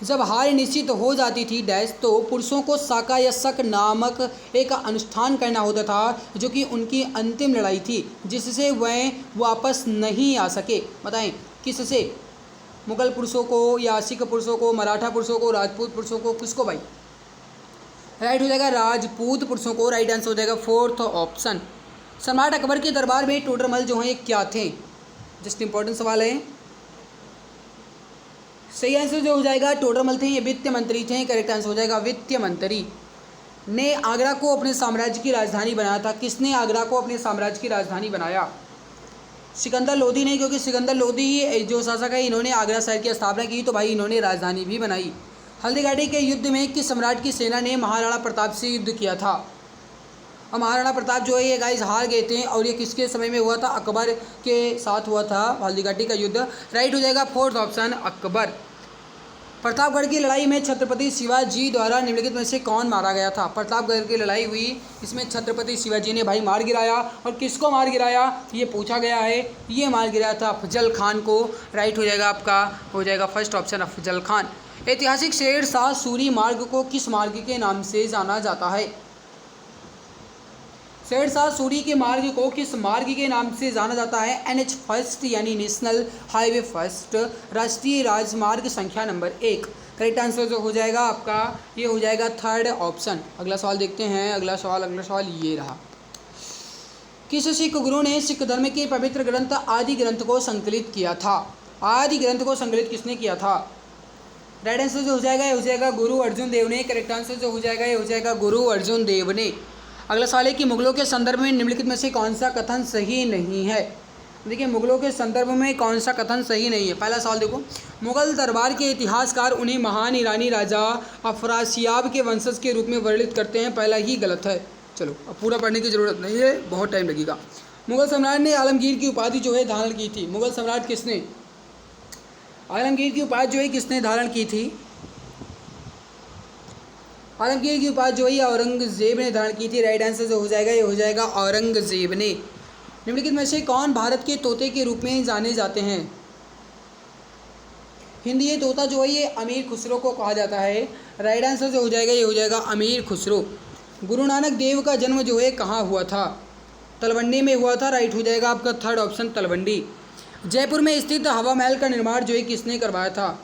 जब हार निश्चित हो जाती थी डैश, तो पुरुषों को साका या शक नामक एक अनुष्ठान करना होता था, जो कि उनकी अंतिम लड़ाई थी, जिससे वह वापस नहीं आ सके। बताएं किससे? मुगल पुरुषों को या सिख पुरुषों को, मराठा पुरुषों को, राजपूत पुरुषों को, किसको भाई? राइट हो जाएगा राजपूत पुरुषों को। राइट आंसर हो जाएगा फोर्थ ऑप्शन। सम्राट अकबर के दरबार में टोडरमल जो हैं क्या थे? जस्ट इंपॉर्टेंट सवाल है। सही आंसर जो हो जाएगा टोडरमल थे, ये वित्त मंत्री थे। करेक्ट आंसर हो जाएगा वित्त मंत्री। ने आगरा को अपने साम्राज्य की राजधानी बनाया था। किसने आगरा को अपने साम्राज्य की राजधानी बनाया? सिकंदर लोधी नहीं, क्योंकि सिकंदर लोधी जो शासक है, इन्होंने आगरा शहर की स्थापना की, तो भाई इन्होंने राजधानी भी बनाई। हल्दीघाटी के युद्ध में किस सम्राट की सेना ने महाराणा प्रताप से युद्ध किया था? और महाराणा प्रताप जो है ये गाइस हार गए थे, और ये किसके समय में हुआ था? अकबर के साथ हुआ था हल्दीघाटी का युद्ध। राइट हो जाएगा फोर्थ ऑप्शन अकबर। प्रतापगढ़ की लड़ाई में छत्रपति शिवाजी द्वारा निम्नलिखित में से कौन मारा गया था? प्रतापगढ़ की लड़ाई हुई, इसमें छत्रपति शिवाजी ने भाई मार गिराया। और किसको मार गिराया ये पूछा गया है। ये मार गिराया था अफजल खान को। राइट हो जाएगा आपका, हो जाएगा फर्स्ट ऑप्शन अफजल खान। ऐतिहासिक शेर शाह सूरी मार्ग को किस मार्ग के नाम से जाना जाता है? शेर शाह सूरी के मार्ग को किस मार्ग के नाम से जाना जाता है? NH फर्स्ट यानी नेशनल हाईवे फर्स्ट, राष्ट्रीय राजमार्ग संख्या नंबर 1। करेक्ट आंसर जो हो जाएगा आपका ये हो जाएगा थर्ड ऑप्शन। अगला सवाल देखते हैं। अगला सवाल ये रहा। किस सिख गुरु ने सिख धर्म के पवित्र ग्रंथ आदि ग्रंथ को संकलित किया था? आदि ग्रंथ को संकलित किसने किया था? राइट आंसर जो हो जाएगा ये हो जाएगा गुरु अर्जुन देव ने। करेक्ट आंसर जो हो जाएगा ये हो जाएगा गुरु अर्जुन देव ने। अगला सवाल है कि मुगलों के संदर्भ में निम्नलिखित में से कौन सा कथन सही नहीं है? देखिए मुगलों के संदर्भ में कौन सा कथन सही नहीं है। पहला सवाल देखो, मुगल दरबार के इतिहासकार उन्हें महान ईरानी राजा अफरासियाब के वंशज के रूप में वर्णित करते हैं। पहला ही गलत है। चलो अब पूरा पढ़ने की ज़रूरत नहीं है, बहुत टाइम लगेगा। मुगल सम्राट ने आलमगीर की उपाधि जो है धारण की थी। मुगल सम्राट किसने आलमगीर की उपाधि जो है किसने धारण की थी? आलमगीर की उपाधि जो है औरंगजेब ने धारण की थी। राइट आंसर जो हो जाएगा ये हो जाएगा औरंगजेब ने। निम्नलिखित में से कौन भारत के तोते के रूप में जाने जाते हैं? हिंदी ये तोता जो है ये अमीर खुसरो को कहा जाता है। राइट आंसर जो हो जाएगा ये हो जाएगा अमीर खुसरो। गुरु नानक देव का जन्म जो है कहाँ हुआ था? तलवंडी में हुआ था। राइट हो जाएगा आपका थर्ड ऑप्शन तलवंडी। जयपुर में स्थित हवा महल का निर्माण जो है किसने करवाया था?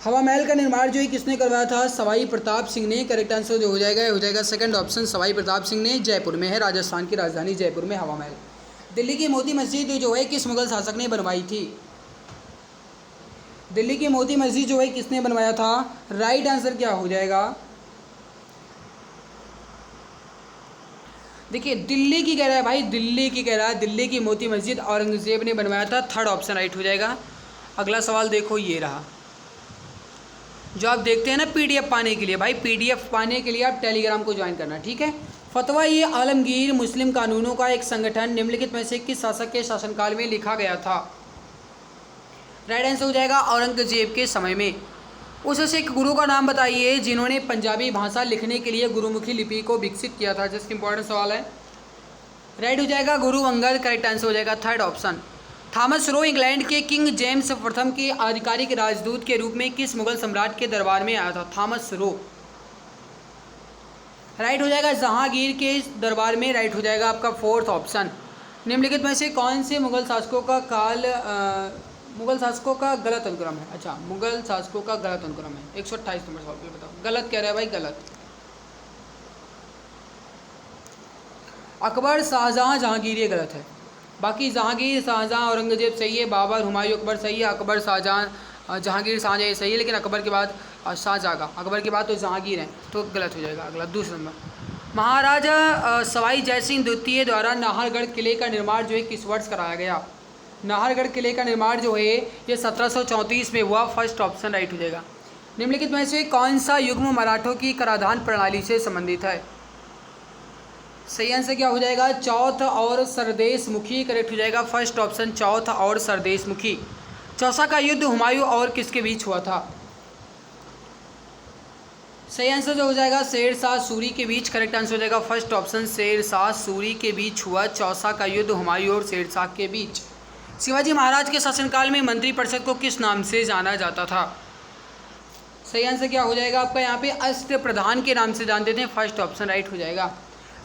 हवा महल का निर्माण जो है किसने करवाया था? सवाई प्रताप सिंह ने। करेक्ट आंसर जो हो जाएगा ये हो जाएगा सेकंड ऑप्शन सवाई प्रताप सिंह ने। जयपुर में है, राजस्थान की राजधानी जयपुर में हवा महल। दिल्ली की मोती मस्जिद जो है किस मुगल शासक ने बनवाई थी? दिल्ली की मोती मस्जिद जो है किसने बनवाया था? राइट आंसर क्या हो जाएगा? देखिए दिल्ली की कह रहा है भाई, दिल्ली की कह रहा है। दिल्ली की मोती मस्जिद औरंगजेब ने बनवाया था। थर्ड ऑप्शन राइट हो जाएगा। अगला सवाल देखो ये रहा, जो आप देखते हैं ना PDF पाने के लिए, भाई PDF पाने के लिए आप टेलीग्राम को ज्वाइन करना, ठीक है। फतवा ये आलमगीर मुस्लिम कानूनों का एक संगठन निम्नलिखित में से किस शासक के शासनकाल में लिखा गया था? राइट आंसर हो जाएगा औरंगजेब के समय में। उस सिख गुरु का नाम बताइए जिन्होंने पंजाबी भाषा लिखने के लिए गुरुमुखी लिपि को विकसित किया था। जस्ट इंपॉर्टेंट सवाल है। राइट हो जाएगा गुरु अंगद। करेक्ट आंसर हो जाएगा third option. Thomas Roe England के किंग जेम्स प्रथम के आधिकारिक राजदूत के रूप में किस मुगल सम्राट के दरबार में आया था? Thomas Roe. राइट हो जाएगा जहांगीर के दरबार में। राइट हो जाएगा आपका फोर्थ ऑप्शन। निम्नलिखित में से कौन से मुगल शासकों का गलत अनुक्रम है? अच्छा, मुगल शासकों का गलत अनुक्रम है। 128 नंबर सवाल बताओ। गलत कह रहा है भाई, गलत। अकबर, शाहजहां, जहांगीर ये गलत है। बाकी जहांगीर, शाहजहां, औरंगजेब सही है। बाबर, हुमायूं, अकबर सही है। अकबर, शाहजहां, जहांगीर, शाहजहां ये सही है, लेकिन अकबर के बाद शाहजहां, अकबर के बाद तो जहांगीर है, तो गलत हो जाएगा। अगला दूसरा नंबर, महाराजा सवाई जयसिंह द्वितीय द्वारा नाहरगढ़ किले का निर्माण जो है किस वर्ष कराया गया? नाहरगढ़ किले का निर्माण जो है ये 1734 में हुआ। फर्स्ट ऑप्शन राइट हो जाएगा। निम्नलिखित में से कौन सा युग्म मराठों की कराधान प्रणाली से संबंधित है? सही आंसर क्या हो जाएगा? चौथ और सरदेश मुखी। करेक्ट हो जाएगा फर्स्ट ऑप्शन चौथ और सरदेश मुखी। चौसा का युद्ध हुमायूं और किसके बीच हुआ था? सही आंसर जो हो जाएगा शेरशाह सूरी के बीच, करेक्ट आंसर हो जाएगा फर्स्ट ऑप्शन, शेरशाह सूरी के बीच हुआ चौसा का युद्ध हुमायूं और शेरशाह के बीच। शिवाजी महाराज के शासनकाल में मंत्रिपरिषद को किस नाम से जाना जाता था? सही आंसर क्या हो जाएगा आपका यहाँ पे अष्टप्रधान के नाम से जानते थे, फर्स्ट ऑप्शन राइट हो जाएगा।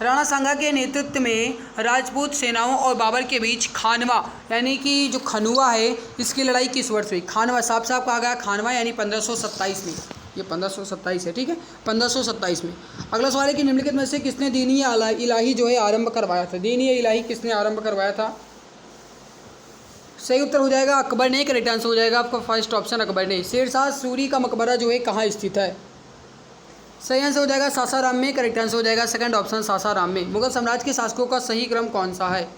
राणा सांगा के नेतृत्व में राजपूत सेनाओं और बाबर के बीच खानवा यानी कि जो खनुआ है इसकी लड़ाई किस वर्ष हुई? खानवा साफ साफ कहा गया खानवा यानी 1527 में, ये 1527 है, ठीक है 1527 में। अगला सवाल है कि निम्नलिखित में से किसने दीनी इलाही जो है आरंभ करवाया था? दीनी इलाही किसने आरंभ करवाया था? सही उत्तर हो जाएगा अकबर ने, करेक्ट आंसर हो जाएगा आपका फर्स्ट ऑप्शन अकबर ने। शेरशाह सूरी का मकबरा जो है कहाँ स्थित है? सही आंसर हो जाएगा सासाराम में, करेक्ट आंसर हो जाएगा सेकंड ऑप्शन सासाराम में। मुगल साम्राज्य के शासकों का सही क्रम कौन सा है?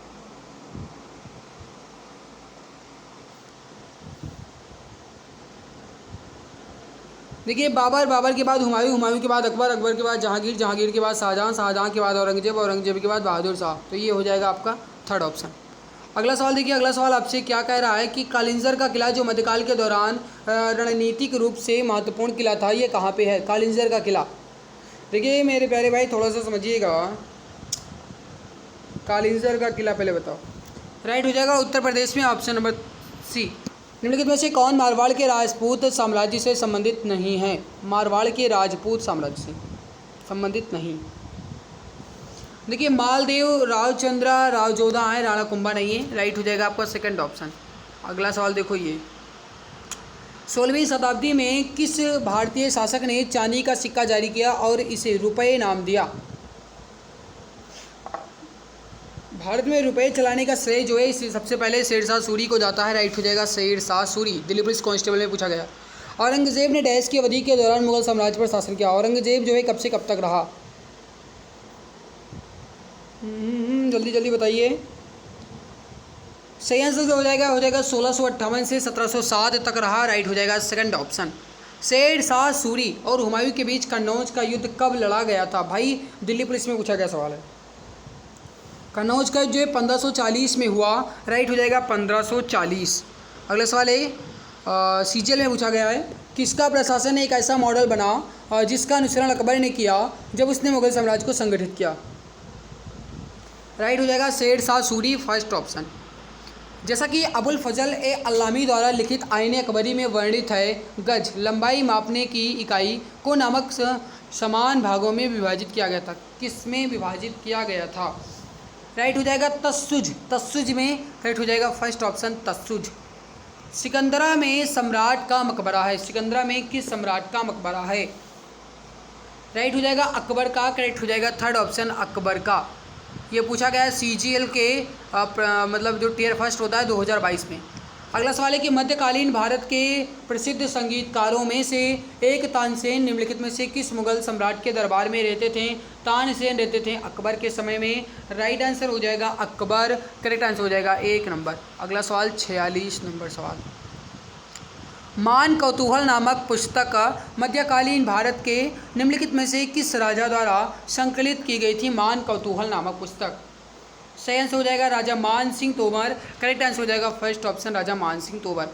देखिए बाबर के बाद हुमायूं के बाद अकबर के बाद जहांगीर के बाद शाहजहां के बाद औरंगजेब के बाद बहादुर शाह, तो ये हो जाएगा आपका थर्ड ऑप्शन। अगला सवाल देखिए, अगला सवाल आपसे क्या कह रहा है कि कालिंजर का किला जो मध्यकाल के दौरान रणनीतिक रूप से महत्वपूर्ण किला था, ये कहाँ पे है? कालिंजर का किला। देखिए मेरे प्यारे भाई थोड़ा सा समझिएगा, कालिंजर का किला पहले बताओ। राइट हो जाएगा उत्तर प्रदेश में, ऑप्शन नंबर सी। निम्नलिखित में से कौन मारवाड़ के राजपूत साम्राज्य से संबंधित नहीं है? मारवाड़ के राजपूत साम्राज्य से संबंधित नहीं। देखिए मालदेव रावचंद्रा रावजोधा है, राणा कुंभा नहीं है, राइट हो जाएगा आपका सेकंड ऑप्शन। अगला सवाल देखो, ये 16वीं शताब्दी में किस भारतीय शासक ने चांदी का सिक्का जारी किया और इसे रुपये नाम दिया? भारत में रुपये चलाने का श्रेय जो है इसे सबसे पहले शेरशाह सूरी को जाता है, राइट हो जाएगा शेरशाह सूरी। दिल्ली पुलिस कांस्टेबल में पूछा गया। औरंगजेब ने डैश की अवधि के दौरान मुगल साम्राज्य पर शासन किया। औरंगजेब जो है कब से कब तक रहा? जल्दी जल्दी बताइए। सही आंसर जो हो जाएगा 1658 से 1707 तक रहा, राइट हो जाएगा सेकंड ऑप्शन। शेरशाह सूरी और हुमायूं के बीच कन्नौज का युद्ध कब लड़ा गया था? भाई दिल्ली पुलिस में पूछा गया सवाल है। कन्नौज का जो है 1540 में हुआ, राइट हो जाएगा 1540। अगला सवाल है सीजीएल में पूछा गया है, किसका प्रशासन एक ऐसा मॉडल बना जिसका अनुसरण अकबर ने किया जब उसने मुगल साम्राज्य को संगठित किया? राइट हो जाएगा शेरशाह सूरी, फर्स्ट ऑप्शन। जैसा कि अबुल फजल ए अल्लामी द्वारा लिखित आईन अकबरी में वर्णित है, गज लंबाई मापने की इकाई को नामक समान भागों में विभाजित किया गया था। किस में विभाजित किया गया था? राइट हो जाएगा तस्सुज, तस्सुज में, राइट हो जाएगा फर्स्ट ऑप्शन तस्सुज। सिकंदरा में सम्राट का मकबरा है, सिकंदरा में किस सम्राट का मकबरा है? राइट हो जाएगा अकबर का, करेक्ट हो जाएगा थर्ड ऑप्शन अकबर का। ये पूछा गया है सीजीएल के मतलब जो टियर फर्स्ट होता है 2022 में। अगला सवाल है कि मध्यकालीन भारत के प्रसिद्ध संगीतकारों में से एक तानसेन निम्नलिखित में से किस मुगल सम्राट के दरबार में रहते थे? तानसेन रहते थे अकबर के समय में, राइट आंसर हो जाएगा अकबर, करेक्ट आंसर हो जाएगा 1 नंबर। अगला सवाल 46 नंबर सवाल, मान कौतूहल नामक पुस्तक मध्यकालीन भारत के निम्नलिखित में से किस राजा द्वारा संकलित की गई थी? मान कौतूहल नामक पुस्तक। सही आंसर हो जाएगा राजा मान सिंह तोमर, करेक्ट आंसर हो जाएगा फर्स्ट ऑप्शन राजा मान सिंह तोमर।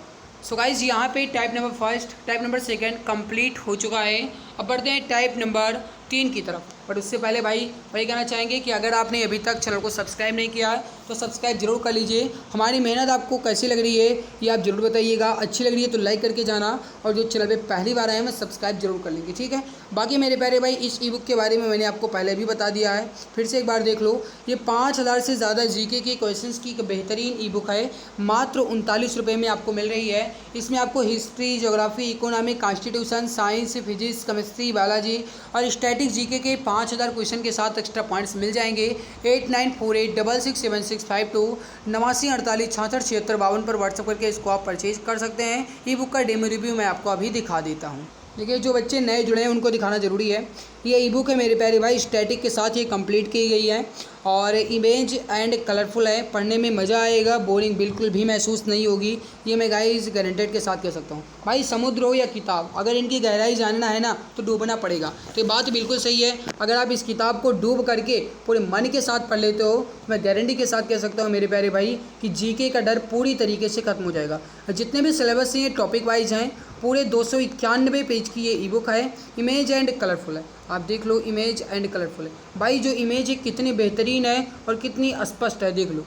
सो गाइस यहाँ पे type number first, type number second complete हो चुका है। अब बढ़ते हैं टाइप नंबर 3 की तरफ। बट उससे पहले भाई वही कहना चाहेंगे कि अगर आपने अभी तक चैनल को सब्सक्राइब नहीं किया है तो सब्सक्राइब जरूर कर लीजिए। हमारी मेहनत आपको कैसी लग रही है ये आप जरूर बताइएगा। अच्छी लग रही है तो लाइक करके जाना, और जो चैनल पे पहली बार आए हैं सब्सक्राइब जरूर कर लेंगे, ठीक है। बाकी मेरे प्यारे भाई इस ई बुक के बारे में मैंने आपको पहले भी बता दिया है, फिर से एक बार देख लो। ये 5000 से ज़्यादा जीके के क्वेश्चंस की एक बेहतरीन ई बुक है, मात्र 39 रुपये में आपको मिल रही है। इसमें आपको history, geography, economic, constitution, science, physics, chemistry, biology और स्टैटिक जीके के 5000 क्वेश्चन के साथ एक्स्ट्रा पॉइंट्स मिल जाएंगे। 8948667652 8948666652 पर व्हाट्सअप करके इसको आप परचेज कर सकते हैं। ई बुक का डेमो रिव्यू मैं आपको अभी दिखा देता हूँ। देखिए जो बच्चे नए जुड़े हैं उनको दिखाना ज़रूरी है। ये ई बुक है मेरे प्यारे भाई, स्टैटिक के साथ ये कंप्लीट की गई है और इमेज एंड कलरफुल है, पढ़ने में मज़ा आएगा, बोरिंग बिल्कुल भी महसूस नहीं होगी, ये मैं गाइस गारंटेड के साथ कह सकता हूँ। भाई समुद्र हो या किताब, अगर इनकी गहराई जानना है ना तो डूबना पड़ेगा। तो ये बात बिल्कुल सही है, अगर आप इस किताब को डूब करके पूरे मन के साथ पढ़ लेते हो, मैं गारंटी के साथ कह सकता हूँ मेरे प्यारे भाई कि जीके का डर पूरी तरीके से खत्म हो जाएगा। जितने भी सिलेबस हैं ये टॉपिक वाइज हैं, पूरे 291 पेज की ये ई बुक है, इमेज एंड कलरफुल है। आप देख लो, इमेज एंड कलरफुल है भाई, जो इमेज है कितनी बेहतरीन है और कितनी स्पष्ट है, देख लो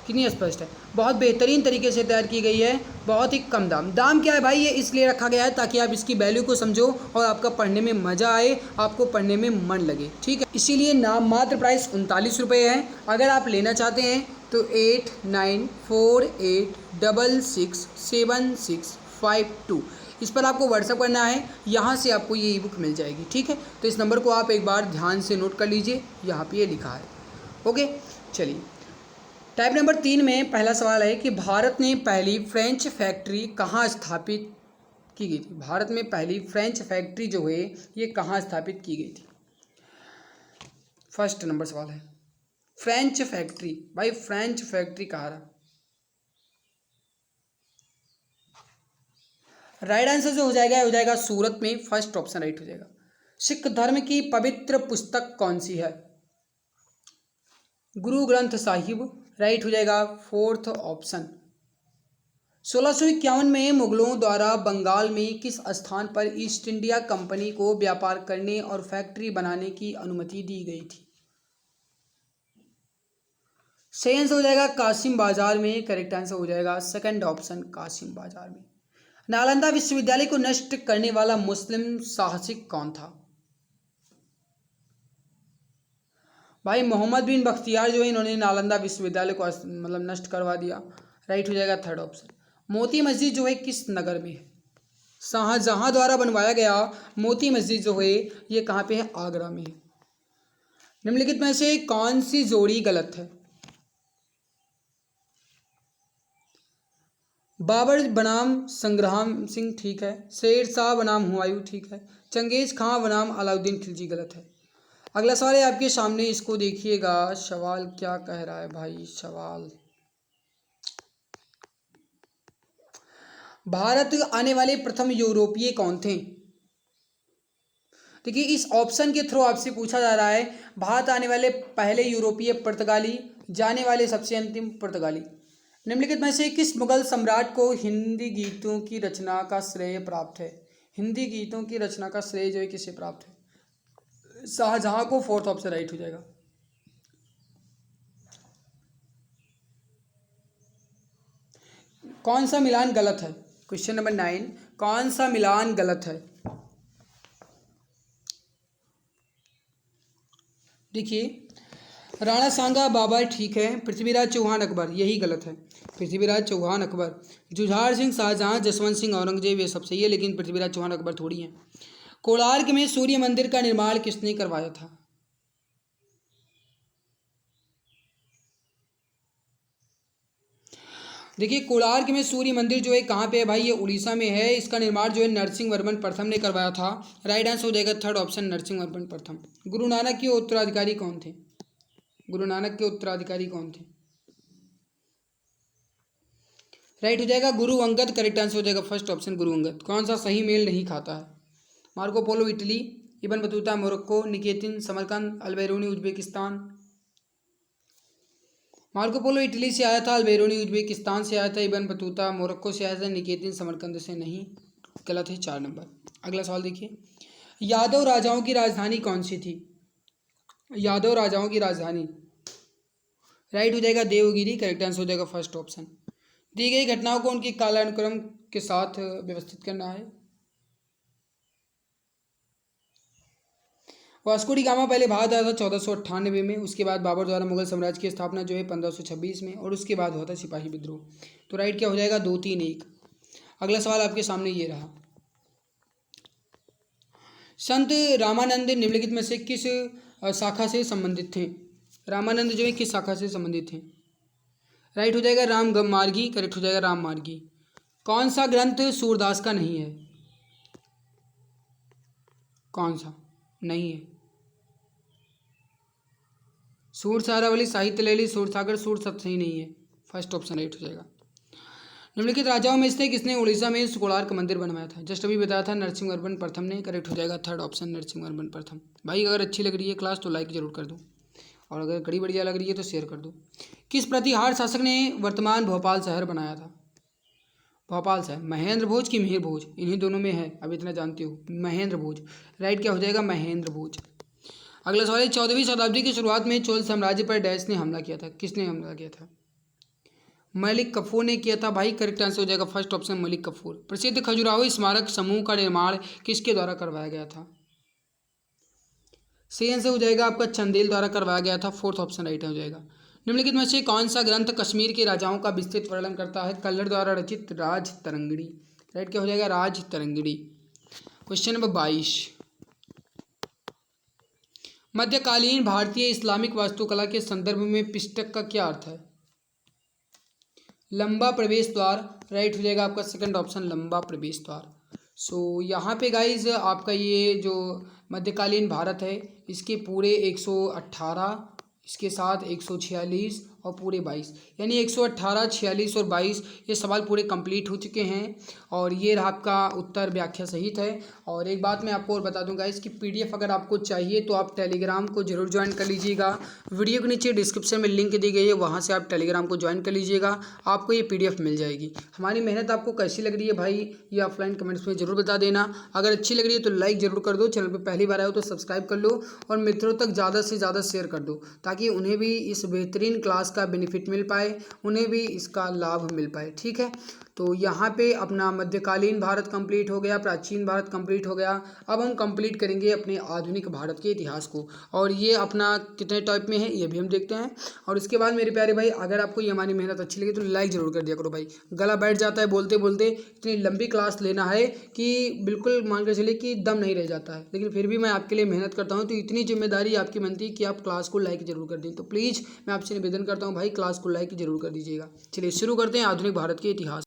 कितनी स्पष्ट है, बहुत बेहतरीन तरीके से तैयार की गई है, बहुत ही कम दाम क्या है भाई, ये इसलिए रखा गया है ताकि आप इसकी वैल्यू को समझो और आपका पढ़ने में मज़ा आए, आपको पढ़ने में मन लगे, ठीक है। इसीलिए नाम मात्र प्राइस 39 रुपये है। अगर आप लेना चाहते हैं तो 8948667652 इस पर आपको व्हाट्सअप करना है, यहाँ से आपको ये ई बुक मिल जाएगी, ठीक है। तो इस नंबर को आप एक बार ध्यान से नोट कर लीजिए, यहाँ पे ये लिखा है, ओके। चलिए, टाइप नंबर 3 में पहला सवाल है कि भारत ने पहली फ्रेंच फैक्ट्री कहाँ स्थापित की गई थी। भारत में पहली फ्रेंच फैक्ट्री जो है ये कहाँ स्थापित की गई थी। फर्स्ट नंबर सवाल है फ्रेंच फैक्ट्री, भाई फ्रेंच फैक्ट्री कहाँ रहा। राइट आंसर जो हो जाएगा सूरत में, फर्स्ट ऑप्शन राइट हो जाएगा। सिख धर्म की पवित्र पुस्तक कौन सी है। गुरु ग्रंथ साहिब, राइट हो जाएगा फोर्थ ऑप्शन। 1651 में मुगलों द्वारा बंगाल में किस स्थान पर ईस्ट इंडिया कंपनी को व्यापार करने और फैक्ट्री बनाने की अनुमति दी गई थी। सही आंसर हो जाएगा कासिम बाजार में, करेक्ट आंसर हो जाएगा सेकंड ऑप्शन कासिम बाजार में। नालंदा विश्वविद्यालय को नष्ट करने वाला मुस्लिम साहसिक कौन था। भाई मोहम्मद बिन बख्तियार जो है, इन्होंने नालंदा विश्वविद्यालय को मतलब नष्ट करवा दिया, राइट हो जाएगा थर्ड ऑप्शन। मोती मस्जिद जो है किस नगर में है। शाहजहां द्वारा बनवाया गया मोती मस्जिद जो है ये कहाँ पे है, आगरा में है। निम्नलिखित में से कौन सी जोड़ी गलत है। बाबर बनाम संग्राम सिंह ठीक है, शेर शाह बनाम हुमायूं ठीक है, चंगेज खां बनाम अलाउद्दीन खिलजी गलत है। अगला सवाल है आपके सामने, इसको देखिएगा, सवाल क्या कह रहा है भाई। सवाल, भारत आने वाले प्रथम यूरोपीय कौन थे। देखिए इस ऑप्शन के थ्रू आपसे पूछा जा रहा है भारत आने वाले पहले यूरोपीय पुर्तगाली, जाने वाले सबसे अंतिम पुर्तगाली। निम्नलिखित में से किस मुगल सम्राट को हिंदी गीतों की रचना का श्रेय प्राप्त है। हिंदी गीतों की रचना का श्रेय जो है किसे प्राप्त है। शाहजहां को, फोर्थ ऑप्शन राइट हो जाएगा। कौन सा मिलान गलत है। क्वेश्चन नंबर 9, कौन सा मिलान गलत है। देखिए राणा सांगा बाबर ठीक है, पृथ्वीराज चौहान अकबर यही गलत है। पृथ्वीराज चौहान अकबर, जुझार सिंह शाहजहां, जसवंत सिंह औरंगजेब ये सब सही है, लेकिन पृथ्वीराज चौहान अकबर थोड़ी है। कोणार्क में सूर्य मंदिर का निर्माण किसने करवाया था। देखिए कोणार्क में सूर्य मंदिर जो है कहाँ पे है भाई, ये उड़ीसा में है। इसका निर्माण जो है नरसिंह वर्मन प्रथम ने करवाया था। राइट आंसर हो जाएगा थर्ड ऑप्शन नरसिंह वर्मन प्रथम। गुरु नानक के उत्तराधिकारी कौन थे। गुरु नानक के उत्तराधिकारी कौन थे। राइट हो जाएगा गुरु अंगद, करेक्ट आंसर हो जाएगा फर्स्ट ऑप्शन गुरु अंगद। कौन सा सही मेल नहीं खाता है। Marco Polo Italy, Ibn Battuta Morocco, Nikitin Samarkand, Alberuni Uzbekistan. Marco Polo Italy से आया था, अल्बेरूनी उज्बेकिस्तान से आया था, इबन बतूता मोरक्को से आया था, निकेतिन समरकंद से नहीं, गलत है 4 नंबर। अगला सवाल देखिए, यादव राजाओं की राजधानी कौन सी थी। यादव राजाओं की राजधानी, राइट हो जाएगा देवगिरी, करेक्ट आंसर हो जाएगा फर्स्ट ऑप्शन। दी गई घटनाओं को उनके कालानुक्रम के साथ व्यवस्थित करना है। वास्को डी गामा पहले भारत आया था 1498 में, उसके बाद बाबर द्वारा मुगल साम्राज्य की स्थापना जो है 1526 में, और उसके बाद हुआ था सिपाही विद्रोह। तो राइट क्या हो जाएगा 2, 3, 1। अगला सवाल आपके सामने ये रहा, संत रामानंद निम्नलिखित में से किस शाखा से संबंधित थे। रामानंद जो है किस शाखा से संबंधित थे। राइट हो जाएगा राम मार्गी, करेक्ट हो जाएगा राम मार्गी। कौन सा ग्रंथ सूरदास का नहीं है। कौन सा। नहीं है। सूरज अरावली, साहित्य ले ली, सूरज सागर, सूरज सब सही नहीं है। फर्स्ट ऑप्शन राइट हो जाएगा। निम्नलिखित राजाओं में से किसने उड़ीसा में कोणार्क मंदिर बनवाया था? जस्ट अभी बताया था नरसिंहवर्मन प्रथम ने। करेक्ट हो जाएगा थर्ड ऑप्शन नरसिंहवर्मन प्रथम। भाई अगर अच्छी लग रही है क्लास तो लाइक जरूर कर दो, और अगर कड़ी बढ़िया लग रही है तो शेयर कर दो। किस प्रतिहार शासक ने वर्तमान भोपाल शहर बनाया था? भोपाल शहर महेंद्र भोज की मिहिर भोज, इन्हीं दोनों में है, अब इतना जानती हो। महेंद्र भोज राइट क्या हो जाएगा? महेंद्र भोज। अगला सवाल है 14वीं शताब्दी की शुरुआत में चोल साम्राज्य पर डैश ने हमला किया था? किसने हमला किया था? मलिक कफूर ने किया था भाई। करेक्ट आंसर हो जाएगा फर्स्ट ऑप्शन मलिक कफूर। प्रसिद्ध खजुराहो स्मारक समूह का निर्माण किसके द्वारा करवाया गया था? सही आंसर हो जाएगा आपका चंदेल द्वारा करवाया गया था। फोर्थ ऑप्शन राइट हो जाएगा। निम्नलिखित में से कौन सा ग्रंथ कश्मीर के राजाओं का विस्तृत वर्णन करता है? कल्लर द्वारा रचित राज तरंगिणी। राइट क्या हो जाएगा? राज तरंगिणी। क्वेश्चन नंबर 22, मध्यकालीन भारतीय इस्लामिक वास्तुकला के संदर्भ में पिष्टक का क्या अर्थ है? लंबा प्रवेश द्वार। राइट हो जाएगा आपका सेकंड ऑप्शन लंबा प्रवेश द्वार। सो यहाँ पे गाइज आपका ये जो मध्यकालीन भारत है इसके पूरे 118, इसके साथ 146 और पूरे 22, यानी 118, 46 और 22 ये सवाल पूरे कंप्लीट हो चुके हैं। और ये रहा आपका उत्तर व्याख्या सहित है। और एक बात मैं आपको और बता दूंगा, इसकी पीडीएफ अगर आपको चाहिए तो आप टेलीग्राम को जरूर ज्वाइन कर लीजिएगा। वीडियो के नीचे डिस्क्रिप्शन में लिंक दी गई है, वहाँ से आप टेलीग्राम को ज्वाइन कर लीजिएगा, आपको ये पीडीएफ मिल जाएगी। हमारी मेहनत आपको कैसी लग रही है भाई, ये ऑफलाइन कमेंट्स में जरूर बता देना। अगर अच्छी लग रही है तो लाइक जरूर कर दो, चैनल पर पहली बार आए हो तो सब्सक्राइब कर लो, और मित्रों तक ज़्यादा से ज़्यादा शेयर कर दो, ताकि उन्हें भी इस बेहतरीन क्लास का बेनिफिट मिल पाए, उन्हें भी इसका लाभ मिल पाए। ठीक है, तो यहाँ पे अपना मध्यकालीन भारत कंप्लीट हो गया, प्राचीन भारत कंप्लीट हो गया। अब हम कंप्लीट करेंगे अपने आधुनिक भारत के इतिहास को, और ये अपना कितने टाइप में है ये भी हम देखते हैं। और इसके बाद मेरे प्यारे भाई अगर आपको ये हमारी मेहनत अच्छी लगी तो लाइक जरूर कर दिया करो भाई। गला बैठ जाता है बोलते बोलते, इतनी लंबी क्लास लेना है कि बिल्कुल मान कर चलिए कि दम नहीं रह जाता है, लेकिन फिर भी मैं आपके लिए मेहनत करता हूँ, तो इतनी जिम्मेदारी आपकी बनती है कि आप क्लास को लाइक जरूर कर दें। तो प्लीज़ मैं आपसे निवेदन करता हूँ भाई क्लास को लाइक जरूर कर दीजिएगा। चलिए शुरू करते हैं आधुनिक भारत के इतिहास।